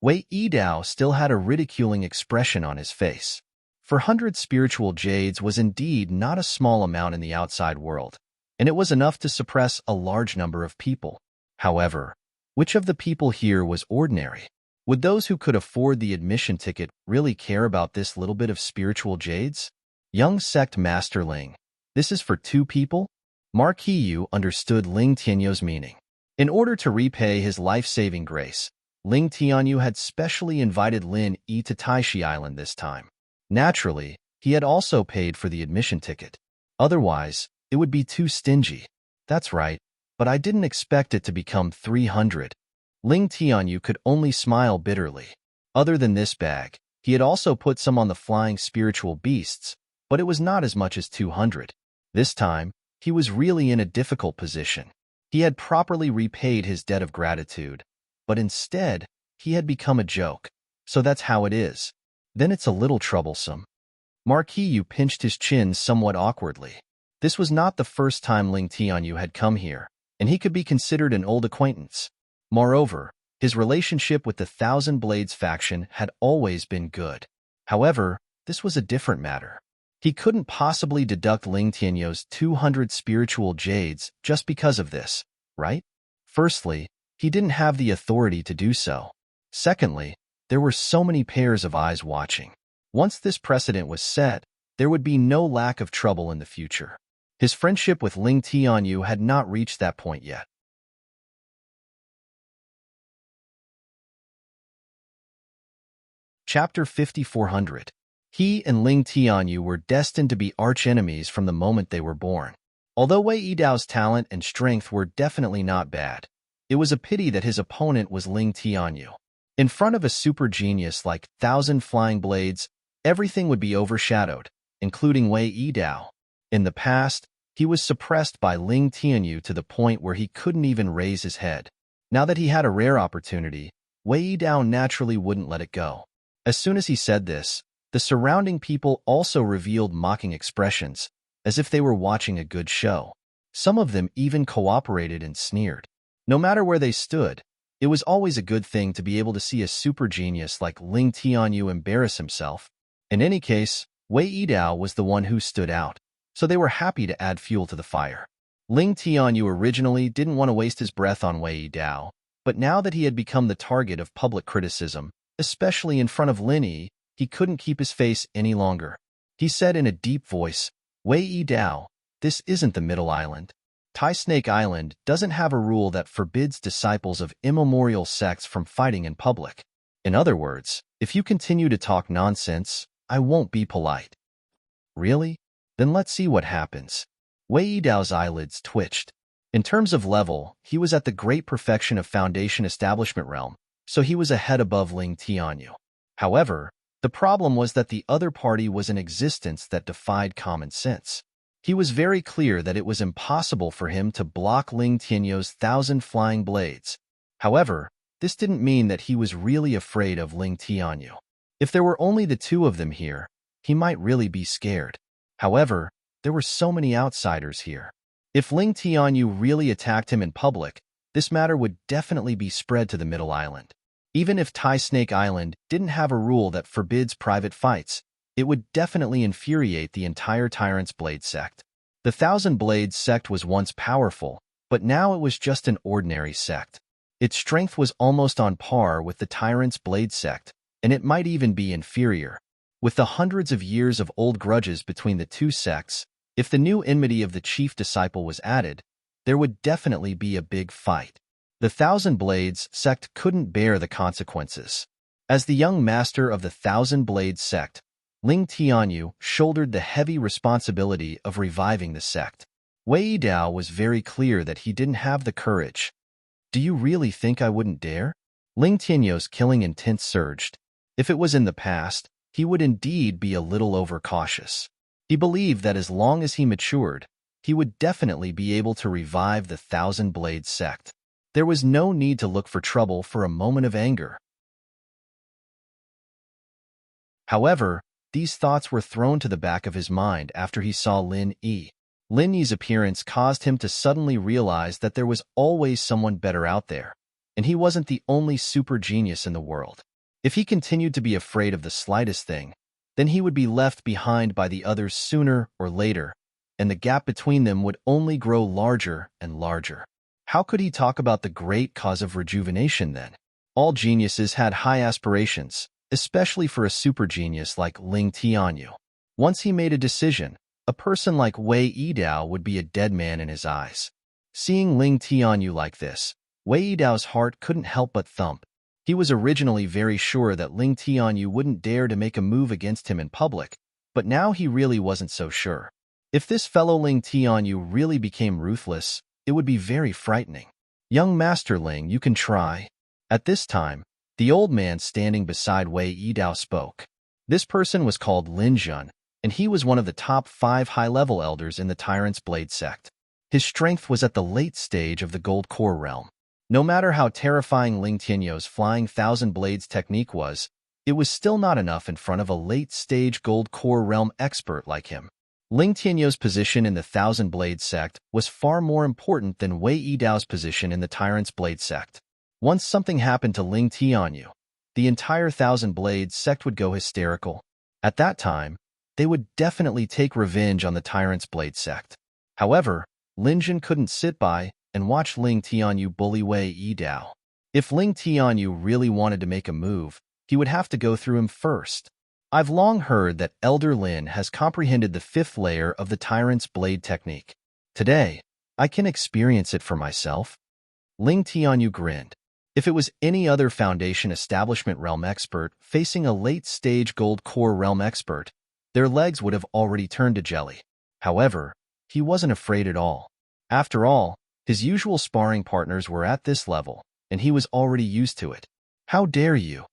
Wei Yidao still had a ridiculing expression on his face. 400 spiritual jades was indeed not a small amount in the outside world, and it was enough to suppress a large number of people. However, which of the people here was ordinary? Would those who could afford the admission ticket really care about this little bit of spiritual jades? Young sect master Ling, this is for two people? Marquis Yu understood Ling Tianyu's meaning. In order to repay his life-saving grace, Ling Tianyu had specially invited Lin Yi to Taishi Island this time. Naturally, he had also paid for the admission ticket. Otherwise, it would be too stingy. That's right, but I didn't expect it to become 300. Ling Tianyu could only smile bitterly. Other than this bag, he had also put some on the flying spiritual beasts, but it was not as much as 200. This time, he was really in a difficult position. He had properly repaid his debt of gratitude, but instead, he had become a joke. So that's how it is. Then it's a little troublesome. Marquis Yu pinched his chin somewhat awkwardly. This was not the first time Ling Tianyu had come here, and he could be considered an old acquaintance. Moreover, his relationship with the Thousand Blades faction had always been good. However, this was a different matter. He couldn't possibly deduct Ling Tianyu's 200 spiritual jades just because of this, right? Firstly, he didn't have the authority to do so. Secondly, there were so many pairs of eyes watching. Once this precedent was set, there would be no lack of trouble in the future. His friendship with Ling Tianyu had not reached that point yet. Chapter 5400. He and Ling Tianyu were destined to be arch-enemies from the moment they were born. Although Wei Yidao's talent and strength were definitely not bad, it was a pity that his opponent was Ling Tianyu. In front of a super genius like Thousand Flying Blades, everything would be overshadowed, including Wei Yidao. In the past, he was suppressed by Ling Tianyu to the point where he couldn't even raise his head. Now that he had a rare opportunity, Wei Yidao naturally wouldn't let it go. As soon as he said this, the surrounding people also revealed mocking expressions, as if they were watching a good show. Some of them even cooperated and sneered. No matter where they stood, it was always a good thing to be able to see a super genius like Ling Tianyu embarrass himself. In any case, Wei Yidao was the one who stood out, so they were happy to add fuel to the fire. Ling Tianyu originally didn't want to waste his breath on Wei Yidao, but now that he had become the target of public criticism, especially in front of Lin Yi, he couldn't keep his face any longer. He said in a deep voice, "Wei Yidao, this isn't the Middle Island. Tai Snake Island doesn't have a rule that forbids disciples of immemorial sects from fighting in public. In other words, if you continue to talk nonsense, I won't be polite." Really? Then let's see what happens. Wei Yidao's eyelids twitched. In terms of level, he was at the great perfection of Foundation Establishment realm, so he was a head above Ling Tianyu. However, the problem was that the other party was an existence that defied common sense. He was very clear that it was impossible for him to block Ling Tianyu's 1,000 flying blades. However, this didn't mean that he was really afraid of Ling Tianyu. If there were only the two of them here, he might really be scared. However, there were so many outsiders here. If Ling Tianyu really attacked him in public, this matter would definitely be spread to the Middle Island. Even if Tai Snake Island didn't have a rule that forbids private fights, it would definitely infuriate the entire Tyrant's Blade sect. The Thousand Blades sect was once powerful, but now it was just an ordinary sect. Its strength was almost on par with the Tyrant's Blade sect, and it might even be inferior. With the hundreds of years of old grudges between the two sects, if the new enmity of the chief disciple was added, there would definitely be a big fight. The Thousand Blades sect couldn't bear the consequences. As the young master of the Thousand Blades sect, Ling Tianyu shouldered the heavy responsibility of reviving the sect. Wei Yidao was very clear that he didn't have the courage. "Do you really think I wouldn't dare?" Ling Tianyu's killing intent surged. If it was in the past, he would indeed be a little overcautious. He believed that as long as he matured, he would definitely be able to revive the Thousand Blades sect. There was no need to look for trouble for a moment of anger. However, these thoughts were thrown to the back of his mind after he saw Lin Yi. Lin Yi's appearance caused him to suddenly realize that there was always someone better out there, and he wasn't the only super genius in the world. If he continued to be afraid of the slightest thing, then he would be left behind by the others sooner or later, and the gap between them would only grow larger and larger. How could he talk about the great cause of rejuvenation then? All geniuses had high aspirations, especially for a super genius like Ling Tianyu. Once he made a decision, a person like Wei Yidao would be a dead man in his eyes. Seeing Ling Tianyu like this, Wei Yidao's heart couldn't help but thump. He was originally very sure that Ling Tianyu wouldn't dare to make a move against him in public, but now he really wasn't so sure. If this fellow Ling Tianyu really became ruthless, it would be very frightening. "Young Master Ling, you can try." At this time, the old man standing beside Wei Yidao spoke. This person was called Lin Jun, and he was one of the top 5 high-level elders in the Tyrant's Blade sect. His strength was at the late stage of the Gold Core realm. No matter how terrifying Ling Tianyu's flying Thousand Blades technique was, it was still not enough in front of a late-stage Gold Core realm expert like him. Ling Tianyu's position in the Thousand Blade sect was far more important than Wei Yidao's position in the Tyrant's Blade sect. Once something happened to Ling Tianyu, the entire Thousand Blades sect would go hysterical. At that time, they would definitely take revenge on the Tyrant's Blade sect. However, Lin Jun couldn't sit by and watch Ling Tianyu bully Wei Yidao. If Ling Tianyu really wanted to make a move, he would have to go through him first. I've long heard that Elder Lin has comprehended the 5th layer of the Tyrant's Blade technique. Today, I can experience it for myself. Ling Tianyu grinned. If it was any other Foundation Establishment Realm expert facing a late-stage Gold Core Realm expert, their legs would have already turned to jelly. However, he wasn't afraid at all. After all, his usual sparring partners were at this level, and he was already used to it. How dare you?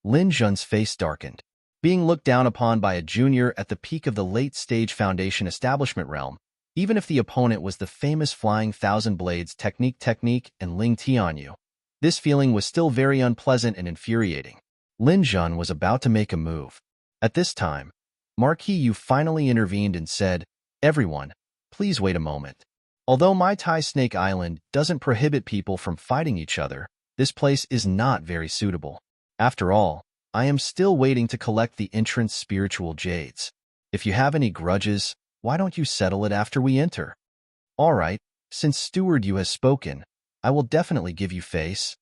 Lin Jun's face darkened. Being looked down upon by a junior at the peak of the late-stage Foundation Establishment Realm, even if the opponent was the famous Flying Thousand Blades technique and Ling Tianyu, this feeling was still very unpleasant and infuriating. Lin Jun was about to make a move. At this time, Marquis Yu finally intervened and said, "Everyone, please wait a moment. Although Mai Tai Snake Island doesn't prohibit people from fighting each other, this place is not very suitable. After all, I am still waiting to collect the entrance spiritual jades. If you have any grudges, why don't you settle it after we enter?" "All right, since Steward Yu has spoken, I will definitely give you face."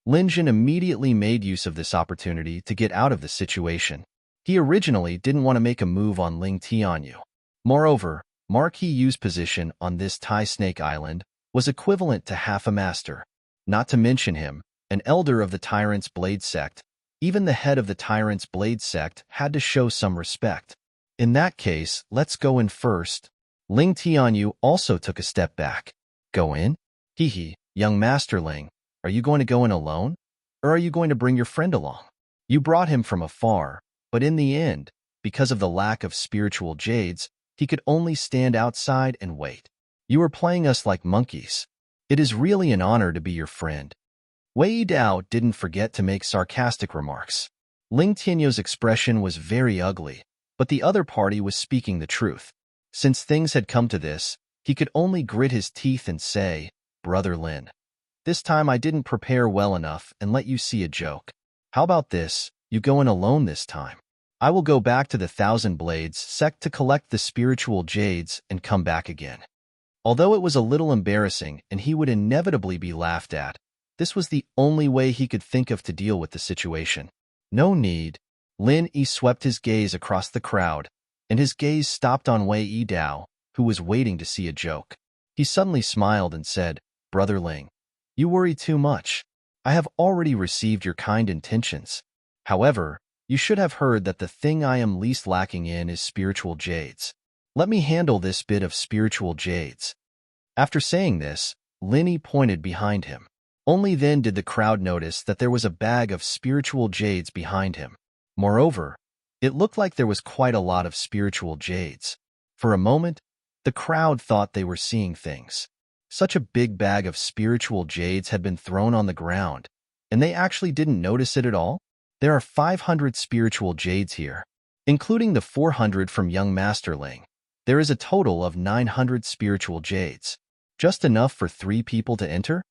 Lin Jun immediately made use of this opportunity to get out of the situation. He originally didn't want to make a move on Ling Tianyu. Moreover, Marquis Yu's position on this Tai Snake Island was equivalent to half a master. Not to mention him, an elder of the Tyrant's Blade sect, even the head of the Tyrant's Blade sect had to show some respect. In that case, let's go in first. Ling Tianyu also took a step back. Go in? Hee, young Master Ling, are you going to go in alone? Or are you going to bring your friend along? You brought him from afar, but in the end, because of the lack of spiritual jades, he could only stand outside and wait. You are playing us like monkeys. It is really an honor to be your friend. Wei Dao didn't forget to make sarcastic remarks. Ling Tianyu's expression was very ugly, but the other party was speaking the truth. Since things had come to this, he could only grit his teeth and say, "Brother Lin, this time I didn't prepare well enough and let you see a joke. How about this, you go in alone this time? I will go back to the Thousand Blades sect to collect the spiritual jades and come back again." Although it was a little embarrassing and he would inevitably be laughed at, this was the only way he could think of to deal with the situation. No need. Lin Yi swept his gaze across the crowd, and his gaze stopped on Wei Yidao, who was waiting to see a joke. He suddenly smiled and said, "Brother Ling, you worry too much. I have already received your kind intentions. However, you should have heard that the thing I am least lacking in is spiritual jades. Let me handle this bit of spiritual jades." After saying this, Lin Yi pointed behind him. Only then did the crowd notice that there was a bag of spiritual jades behind him. Moreover, it looked like there was quite a lot of spiritual jades. For a moment, the crowd thought they were seeing things. Such a big bag of spiritual jades had been thrown on the ground, and they actually didn't notice it at all? There are 500 spiritual jades here, including the 400 from young Master Ling. There is a total of 900 spiritual jades. Just enough for 3 people to enter?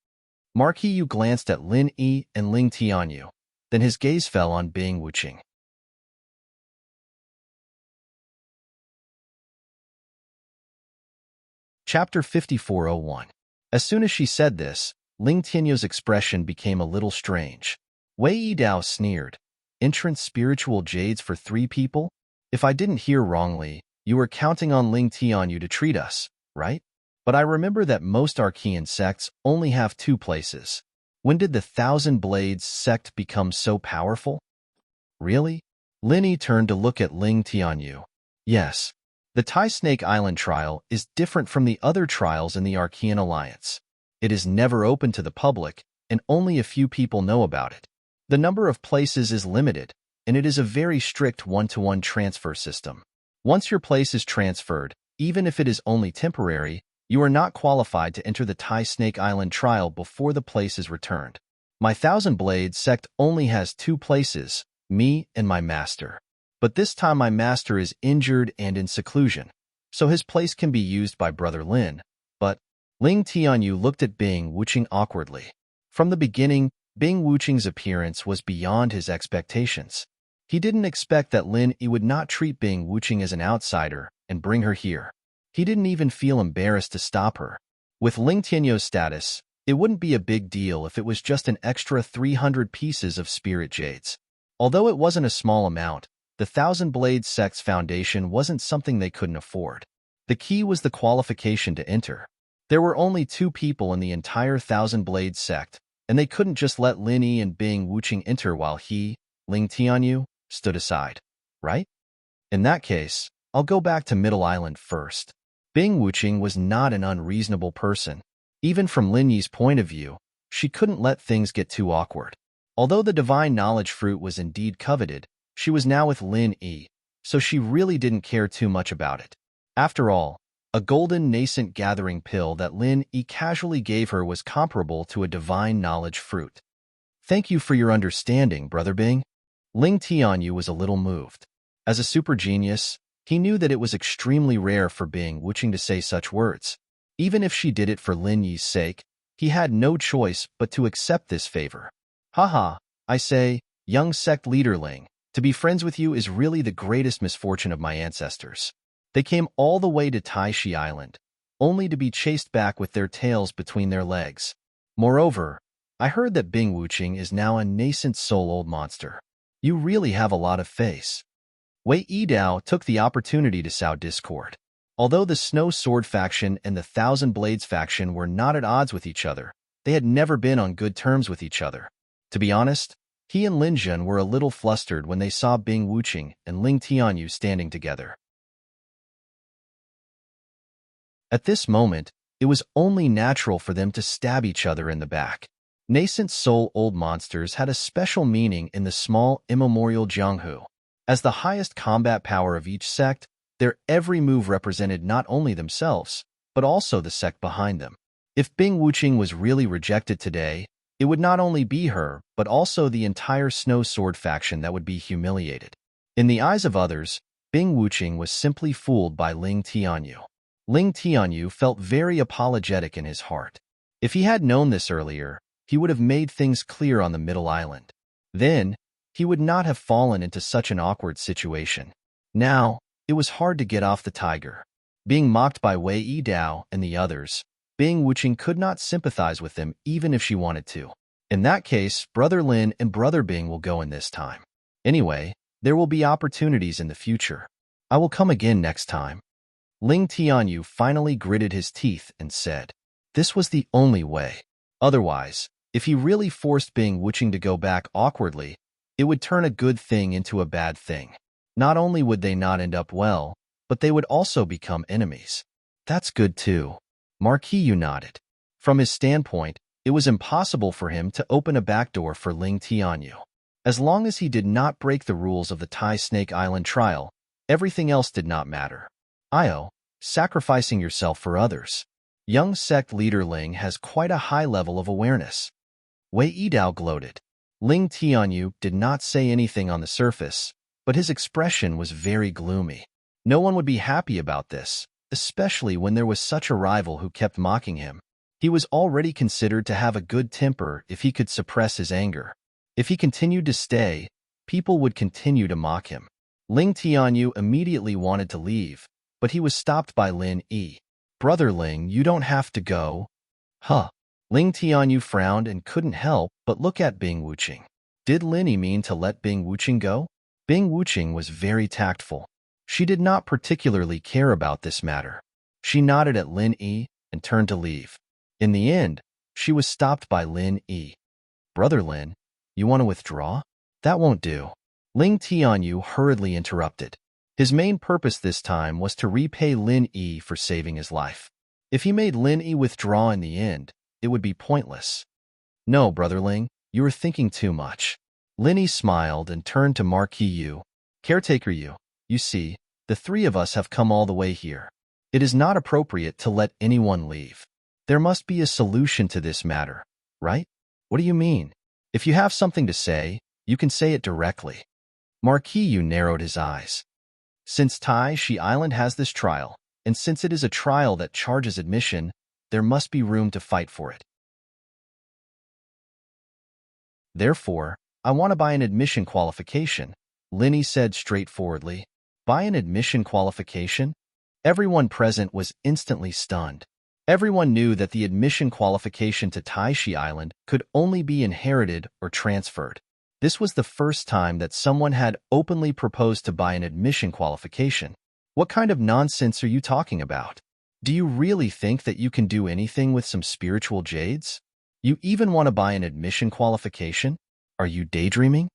Marquis Yu glanced at Lin Yi and Ling Tianyu, then his gaze fell on Bing Wuqing. Chapter 5401. As soon as she said this, Ling Tianyu's expression became a little strange. Wei Yidao sneered. "Entrance spiritual jades for 3 people? If I didn't hear wrongly, you were counting on Ling Tianyu to treat us, right? But I remember that most Archean sects only have 2 places. When did the Thousand Blades sect become so powerful?" "Really?" Lin Yi turned to look at Ling Tianyu. "Yes. The Tai Snake Island trial is different from the other trials in the Archean Alliance. It is never open to the public, and only a few people know about it. The number of places is limited, and it is a very strict one-to-one transfer system. Once your place is transferred, even if it is only temporary, you are not qualified to enter the Tai Snake Island trial before the place is returned. My Thousand Blades sect only has 2 places, me and my master. But this time my master is injured and in seclusion, so his place can be used by Brother Lin. But Ling Tianyu looked at Bing Wuqing awkwardly. From the beginning, Bing Wuqing's appearance was beyond his expectations. He didn't expect that Lin Yi would not treat Bing Wuqing as an outsider and bring her here. He didn't even feel embarrassed to stop her. With Ling Tianyu's status, it wouldn't be a big deal if it was just an extra 300 pieces of spirit jades. Although it wasn't a small amount, the Thousand Blades sect's foundation wasn't something they couldn't afford. The key was the qualification to enter. There were only 2 people in the entire Thousand Blades sect, and they couldn't just let Lin Yi and Bing Wuqing enter while he, Ling Tianyu, stood aside, right? In that case, I'll go back to Middle Island first. Bing Wuqing was not an unreasonable person. Even from Lin Yi's point of view, she couldn't let things get too awkward. Although the divine knowledge fruit was indeed coveted, she was now with Lin Yi, so she really didn't care too much about it. After all, a golden nascent gathering pill that Lin Yi casually gave her was comparable to a divine knowledge fruit. Thank you for your understanding, Brother Bing. Ling Tianyu was a little moved. As a super genius, he knew that it was extremely rare for Bing Wuqing to say such words. Even if she did it for Lin Yi's sake, he had no choice but to accept this favor. Haha, I say, young sect leader Ling, to be friends with you is really the greatest misfortune of my ancestors. They came all the way to Taishi Island, only to be chased back with their tails between their legs. Moreover, I heard that Bing Wuqing is now a nascent soul-old monster. You really have a lot of face. Wei Yidao took the opportunity to sow discord. Although the Snow Sword faction and the Thousand Blades faction were not at odds with each other, they had never been on good terms with each other. To be honest, he and Lin Zhen were a little flustered when they saw Bing Wuqing and Ling Tianyu standing together. At this moment, it was only natural for them to stab each other in the back. Nascent soul-old monsters had a special meaning in the small, immemorial Jianghu. As the highest combat power of each sect, their every move represented not only themselves, but also the sect behind them. If Bing Wuqing was really rejected today, it would not only be her, but also the entire Snow Sword faction that would be humiliated. In the eyes of others, Bing Wuqing was simply fooled by Ling Tianyu. Ling Tianyu felt very apologetic in his heart. If he had known this earlier, he would have made things clear on the Middle Island. Then, he would not have fallen into such an awkward situation. Now, it was hard to get off the tiger. Being mocked by Wei Yidao and the others, Bing Wuqing could not sympathize with them even if she wanted to. In that case, Brother Lin and Brother Bing will go in this time. Anyway, there will be opportunities in the future. I will come again next time. Ling Tianyu finally gritted his teeth and said, this was the only way. Otherwise, if he really forced Bing Wuqing to go back awkwardly, it would turn a good thing into a bad thing. Not only would they not end up well, but they would also become enemies. That's good too. Marquis Yu nodded. From his standpoint, it was impossible for him to open a back door for Ling Tianyu. As long as he did not break the rules of the Tai Snake Island trial, everything else did not matter. Sacrificing yourself for others. Young sect leader Ling has quite a high level of awareness. Wei Yidao gloated. Ling Tianyu did not say anything on the surface, but his expression was very gloomy. No one would be happy about this, especially when there was such a rival who kept mocking him. He was already considered to have a good temper if he could suppress his anger. If he continued to stay, people would continue to mock him. Ling Tianyu immediately wanted to leave, but he was stopped by Lin Yi. Brother Ling, you don't have to go. Ling Tianyu frowned and couldn't help but look at Bing Wuqing. Did Lin Yi mean to let Bing Wuqing go? Bing Wuqing was very tactful. She did not particularly care about this matter. She nodded at Lin Yi and turned to leave. In the end, she was stopped by Lin Yi. Brother Lin, you want to withdraw? That won't do. Ling Tianyu hurriedly interrupted. His main purpose this time was to repay Lin Yi for saving his life. If he made Lin Yi withdraw in the end, it would be pointless. No, Brother Ling, you are thinking too much. Lin Yi smiled and turned to Marquis Yu. Caretaker Yu, you see, the 3 of us have come all the way here. It is not appropriate to let anyone leave. There must be a solution to this matter, right? What do you mean? If you have something to say, you can say it directly. Marquis Yu narrowed his eyes. Since Tai Shi Island has this trial, and since it is a trial that charges admission, there must be room to fight for it. Therefore, I want to buy an admission qualification, Linny said straightforwardly. Buy an admission qualification? Everyone present was instantly stunned. Everyone knew that the admission qualification to Tai Shi Island could only be inherited or transferred. This was the first time that someone had openly proposed to buy an admission qualification. What kind of nonsense are you talking about? Do you really think that you can do anything with some spiritual jades? You even want to buy an admission qualification? Are you daydreaming?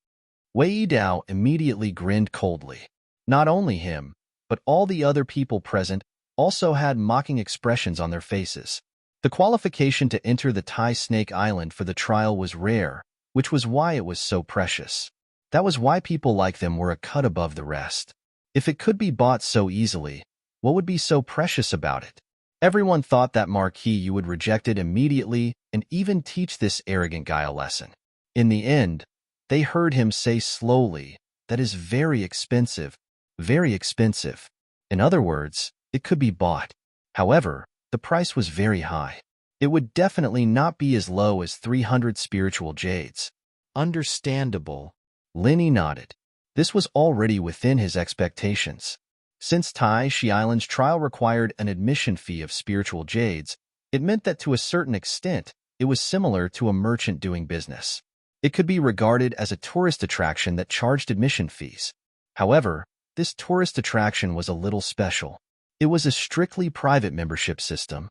Wei Dao immediately grinned coldly. Not only him, but all the other people present also had mocking expressions on their faces. The qualification to enter the Tai Snake Island for the trial was rare, which was why it was so precious. That was why people like them were a cut above the rest. If it could be bought so easily, what would be so precious about it? Everyone thought that Marquis Yu would reject it immediately and even teach this arrogant guy a lesson. In the end, they heard him say slowly, "That is very expensive, very expensive." In other words, it could be bought. However, the price was very high. It would definitely not be as low as 300 spiritual jades. Understandable. Linny nodded. This was already within his expectations. Since Tai Shi Island's trial required an admission fee of spiritual jades, it meant that to a certain extent, it was similar to a merchant doing business. It could be regarded as a tourist attraction that charged admission fees. However, this tourist attraction was a little special. It was a strictly private membership system.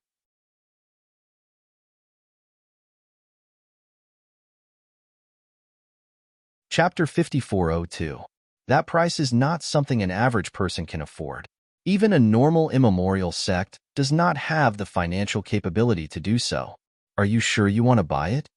Chapter 5402. That price is not something an average person can afford. Even a normal immemorial sect does not have the financial capability to do so. Are you sure you want to buy it?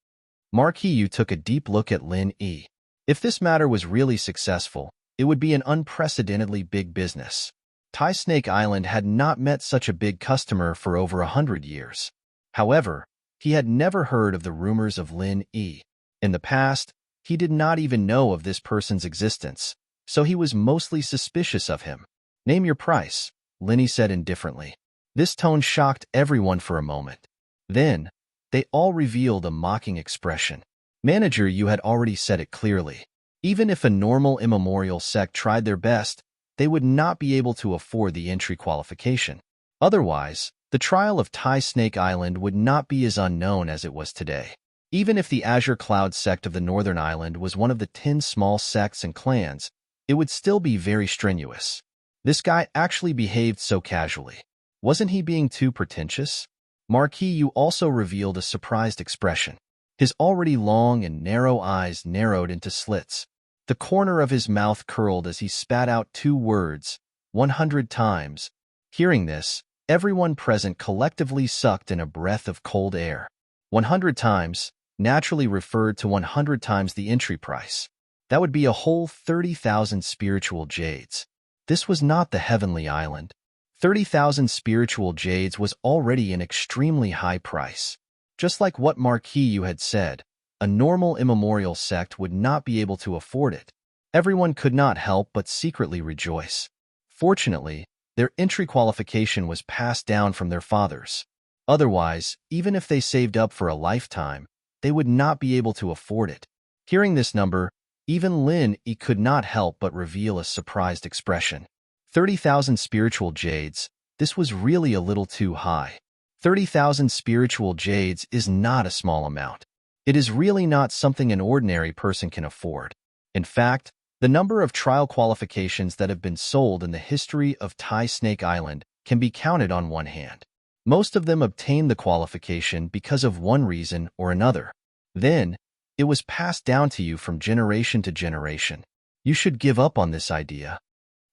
Marquis Yu took a deep look at Lin Yi. If this matter was really successful, it would be an unprecedentedly big business. Tai Snake Island had not met such a big customer for over 100 years. However, he had never heard of the rumors of Lin Yi. In the past, he did not even know of this person's existence, so he was mostly suspicious of him. Name your price, Linny said indifferently. This tone shocked everyone for a moment. Then, they all revealed a mocking expression. Manager, you had already said it clearly. Even if a normal immemorial sect tried their best, they would not be able to afford the entry qualification. Otherwise, the trial of Tai Snake Island would not be as unknown as it was today. Even if the Azure Cloud sect of the Northern Island was one of the 10 small sects and clans, it would still be very strenuous. This guy actually behaved so casually. Wasn't he being too pretentious? Marquis Yu also revealed a surprised expression. His already long and narrow eyes narrowed into slits. The corner of his mouth curled as he spat out 2 words, 100 times. Hearing this, everyone present collectively sucked in a breath of cold air. 100 times naturally referred to 100 times the entry price. That would be a whole 30,000 spiritual jades. This was not the Heavenly Island. 30,000 spiritual jades was already an extremely high price. Just like what Marquis Yu had said, a normal immemorial sect would not be able to afford it. Everyone could not help but secretly rejoice. Fortunately, their entry qualification was passed down from their fathers. Otherwise, even if they saved up for a lifetime, they would not be able to afford it. Hearing this number, even Lin Yi could not help but reveal a surprised expression. 30,000 spiritual jades, this was really a little too high. 30,000 spiritual jades is not a small amount. It is really not something an ordinary person can afford. In fact, the number of trial qualifications that have been sold in the history of Tai Snake Island can be counted on one hand. Most of them obtained the qualification because of one reason or another. Then, it was passed down to you from generation to generation. You should give up on this idea.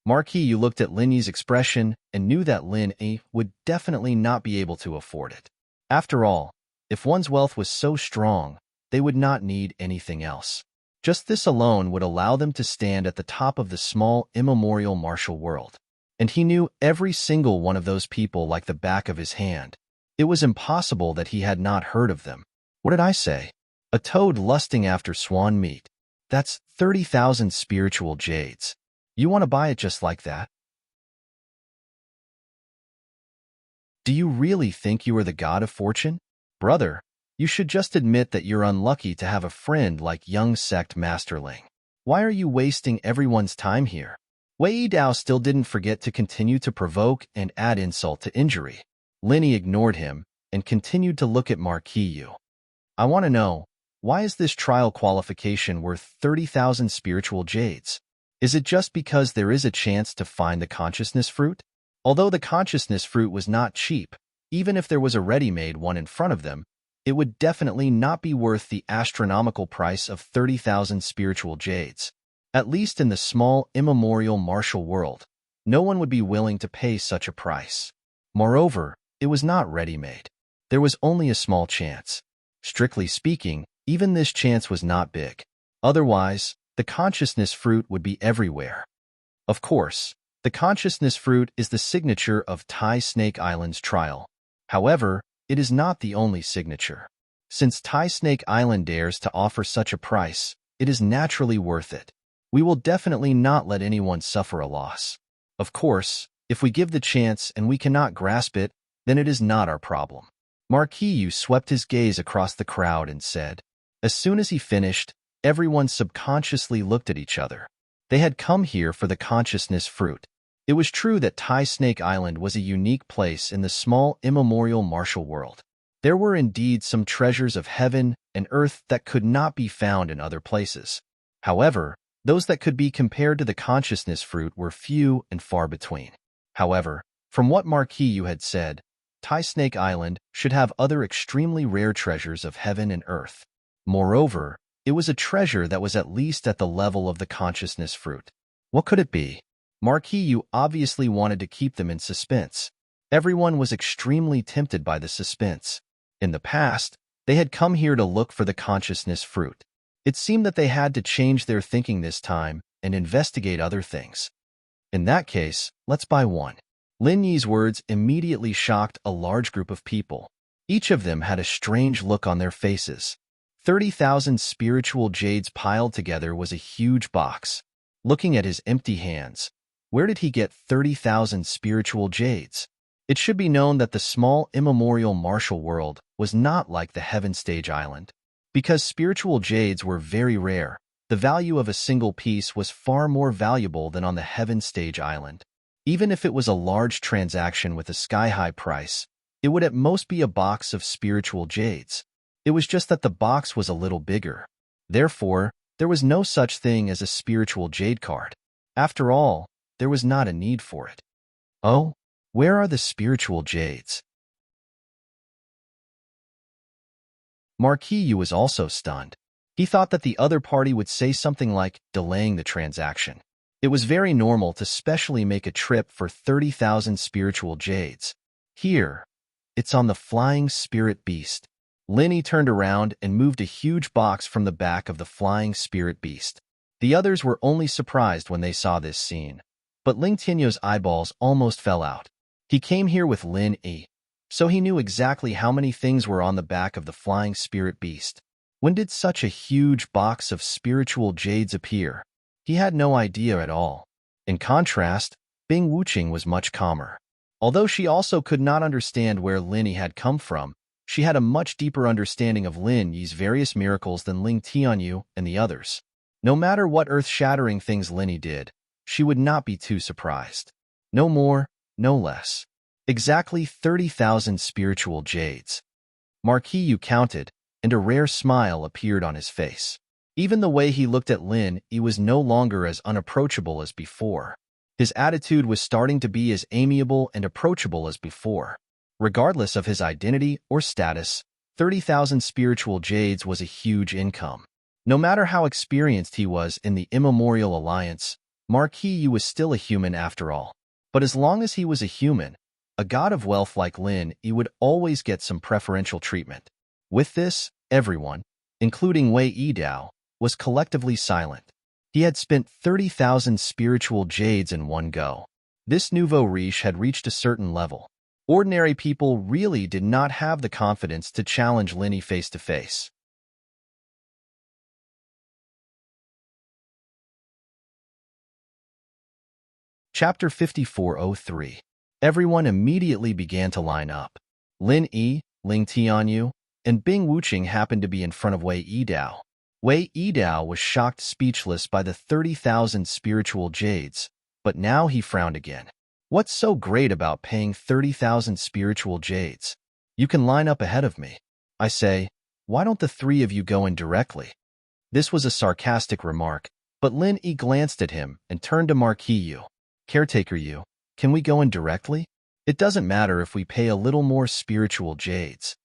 Marquis Yu looked at Lin Yi's expression and knew that Lin Yi would definitely not be able to afford it. After all, if one's wealth was so strong, they would not need anything else. Just this alone would allow them to stand at the top of the small immemorial martial world. And he knew every single one of those people like the back of his hand. It was impossible that he had not heard of them. What did I say? A toad lusting after swan meat. That's 30,000 spiritual jades. You want to buy it just like that? Do you really think you are the god of fortune? Brother, you should just admit that you're unlucky to have a friend like young sect Masterling. Why are you wasting everyone's time here? Wei Dao still didn't forget to continue to provoke and add insult to injury. Linny ignored him and continued to look at Marquis Yu. I want to know, why is this trial qualification worth 30,000 spiritual jades? Is it just because there is a chance to find the consciousness fruit? Although the consciousness fruit was not cheap, even if there was a ready-made one in front of them, it would definitely not be worth the astronomical price of 30,000 spiritual jades. At least in the small, immemorial martial world, no one would be willing to pay such a price. Moreover, it was not ready-made. There was only a small chance. Strictly speaking, even this chance was not big. Otherwise, the consciousness fruit would be everywhere. Of course, the consciousness fruit is the signature of Tai Snake Island's trial. However, it is not the only signature. Since Tai Snake Island dares to offer such a price, it is naturally worth it. We will definitely not let anyone suffer a loss. Of course, if we give the chance and we cannot grasp it, then it is not our problem. Marquis Yu swept his gaze across the crowd and said. As soon as he finished, everyone subconsciously looked at each other. They had come here for the consciousness fruit. It was true that Tai Snake Island was a unique place in the small, immemorial martial world. There were indeed some treasures of heaven and earth that could not be found in other places. However, those that could be compared to the consciousness fruit were few and far between. However, from what Marquis Yu had said, Tai Snake Island should have other extremely rare treasures of heaven and earth. Moreover, it was a treasure that was at least at the level of the consciousness fruit. What could it be? Marquis Yu obviously wanted to keep them in suspense. Everyone was extremely tempted by the suspense. In the past, they had come here to look for the consciousness fruit. It seemed that they had to change their thinking this time and investigate other things. In that case, let's buy one. Lin Yi's words immediately shocked a large group of people. Each of them had a strange look on their faces. 30,000 spiritual jades piled together was a huge box. Looking at his empty hands, where did he get 30,000 spiritual jades? It should be known that the small immemorial martial world was not like the Heaven Stage Island. Because spiritual jades were very rare, the value of a single piece was far more valuable than on the Heaven Stage Island. Even if it was a large transaction with a sky-high price, it would at most be a box of spiritual jades. It was just that the box was a little bigger. Therefore, there was no such thing as a spiritual jade card. After all, there was not a need for it. Oh, where are the spiritual jades? Marquis Yu was also stunned. He thought that the other party would say something like delaying the transaction. It was very normal to specially make a trip for 30,000 spiritual jades. Here, it's on the flying spirit beast. Linny turned around and moved a huge box from the back of the flying spirit beast. The others were only surprised when they saw this scene. But Ling Tianyou's eyeballs almost fell out. He came here with Lin Yi, so he knew exactly how many things were on the back of the flying spirit beast. When did such a huge box of spiritual jades appear? He had no idea at all. In contrast, Bing Wuqing was much calmer. Although she also could not understand where Lin Yi had come from, she had a much deeper understanding of Lin Yi's various miracles than Ling Tianyu and the others. No matter what earth-shattering things Lin Yi did, she would not be too surprised. No more, no less. Exactly 30,000 spiritual jades. Marquis Yu counted, and a rare smile appeared on his face. Even the way he looked at Lin Yi was no longer as unapproachable as before. His attitude was starting to be as amiable and approachable as before. Regardless of his identity or status, 30,000 spiritual jades was a huge income. No matter how experienced he was in the Immemorial Alliance, Marquis Yu was still a human after all. But as long as he was a human, a god of wealth like Lin Yi would always get some preferential treatment. With this, everyone, including Wei Yidao, was collectively silent. He had spent 30,000 spiritual jades in one go. This nouveau riche had reached a certain level. Ordinary people really did not have the confidence to challenge Lin Yi face to face. Chapter 5403. Everyone immediately began to line up. Lin Yi, Ling Tianyu, and Bing Wuqing happened to be in front of Wei Yidao. Wei Yidao was shocked speechless by the 30,000 spiritual jades, but now he frowned again. What's so great about paying 30,000 spiritual jades? You can line up ahead of me. I say, why don't the three of you go in directly? This was a sarcastic remark, but Lin Yi glanced at him and turned to Marquis Yu. Caretaker Yu, can we go in directly? It doesn't matter if we pay a little more spiritual jades.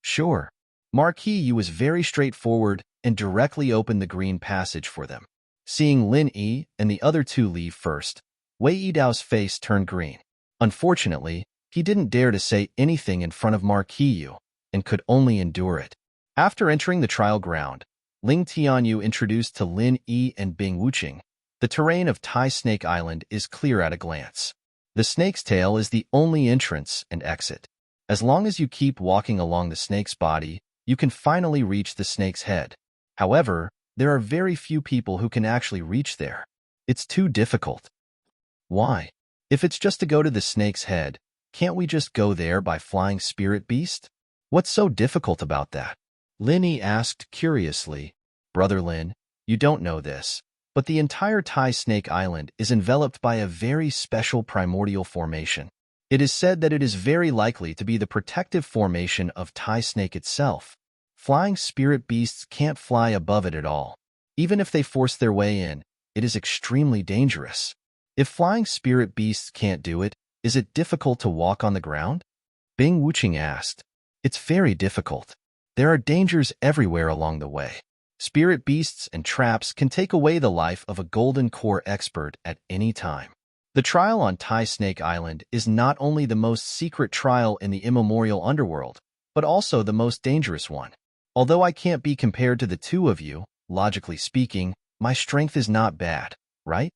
Sure. Marquis Yu was very straightforward and directly opened the green passage for them. Seeing Lin Yi and the other two leave first, Wei Yidao's face turned green. Unfortunately, he didn't dare to say anything in front of Marquis Yu and could only endure it. After entering the trial ground, Ling Tianyu introduced to Lin Yi and Bing Wuqing, the terrain of Tai Snake Island is clear at a glance. The snake's tail is the only entrance and exit. As long as you keep walking along the snake's body, you can finally reach the snake's head. However, there are very few people who can actually reach there. It's too difficult. Why? If it's just to go to the snake's head, can't we just go there by flying spirit beast? What's so difficult about that? Lin Yi asked curiously. Brother Lin, you don't know this, but the entire Tai Snake Island is enveloped by a very special primordial formation. It is said that it is very likely to be the protective formation of Tai Snake itself. Flying spirit beasts can't fly above it at all. Even if they force their way in, it is extremely dangerous. If flying spirit beasts can't do it, is it difficult to walk on the ground? Bing Wuqing asked. It's very difficult. There are dangers everywhere along the way. Spirit beasts and traps can take away the life of a golden core expert at any time. The trial on Tai Snake Island is not only the most secret trial in the immemorial underworld, but also the most dangerous one. Although I can't be compared to the two of you, logically speaking, my strength is not bad, right?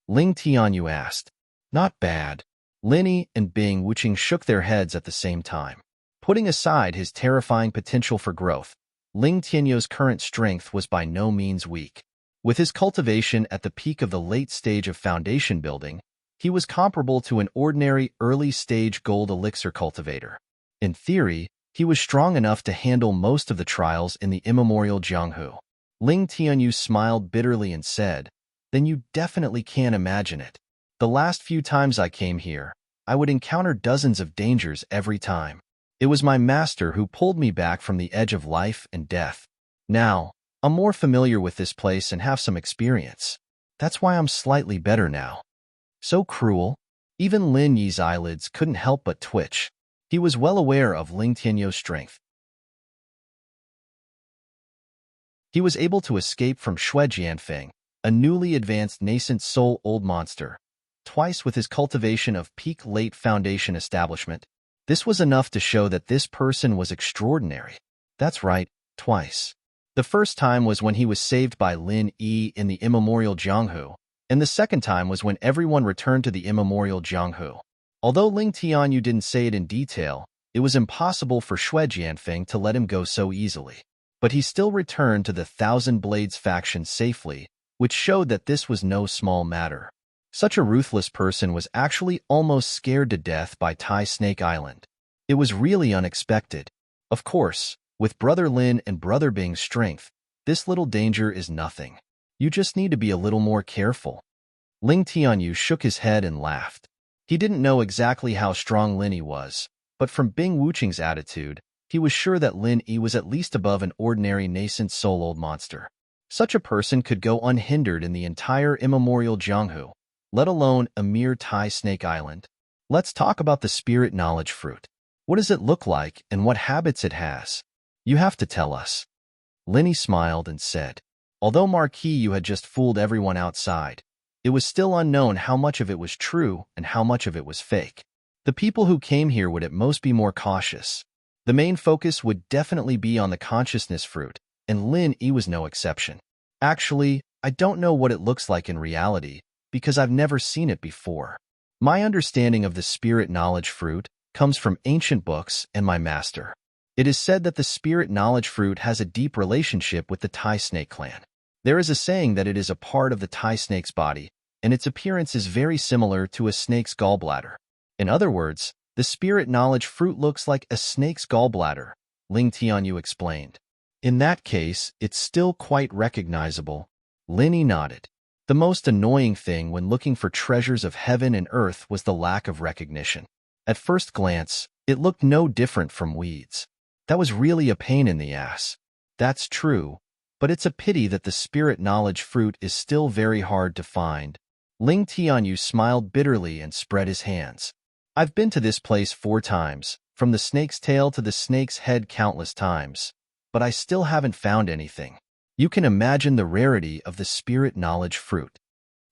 Ling Tianyu asked. Not bad. Lin Yi and Bing Wuqing shook their heads at the same time. Putting aside his terrifying potential for growth, Ling Tianyu's current strength was by no means weak. With his cultivation at the peak of the late stage of foundation building, he was comparable to an ordinary early-stage gold elixir cultivator. In theory, he was strong enough to handle most of the trials in the immemorial Jianghu. Ling Tianyu smiled bitterly and said, Then you definitely can't imagine it. The last few times I came here, I would encounter dozens of dangers every time. It was my master who pulled me back from the edge of life and death. Now, I'm more familiar with this place and have some experience. That's why I'm slightly better now. So cruel. Even Lin Yi's eyelids couldn't help but twitch. He was well aware of Ling Tianyu's strength. He was able to escape from Xue Jianfeng, a newly advanced nascent soul old monster, twice with his cultivation of peak late foundation establishment. This was enough to show that this person was extraordinary. That's right, twice. The first time was when he was saved by Lin Yi in the immemorial Jianghu, and the second time was when everyone returned to the immemorial Jianghu. Although Ling Tianyu didn't say it in detail, it was impossible for Xue Jianfeng to let him go so easily. But he still returned to the Thousand Blades faction safely, which showed that this was no small matter. Such a ruthless person was actually almost scared to death by Tai Snake Island. It was really unexpected. Of course, with Brother Lin and Brother Bing's strength, this little danger is nothing. You just need to be a little more careful. Ling Tianyu shook his head and laughed. He didn't know exactly how strong Lin Yi was, but from Bing Wuqing's attitude, he was sure that Lin Yi was at least above an ordinary nascent soul old monster. Such a person could go unhindered in the entire immemorial Jianghu, let alone a mere Tai Snake Island. Let's talk about the spirit knowledge fruit. What does it look like and what habits it has? You have to tell us. Lin Yi smiled and said, although Marquis Yu had just fooled everyone outside, it was still unknown how much of it was true and how much of it was fake. The people who came here would at most be more cautious. The main focus would definitely be on the consciousness fruit, and Lin Yi was no exception. Actually, I don't know what it looks like in reality, because I've never seen it before. My understanding of the spirit knowledge fruit comes from ancient books and my master. It is said that the spirit knowledge fruit has a deep relationship with the Tai Snake clan. There is a saying that it is a part of the Tai Snake's body, and its appearance is very similar to a snake's gallbladder. In other words, the spirit knowledge fruit looks like a snake's gallbladder, Ling Tianyu explained. In that case, it's still quite recognizable. Lin nodded. The most annoying thing when looking for treasures of heaven and earth was the lack of recognition. At first glance, it looked no different from weeds. That was really a pain in the ass. That's true, but it's a pity that the spirit knowledge fruit is still very hard to find. Ling Tianyu smiled bitterly and spread his hands. I've been to this place 4 times, from the snake's tail to the snake's head countless times, but I still haven't found anything. You can imagine the rarity of the spirit knowledge fruit.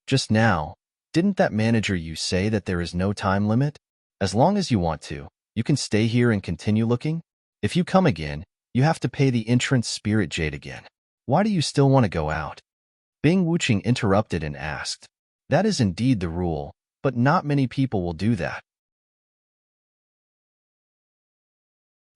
Just now, didn't that manager you say that there is no time limit? As long as you want to, you can stay here and continue looking. If you come again, you have to pay the entrance spirit jade again. Why do you still want to go out? Bing Wuqing interrupted and asked. That is indeed the rule, but not many people will do that.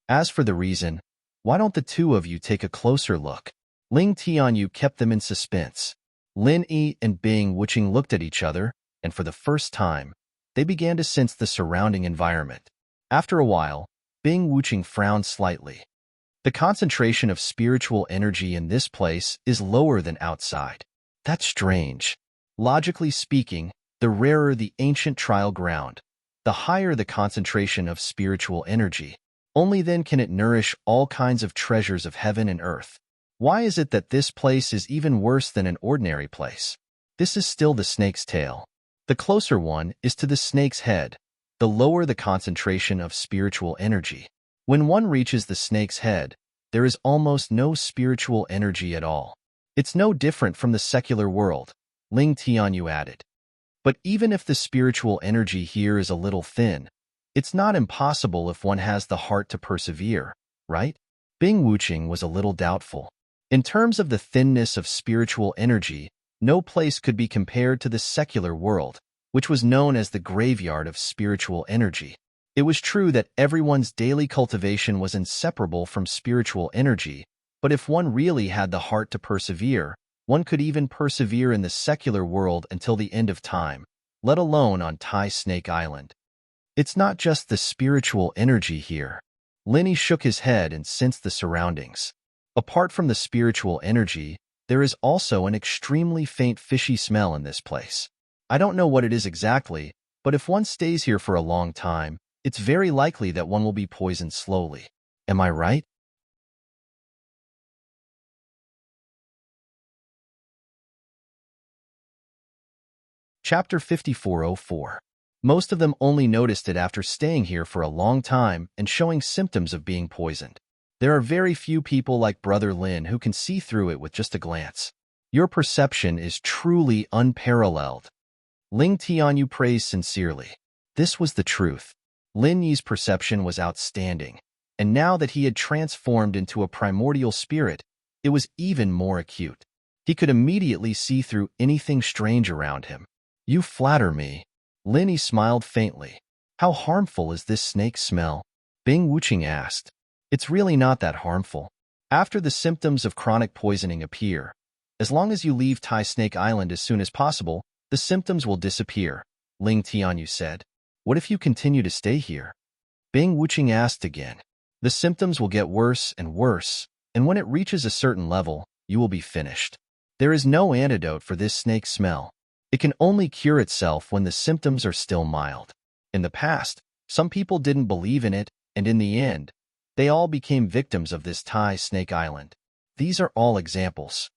As for the reason, why don't the 2 of you take a closer look? Ling Tianyu kept them in suspense. Lin Yi and Bing Wuqing looked at each other, and for the first time, they began to sense the surrounding environment. After a while, Bing Wuqing frowned slightly. The concentration of spiritual energy in this place is lower than outside. That's strange. Logically speaking, the rarer the ancient trial ground, the higher the concentration of spiritual energy. Only then can it nourish all kinds of treasures of heaven and earth. Why is it that this place is even worse than an ordinary place? This is still the snake's tail. The closer one is to the snake's head, the lower the concentration of spiritual energy. When one reaches the snake's head, there is almost no spiritual energy at all. It's no different from the secular world, Ling Tianyu added. But even if the spiritual energy here is a little thin, it's not impossible if one has the heart to persevere, right? Bing Wuqing was a little doubtful. In terms of the thinness of spiritual energy, no place could be compared to the secular world, which was known as the graveyard of spiritual energy. It was true that everyone's daily cultivation was inseparable from spiritual energy, but if one really had the heart to persevere, one could even persevere in the secular world until the end of time, let alone on Tai Snake Island. It's not just the spiritual energy here. Linny shook his head and sensed the surroundings. Apart from the spiritual energy, there is also an extremely faint fishy smell in this place. I don't know what it is exactly, but if one stays here for a long time, it's very likely that one will be poisoned slowly. Am I right? Chapter 5404. Most of them only noticed it after staying here for a long time and showing symptoms of being poisoned. There are very few people like Brother Lin who can see through it with just a glance. Your perception is truly unparalleled. Ling Tianyu praised sincerely. This was the truth. Lin Yi's perception was outstanding, and now that he had transformed into a primordial spirit, it was even more acute. He could immediately see through anything strange around him. You flatter me. Lin Yi smiled faintly. How harmful is this snake smell? Bing Wuqing asked. It's really not that harmful. After the symptoms of chronic poisoning appear, as long as you leave Tai Snake Island as soon as possible, the symptoms will disappear, Ling Tianyu said. What if you continue to stay here? Bing Wuqing asked again. The symptoms will get worse and worse, and when it reaches a certain level, you will be finished. There is no antidote for this snake smell. It can only cure itself when the symptoms are still mild. In the past, some people didn't believe in it, and in the end, they all became victims of this Tai Snake Island. These are all examples.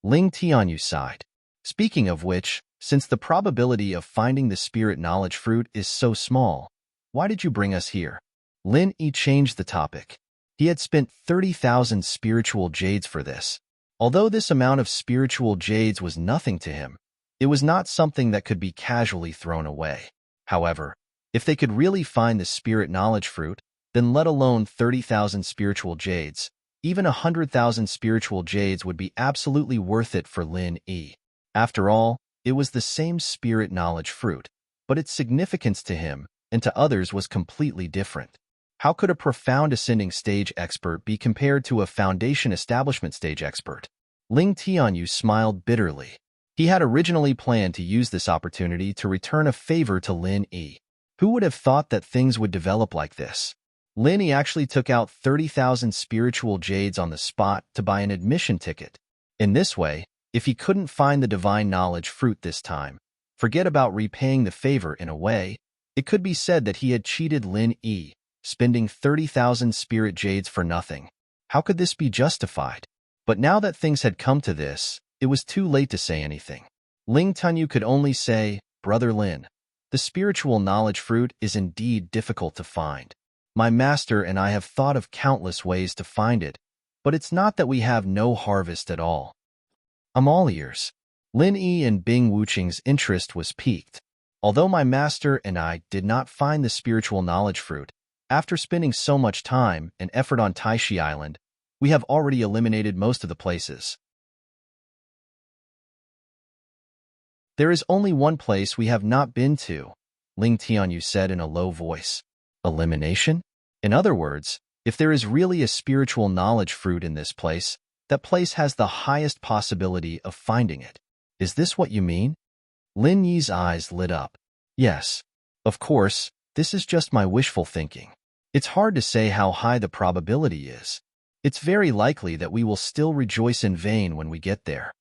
Ling Tianyu sighed. Speaking of which, since the probability of finding the spirit knowledge fruit is so small, why did you bring us here? Lin Yi changed the topic. He had spent 30,000 spiritual jades for this. Although this amount of spiritual jades was nothing to him, it was not something that could be casually thrown away. However, if they could really find the spirit knowledge fruit, then let alone 30,000 spiritual jades, even 100,000 spiritual jades would be absolutely worth it for Lin Yi. After all, it was the same spirit knowledge fruit, but its significance to him and to others was completely different. How could a profound ascending stage expert be compared to a foundation establishment stage expert? Ling Tianyu smiled bitterly. He had originally planned to use this opportunity to return a favor to Lin Yi. Who would have thought that things would develop like this? Lin Yi actually took out 30,000 spiritual jades on the spot to buy an admission ticket. In this way, if he couldn't find the divine knowledge fruit this time, forget about repaying the favor in a way, it could be said that he had cheated Lin Yi, spending 30,000 spirit jades for nothing. How could this be justified? But now that things had come to this, it was too late to say anything. Ling Tunyu could only say, "Brother Lin, the spiritual knowledge fruit is indeed difficult to find. My master and I have thought of countless ways to find it, but it's not that we have no harvest at all." "I'm all ears." Lin Yi and Bing Wuqing's interest was piqued. "Although my master and I did not find the spiritual knowledge fruit, after spending so much time and effort on Taishi Island, we have already eliminated most of the places. There is only one place we have not been to," Ling Tianyu said in a low voice. "Elimination? In other words, if there is really a spiritual knowledge fruit in this place, that place has the highest possibility of finding it. Is this what you mean?" Lin Yi's eyes lit up. "Yes. Of course, this is just my wishful thinking. It's hard to say how high the probability is. It's very likely that we will still rejoice in vain when we get there."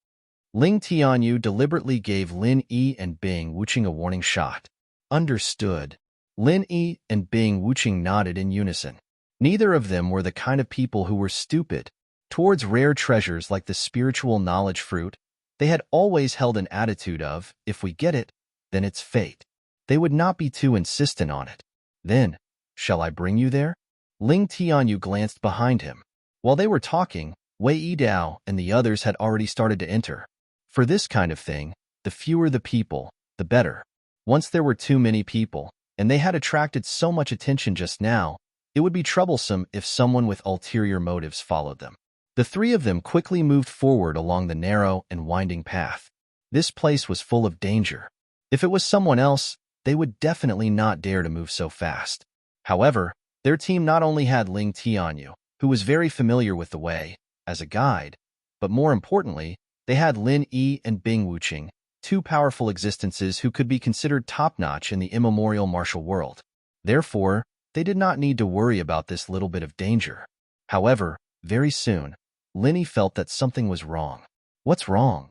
Ling Tianyu deliberately gave Lin Yi and Bing Wuqing a warning shot. "Understood." Lin Yi and Bing Wuqing nodded in unison. Neither of them were the kind of people who were stupid. Towards rare treasures like the spiritual knowledge fruit, they had always held an attitude of, if we get it, then it's fate. They would not be too insistent on it. "Then, shall I bring you there?" Ling Tianyu glanced behind him. While they were talking, Wei Yidao and the others had already started to enter. For this kind of thing, the fewer the people, the better. Once there were too many people, and they had attracted so much attention just now, it would be troublesome if someone with ulterior motives followed them. The three of them quickly moved forward along the narrow and winding path. This place was full of danger. If it was someone else, they would definitely not dare to move so fast. However, their team not only had Ling Tianyu, who was very familiar with the way, as a guide, but more importantly, they had Lin Yi and Bing Wuqing, two powerful existences who could be considered top-notch in the immemorial martial world. Therefore, they did not need to worry about this little bit of danger. However, very soon, Linny felt that something was wrong. What's wrong?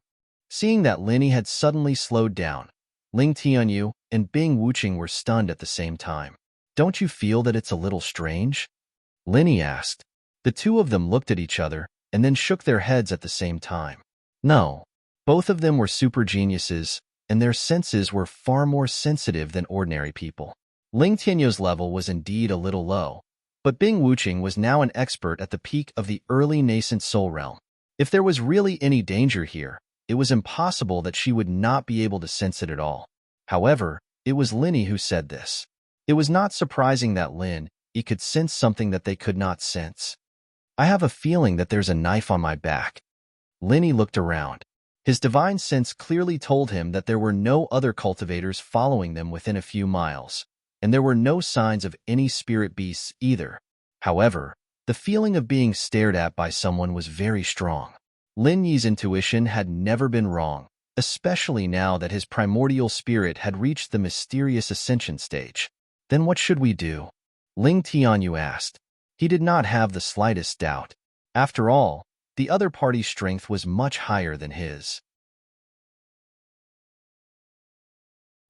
Seeing that Linny had suddenly slowed down, Ling Tianyu and Bing Wuqing were stunned at the same time. "Don't you feel that it's a little strange?" Linny asked. The two of them looked at each other and then shook their heads at the same time. No. Both of them were super geniuses, and their senses were far more sensitive than ordinary people. Ling Tianyu's level was indeed a little low, but Bing Wuqing was now an expert at the peak of the early nascent soul realm. If there was really any danger here, it was impossible that she would not be able to sense it at all. However, it was Linny who said this. It was not surprising that Lin Yi could sense something that they could not sense. "I have a feeling that there's a knife on my back." Linny looked around. His divine sense clearly told him that there were no other cultivators following them within a few miles, and there were no signs of any spirit beasts either. However, the feeling of being stared at by someone was very strong. Lin Yi's intuition had never been wrong, especially now that his primordial spirit had reached the mysterious ascension stage. "Then what should we do?" Ling Tianyu asked. He did not have the slightest doubt. After all, the other party's strength was much higher than his.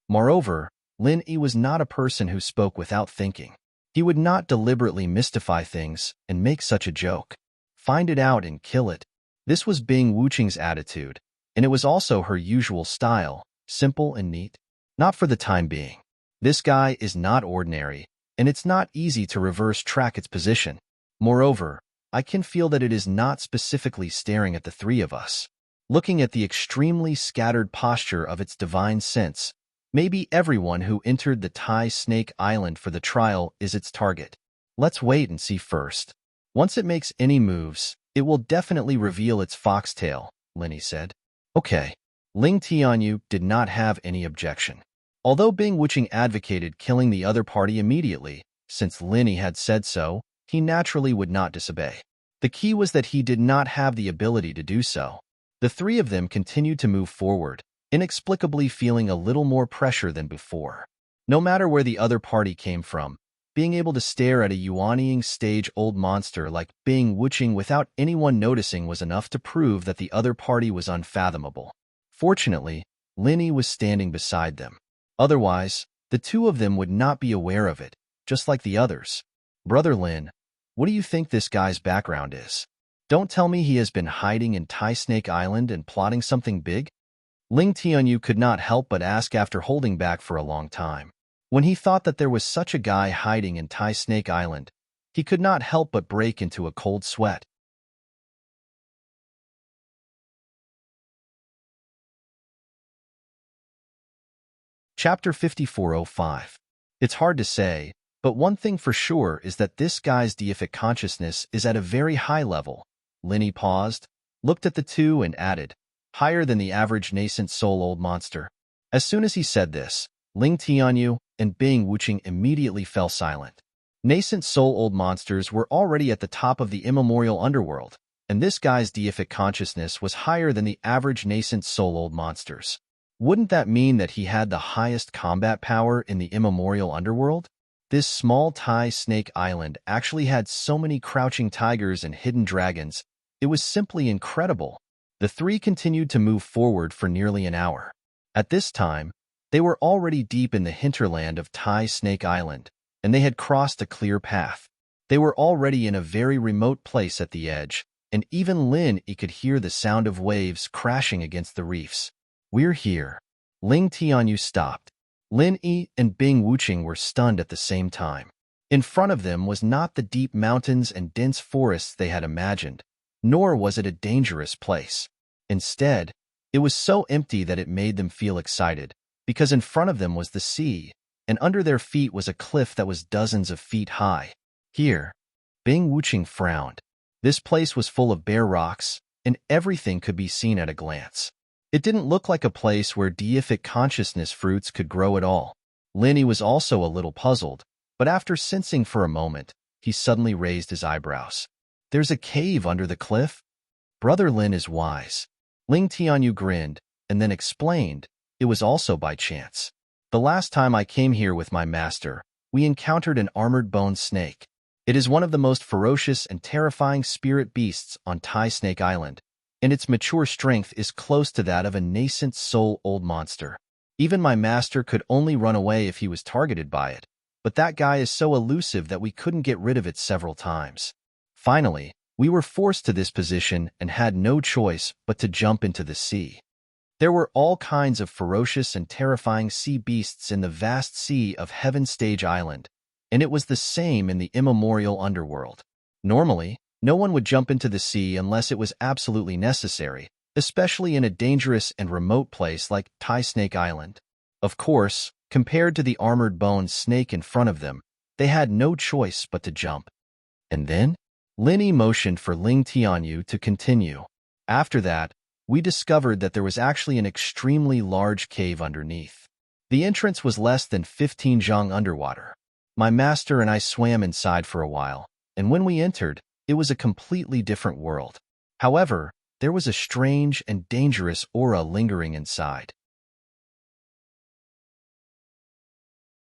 Moreover, Lin Yi was not a person who spoke without thinking. He would not deliberately mystify things and make such a joke. Find it out and kill it. This was Bing Wuqing's attitude, and it was also her usual style, simple and neat. Not for the time being. This guy is not ordinary, and it's not easy to reverse track its position. Moreover, I can feel that it is not specifically staring at the three of us. Looking at the extremely scattered posture of its divine sense, maybe everyone who entered the Thai Snake Island for the trial is its target. Let's wait and see first. Once it makes any moves, it will definitely reveal its foxtail, Linny said. Okay. Ling Tianyu did not have any objection. Although Bing Wuqing advocated killing the other party immediately, since Linny had said so, he naturally would not disobey. The key was that he did not have the ability to do so. The three of them continued to move forward, inexplicably feeling a little more pressure than before. No matter where the other party came from, being able to stare at a yuanying stage-old monster like Bing Wuching without anyone noticing was enough to prove that the other party was unfathomable. Fortunately, Linny was standing beside them. Otherwise, the two of them would not be aware of it, just like the others. Brother Lin, what do you think this guy's background is? Don't tell me he has been hiding in Tai Snake Island and plotting something big? Ling Tianyu could not help but ask after holding back for a long time. When he thought that there was such a guy hiding in Tai Snake Island, he could not help but break into a cold sweat. Chapter 5405. It's hard to say, but one thing for sure is that this guy's deific consciousness is at a very high level. Linny paused, looked at the two and added, higher than the average nascent soul old monster. As soon as he said this, Ling Tianyu and Bing Wuching immediately fell silent. Nascent soul old monsters were already at the top of the immemorial underworld, and this guy's deific consciousness was higher than the average nascent soul old monsters. Wouldn't that mean that he had the highest combat power in the immemorial underworld? This small Tai Snake Island actually had so many crouching tigers and hidden dragons. It was simply incredible. The three continued to move forward for nearly an hour. At this time, they were already deep in the hinterland of Tai Snake Island, and they had crossed a clear path. They were already in a very remote place at the edge, and even Lin Yi could hear the sound of waves crashing against the reefs. We're here. Ling Tianyu stopped. Lin Yi and Bing Wuching were stunned at the same time. In front of them was not the deep mountains and dense forests they had imagined, nor was it a dangerous place. Instead, it was so empty that it made them feel excited, because in front of them was the sea, and under their feet was a cliff that was dozens of feet high. Here, Bing Wuching frowned. This place was full of bare rocks, and everything could be seen at a glance. It didn't look like a place where deific consciousness fruits could grow at all. Linny was also a little puzzled, but after sensing for a moment, he suddenly raised his eyebrows. There's a cave under the cliff? Brother Lin is wise. Ling Tianyu grinned, and then explained, it was also by chance. The last time I came here with my master, we encountered an armored bone snake. It is one of the most ferocious and terrifying spirit beasts on Tai Snake Island, and its mature strength is close to that of a nascent soul old monster. Even my master could only run away if he was targeted by it, but that guy is so elusive that we couldn't get rid of it several times. Finally, we were forced to this position and had no choice but to jump into the sea. There were all kinds of ferocious and terrifying sea beasts in the vast sea of Heaven Stage Island, and it was the same in the immemorial underworld. Normally, no one would jump into the sea unless it was absolutely necessary, especially in a dangerous and remote place like Tai Snake Island. Of course, compared to the armored bone snake in front of them, they had no choice but to jump. And then, Linny motioned for Ling Tianyu to continue. After that, we discovered that there was actually an extremely large cave underneath. The entrance was less than 15 zhang underwater. My master and I swam inside for a while, and when we entered, it was a completely different world. However, there was a strange and dangerous aura lingering inside.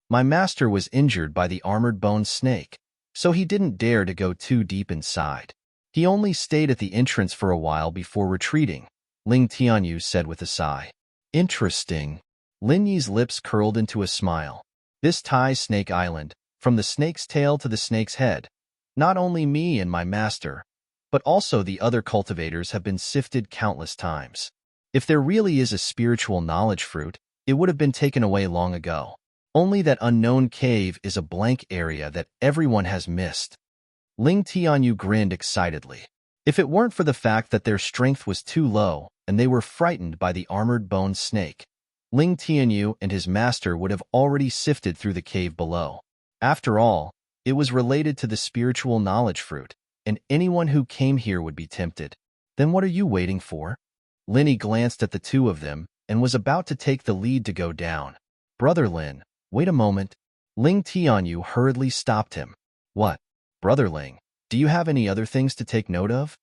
My master was injured by the armored bone snake, so he didn't dare to go too deep inside. He only stayed at the entrance for a while before retreating, Ling Tianyu said with a sigh. Interesting. Lin Yi's lips curled into a smile. This Tai Snake Island, from the snake's tail to the snake's head, not only me and my master, but also the other cultivators have been sifted countless times. If there really is a spiritual knowledge fruit, it would have been taken away long ago. Only that unknown cave is a blank area that everyone has missed. Ling Tianyu grinned excitedly. If it weren't for the fact that their strength was too low and they were frightened by the armored bone snake, Ling Tianyu and his master would have already sifted through the cave below. After all, it was related to the spiritual knowledge fruit, and anyone who came here would be tempted. Then what are you waiting for? Linny glanced at the two of them and was about to take the lead to go down. Brother Lin, wait a moment. Ling Tianyu hurriedly stopped him. What? Brother Ling, do you have any other things to take note of?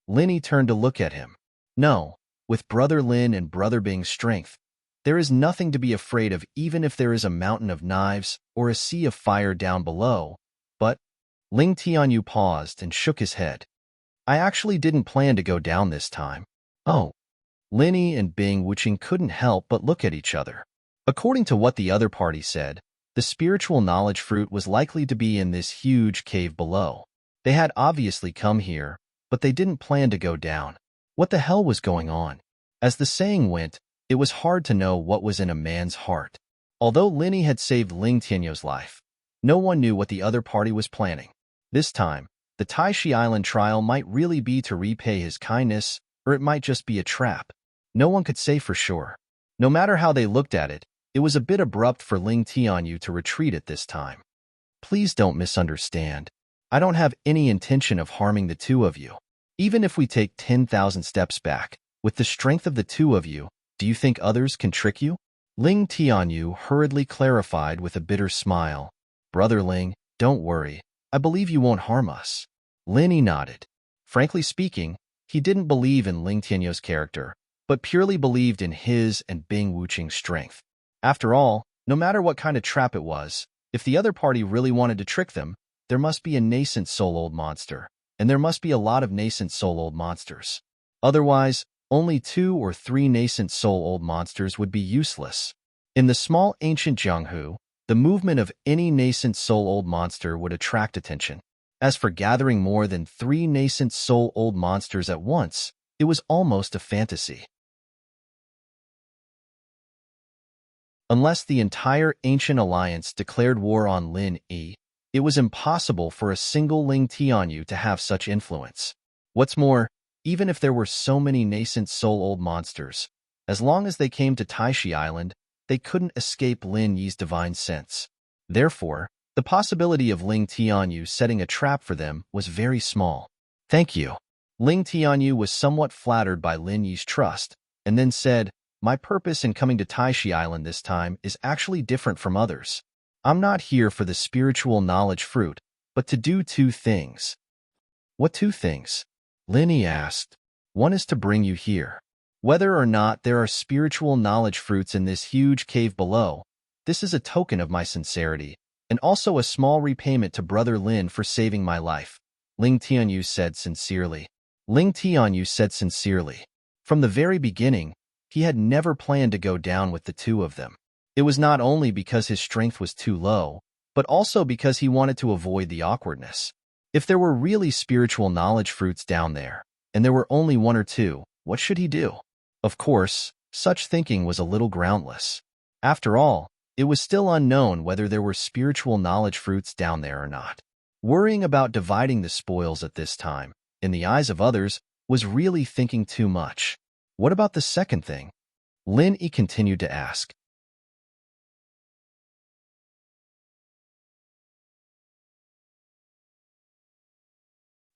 Linny turned to look at him. No, With Brother Lin and Brother Bing's strength, there is nothing to be afraid of even if there is a mountain of knives or a sea of fire down below. But Ling Tianyu paused and shook his head. I actually didn't plan to go down this time. Oh. Linny and Bing Wuching couldn't help but look at each other. According to what the other party said, the spiritual knowledge fruit was likely to be in this huge cave below. They had obviously come here, but they didn't plan to go down. What the hell was going on? As the saying went, it was hard to know what was in a man's heart. Although Linny had saved Ling Tianyu's life, no one knew what the other party was planning. This time, the Taishi Island trial might really be to repay his kindness, or it might just be a trap. No one could say for sure. No matter how they looked at it, it was a bit abrupt for Ling Tianyu to retreat at this time. Please don't misunderstand. I don't have any intention of harming the two of you. Even if we take 10,000 steps back, with the strength of the two of you, do you think others can trick you? Ling Tianyu hurriedly clarified with a bitter smile. Brother Ling, don't worry. I believe you won't harm us. Linny nodded. Frankly speaking, he didn't believe in Ling Tianyu's character, but purely believed in his and Bing Wuching's strength. After all, no matter what kind of trap it was, if the other party really wanted to trick them, there must be a nascent soul-old monster, and there must be a lot of nascent soul-old monsters. Otherwise, only 2 or 3 nascent soul-old monsters would be useless. In the small ancient Jianghu, the movement of any nascent soul-old monster would attract attention. As for gathering more than 3 nascent soul-old monsters at once, it was almost a fantasy. Unless the entire ancient alliance declared war on Lin Yi, it was impossible for a single Ling Tianyu to have such influence. What's more, even if there were so many nascent soul-old monsters, as long as they came to Taishi Island, they couldn't escape Lin Yi's divine sense. Therefore, the possibility of Ling Tianyu setting a trap for them was very small. Thank you. Ling Tianyu was somewhat flattered by Lin Yi's trust, and then said, my purpose in coming to Taishi Island this time is actually different from others. I'm not here for the spiritual knowledge fruit, but to do 2 things. What 2 things? Linny asked. One is to bring you here. Whether or not there are spiritual knowledge fruits in this huge cave below, this is a token of my sincerity, and also a small repayment to Brother Lin for saving my life, Ling Tianyu said sincerely. Ling Tianyu said sincerely. From the very beginning, he had never planned to go down with the 2 of them. It was not only because his strength was too low, but also because he wanted to avoid the awkwardness. If there were really spiritual knowledge fruits down there, and there were only 1 or 2, what should he do? Of course, such thinking was a little groundless. After all, it was still unknown whether there were spiritual knowledge fruits down there or not. Worrying about dividing the spoils at this time, in the eyes of others, was really thinking too much. What about the second thing? Lin Yi continued to ask.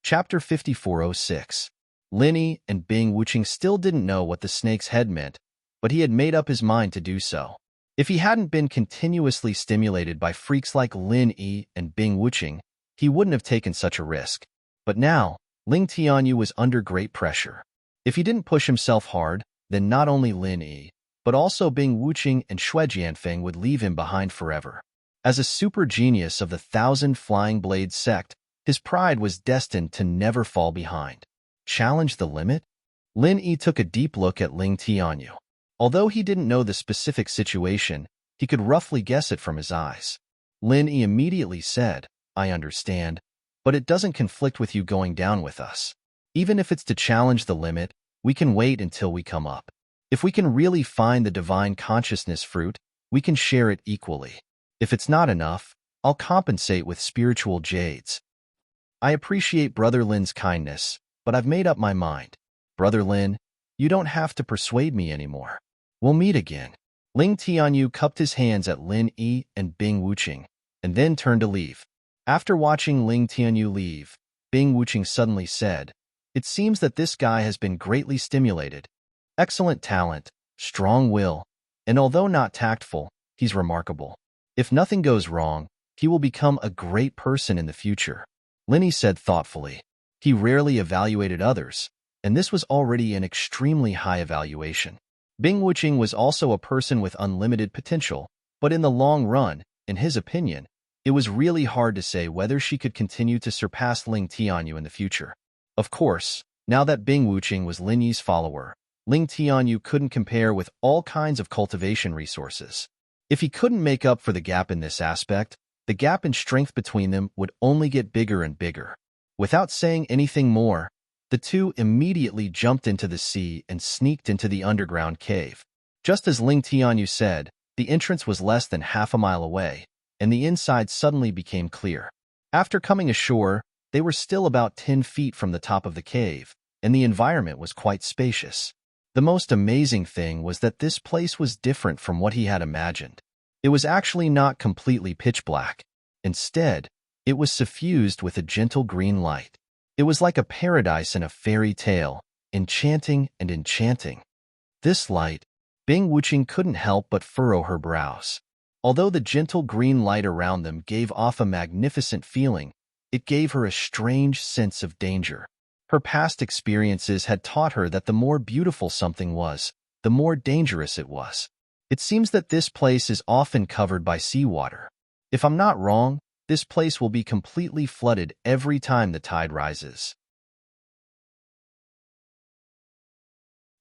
Chapter 5406. Linny and Bing Wuching still didn't know what the snake's head meant, but he had made up his mind to do so. If he hadn't been continuously stimulated by freaks like Lin Yi and Bing Wuching, he wouldn't have taken such a risk. But now, Ling Tianyu was under great pressure. If he didn't push himself hard, then not only Lin Yi, but also Bing Wuching and Xue Jianfeng would leave him behind forever. As a super genius of the 1,000 Flying Blade sect, his pride was destined to never fall behind. Challenge the limit? Lin Yi took a deep look at Ling Tianyu. Although he didn't know the specific situation, he could roughly guess it from his eyes. Lin Yi immediately said, I understand, but it doesn't conflict with you going down with us. Even if it's to challenge the limit, we can wait until we come up. If we can really find the divine consciousness fruit, we can share it equally. If it's not enough, I'll compensate with spiritual jades. I appreciate Brother Lin's kindness, but I've made up my mind. Brother Lin, you don't have to persuade me anymore. We'll meet again. Ling Tianyu cupped his hands at Lin Yi and Bing Wuching, and then turned to leave. After watching Ling Tianyu leave, Bing Wuching suddenly said, it seems that this guy has been greatly stimulated. Excellent talent, strong will, and although not tactful, he's remarkable. If nothing goes wrong, he will become a great person in the future. Linny said thoughtfully. He rarely evaluated others, and this was already an extremely high evaluation. Bing Wuching was also a person with unlimited potential, but in the long run, in his opinion, it was really hard to say whether she could continue to surpass Ling Tianyu in the future. Of course, now that Bing Wuching was Lin Yi's follower, Ling Tianyu couldn't compare with all kinds of cultivation resources. If he couldn't make up for the gap in this aspect, the gap in strength between them would only get bigger and bigger. Without saying anything more, the two immediately jumped into the sea and sneaked into the underground cave. Just as Ling Tianyu said, the entrance was less than half a mile away, and the inside suddenly became clear. After coming ashore, they were still about 10 feet from the top of the cave, and the environment was quite spacious. The most amazing thing was that this place was different from what he had imagined. It was actually not completely pitch black. Instead, it was suffused with a gentle green light. It was like a paradise in a fairy tale, enchanting and enchanting. This light, Bing Wuching couldn't help but furrow her brows. Although the gentle green light around them gave off a magnificent feeling, it gave her a strange sense of danger. Her past experiences had taught her that the more beautiful something was, the more dangerous it was. It seems that this place is often covered by seawater. If I'm not wrong, this place will be completely flooded every time the tide rises.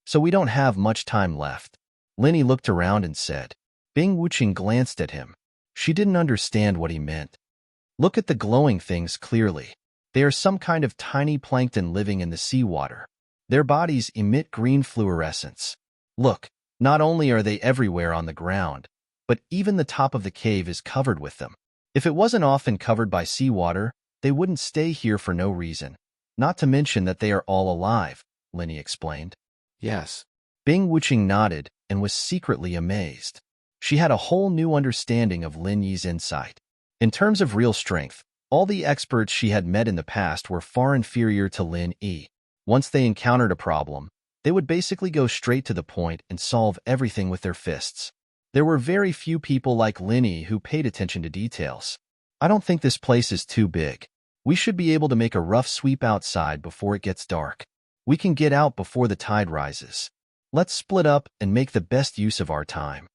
So we don't have much time left. Linny looked around and said. Bing Wuching glanced at him. She didn't understand what he meant. Look at the glowing things clearly. They are some kind of tiny plankton living in the seawater. Their bodies emit green fluorescence. Look, not only are they everywhere on the ground, but even the top of the cave is covered with them. If it wasn't often covered by seawater, they wouldn't stay here for no reason. Not to mention that they are all alive, Linny explained. Yes. Bing Wuching nodded and was secretly amazed. She had a whole new understanding of Lin Yi's insight. In terms of real strength, all the experts she had met in the past were far inferior to Lin Yi. Once they encountered a problem, they would basically go straight to the point and solve everything with their fists. There were very few people like Lin Yi who paid attention to details. I don't think this place is too big. We should be able to make a rough sweep outside before it gets dark. We can get out before the tide rises. Let's split up and make the best use of our time.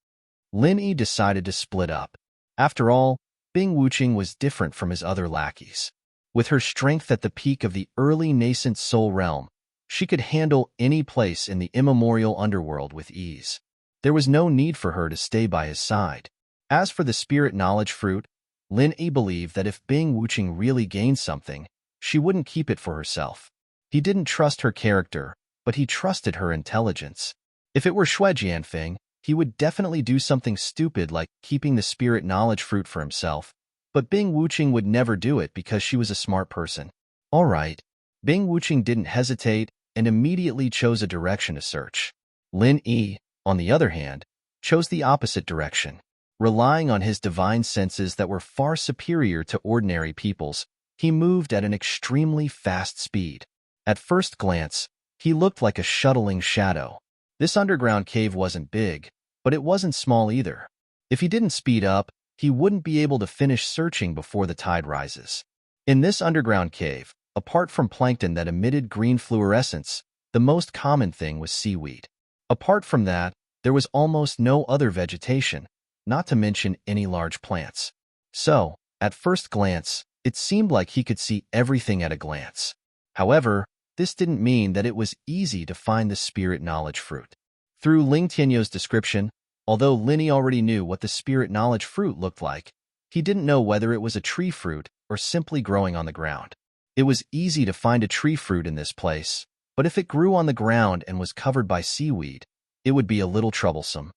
Lin Yi decided to split up. After all, Bing Wuching was different from his other lackeys. With her strength at the peak of the early nascent soul realm, she could handle any place in the immemorial underworld with ease. There was no need for her to stay by his side. As for the spirit knowledge fruit, Lin Yi believed that if Bing Wuching really gained something, she wouldn't keep it for herself. He didn't trust her character, but he trusted her intelligence. If it were Xue Jianfeng, he would definitely do something stupid like keeping the spirit knowledge fruit for himself, but Bing Wuching would never do it because she was a smart person. All right. Bing Wuching didn't hesitate and immediately chose a direction to search. Lin Yi, on the other hand, chose the opposite direction. Relying on his divine senses that were far superior to ordinary people's, he moved at an extremely fast speed. At first glance, he looked like a shuttling shadow. This underground cave wasn't big, but it wasn't small either. If he didn't speed up, he wouldn't be able to finish searching before the tide rises. In this underground cave, apart from plankton that emitted green fluorescence, the most common thing was seaweed. Apart from that, there was almost no other vegetation, not to mention any large plants. So, at first glance, it seemed like he could see everything at a glance. However, this didn't mean that it was easy to find the spirit knowledge fruit. Through Ling Tianyu's description, although Lin Yi already knew what the spirit knowledge fruit looked like, he didn't know whether it was a tree fruit or simply growing on the ground. It was easy to find a tree fruit in this place, but if it grew on the ground and was covered by seaweed, it would be a little troublesome.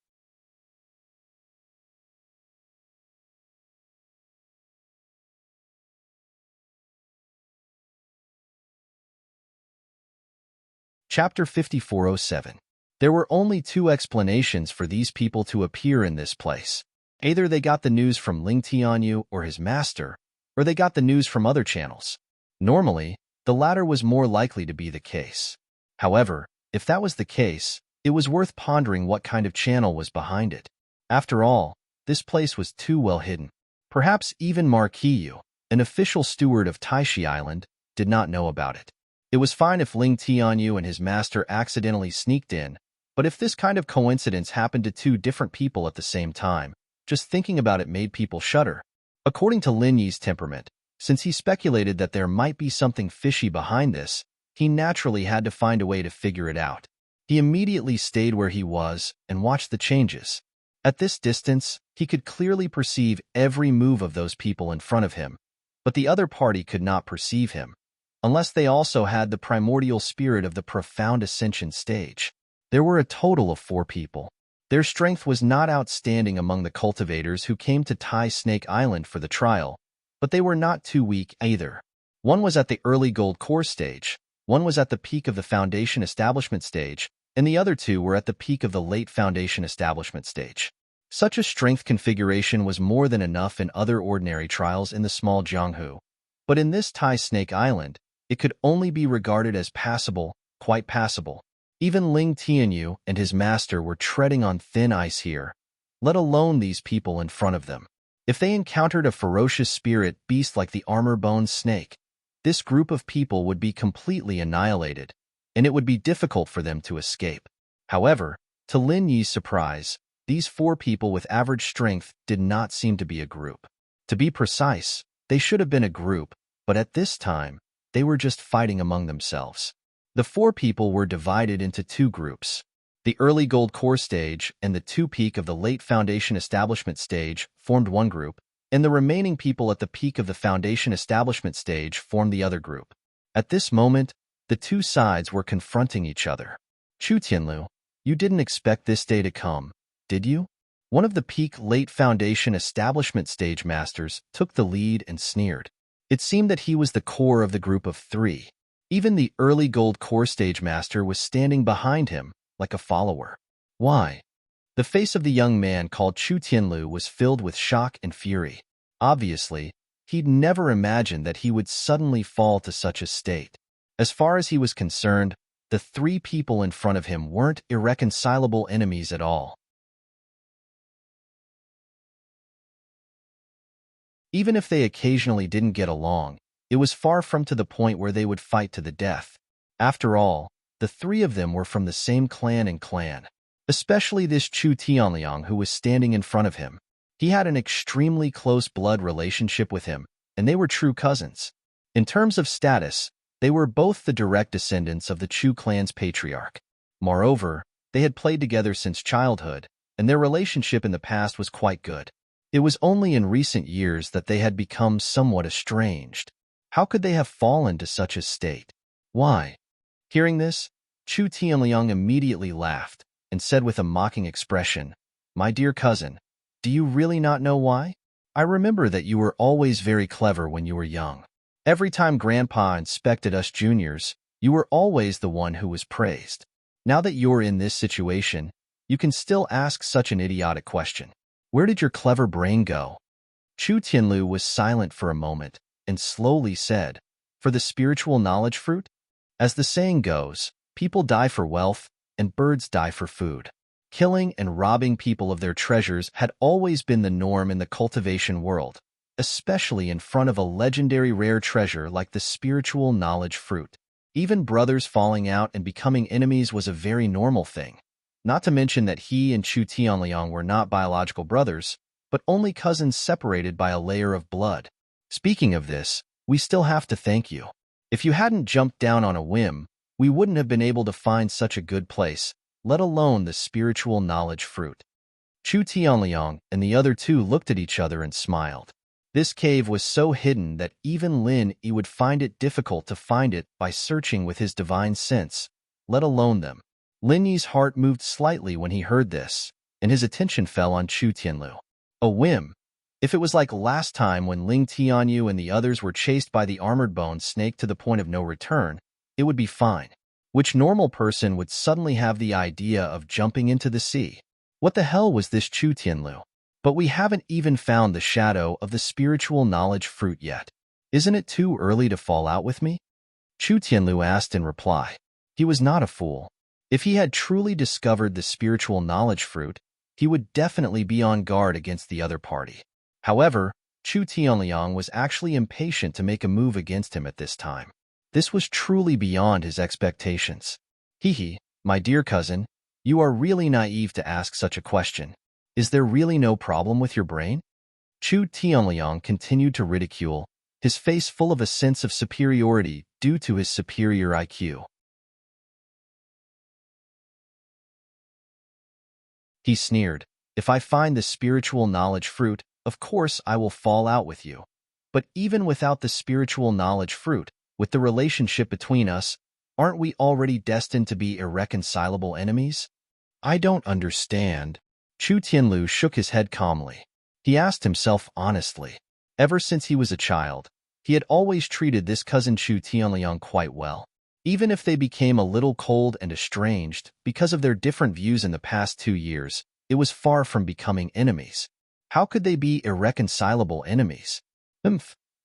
Chapter 5407. There were only two explanations for these people to appear in this place. Either they got the news from Ling Tianyu or his master, or they got the news from other channels. Normally, the latter was more likely to be the case. However, if that was the case, it was worth pondering what kind of channel was behind it. After all, this place was too well hidden. Perhaps even Marquis Yu, an official steward of Taishi Island, did not know about it. It was fine if Ling Tianyu and his master accidentally sneaked in, but if this kind of coincidence happened to two different people at the same time, just thinking about it made people shudder. According to Lin Yi's temperament, since he speculated that there might be something fishy behind this, he naturally had to find a way to figure it out. He immediately stayed where he was and watched the changes. At this distance, he could clearly perceive every move of those people in front of him, but the other party could not perceive him, unless they also had the primordial spirit of the profound ascension stage. There were a total of 4 people. Their strength was not outstanding among the cultivators who came to Tai Snake Island for the trial, but they were not too weak either. One was at the early gold core stage, one was at the peak of the foundation establishment stage, and the other 2 were at the peak of the late foundation establishment stage. Such a strength configuration was more than enough in other ordinary trials in the small Jianghu, but in this Tai Snake Island, it could only be regarded as passable, quite passable. Even Ling Tianyu and his master were treading on thin ice here, let alone these people in front of them. If they encountered a ferocious spirit beast like the armor-boned snake, this group of people would be completely annihilated, and it would be difficult for them to escape. However, to Lin Yi's surprise, these 4 people with average strength did not seem to be a group. To be precise, they should have been a group, but at this time, they were just fighting among themselves. The 4 people were divided into 2 groups. The early gold core stage and the 2 peak of the late foundation establishment stage formed one group, and the remaining people at the peak of the foundation establishment stage formed the other group. At this moment, the 2 sides were confronting each other. Chu Tianlu, you didn't expect this day to come, did you? One of the peak late foundation establishment stage masters took the lead and sneered. It seemed that he was the core of the group of 3. Even the early gold core stage master was standing behind him, like a follower. Why? The face of the young man called Chu Tianlu was filled with shock and fury. Obviously, he'd never imagined that he would suddenly fall to such a state. As far as he was concerned, the 3 people in front of him weren't irreconcilable enemies at all. Even if they occasionally didn't get along, it was far from to the point where they would fight to the death. After all, the 3 of them were from the same clan and clan. Especially this Chu Tianliang who was standing in front of him. He had an extremely close blood relationship with him, and they were true cousins. In terms of status, they were both the direct descendants of the Chu clan's patriarch. Moreover, they had played together since childhood, and their relationship in the past was quite good. It was only in recent years that they had become somewhat estranged. How could they have fallen to such a state? Why? Hearing this, Chu Tianliang immediately laughed and said with a mocking expression, "My dear cousin, do you really not know why? I remember that you were always very clever when you were young. Every time Grandpa inspected us juniors, you were always the one who was praised. Now that you're in this situation, you can still ask such an idiotic question. Where did your clever brain go?" Chu Tianlu was silent for a moment and slowly said, "For the spiritual knowledge fruit? As the saying goes, people die for wealth and birds die for food." Killing and robbing people of their treasures had always been the norm in the cultivation world, especially in front of a legendary rare treasure like the spiritual knowledge fruit. Even brothers falling out and becoming enemies was a very normal thing. Not to mention that he and Chu Tianliang were not biological brothers, but only cousins separated by a layer of blood. Speaking of this, we still have to thank you. If you hadn't jumped down on a whim, we wouldn't have been able to find such a good place, let alone the spiritual knowledge fruit. Chu Tianliang and the other 2 looked at each other and smiled. This cave was so hidden that even Lin Yi would find it difficult to find it by searching with his divine sense, let alone them. Lin Yi's heart moved slightly when he heard this, and his attention fell on Chu Tianlu. A whim. If it was like last time when Ling Tianyu and the others were chased by the armored-boned snake to the point of no return, it would be fine. Which normal person would suddenly have the idea of jumping into the sea? What the hell was this Chu Tianlu? But we haven't even found the shadow of the spiritual knowledge fruit yet. Isn't it too early to fall out with me? Chu Tianlu asked in reply. He was not a fool. If he had truly discovered the spiritual knowledge fruit, he would definitely be on guard against the other party. However, Chu Tianliang was actually impatient to make a move against him at this time. This was truly beyond his expectations. Hee, my dear cousin, you are really naive to ask such a question. Is there really no problem with your brain? Chu Tianliang continued to ridicule, his face full of a sense of superiority due to his superior IQ. He sneered, if I find the spiritual knowledge fruit, of course I will fall out with you. But even without the spiritual knowledge fruit, with the relationship between us, aren't we already destined to be irreconcilable enemies? I don't understand. Chu Tianlu shook his head calmly. He asked himself honestly. Ever since he was a child, he had always treated this cousin Chu Tianliang quite well. Even if they became a little cold and estranged because of their different views in the past 2 years, it was far from becoming enemies. How could they be irreconcilable enemies?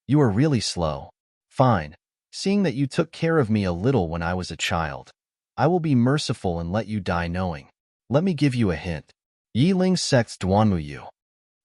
You are really slow. Fine. Seeing that you took care of me a little when I was a child, I will be merciful and let you die knowing. Let me give you a hint. Yiling sect's Duanmuyu.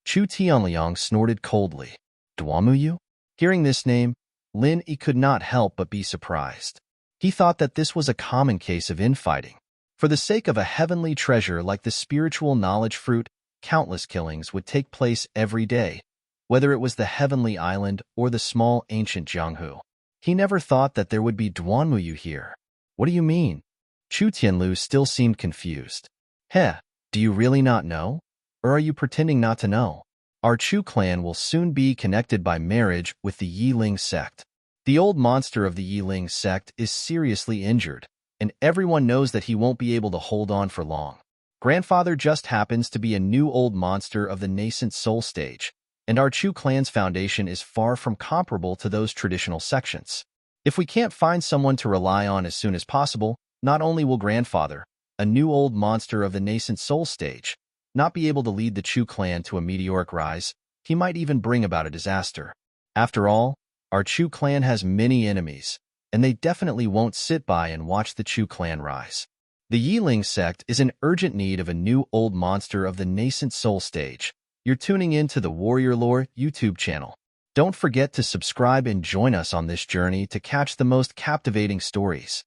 Chu Tianliang snorted coldly. Duanmuyu? Hearing this name, Lin Yi could not help but be surprised. He thought that this was a common case of infighting. For the sake of a heavenly treasure like the spiritual knowledge fruit, countless killings would take place every day, whether it was the heavenly island or the small ancient Jianghu. He never thought that there would be Duanmuyu here. What do you mean? Chu Tianlu still seemed confused. Do you really not know? Or are you pretending not to know? Our Chu clan will soon be connected by marriage with the Yiling sect. The old monster of the Yiling sect is seriously injured, and everyone knows that he won't be able to hold on for long. Grandfather just happens to be a new old monster of the nascent soul stage, and our Chu clan's foundation is far from comparable to those traditional sections. If we can't find someone to rely on as soon as possible, not only will grandfather, a new old monster of the nascent soul stage, not be able to lead the Chu clan to a meteoric rise, he might even bring about a disaster. After all, our Chu clan has many enemies, and they definitely won't sit by and watch the Chu clan rise. The Yiling sect is in urgent need of a new old monster of the nascent soul stage. You're tuning in to the Warrior Lore YouTube channel. Don't forget to subscribe and join us on this journey to catch the most captivating stories.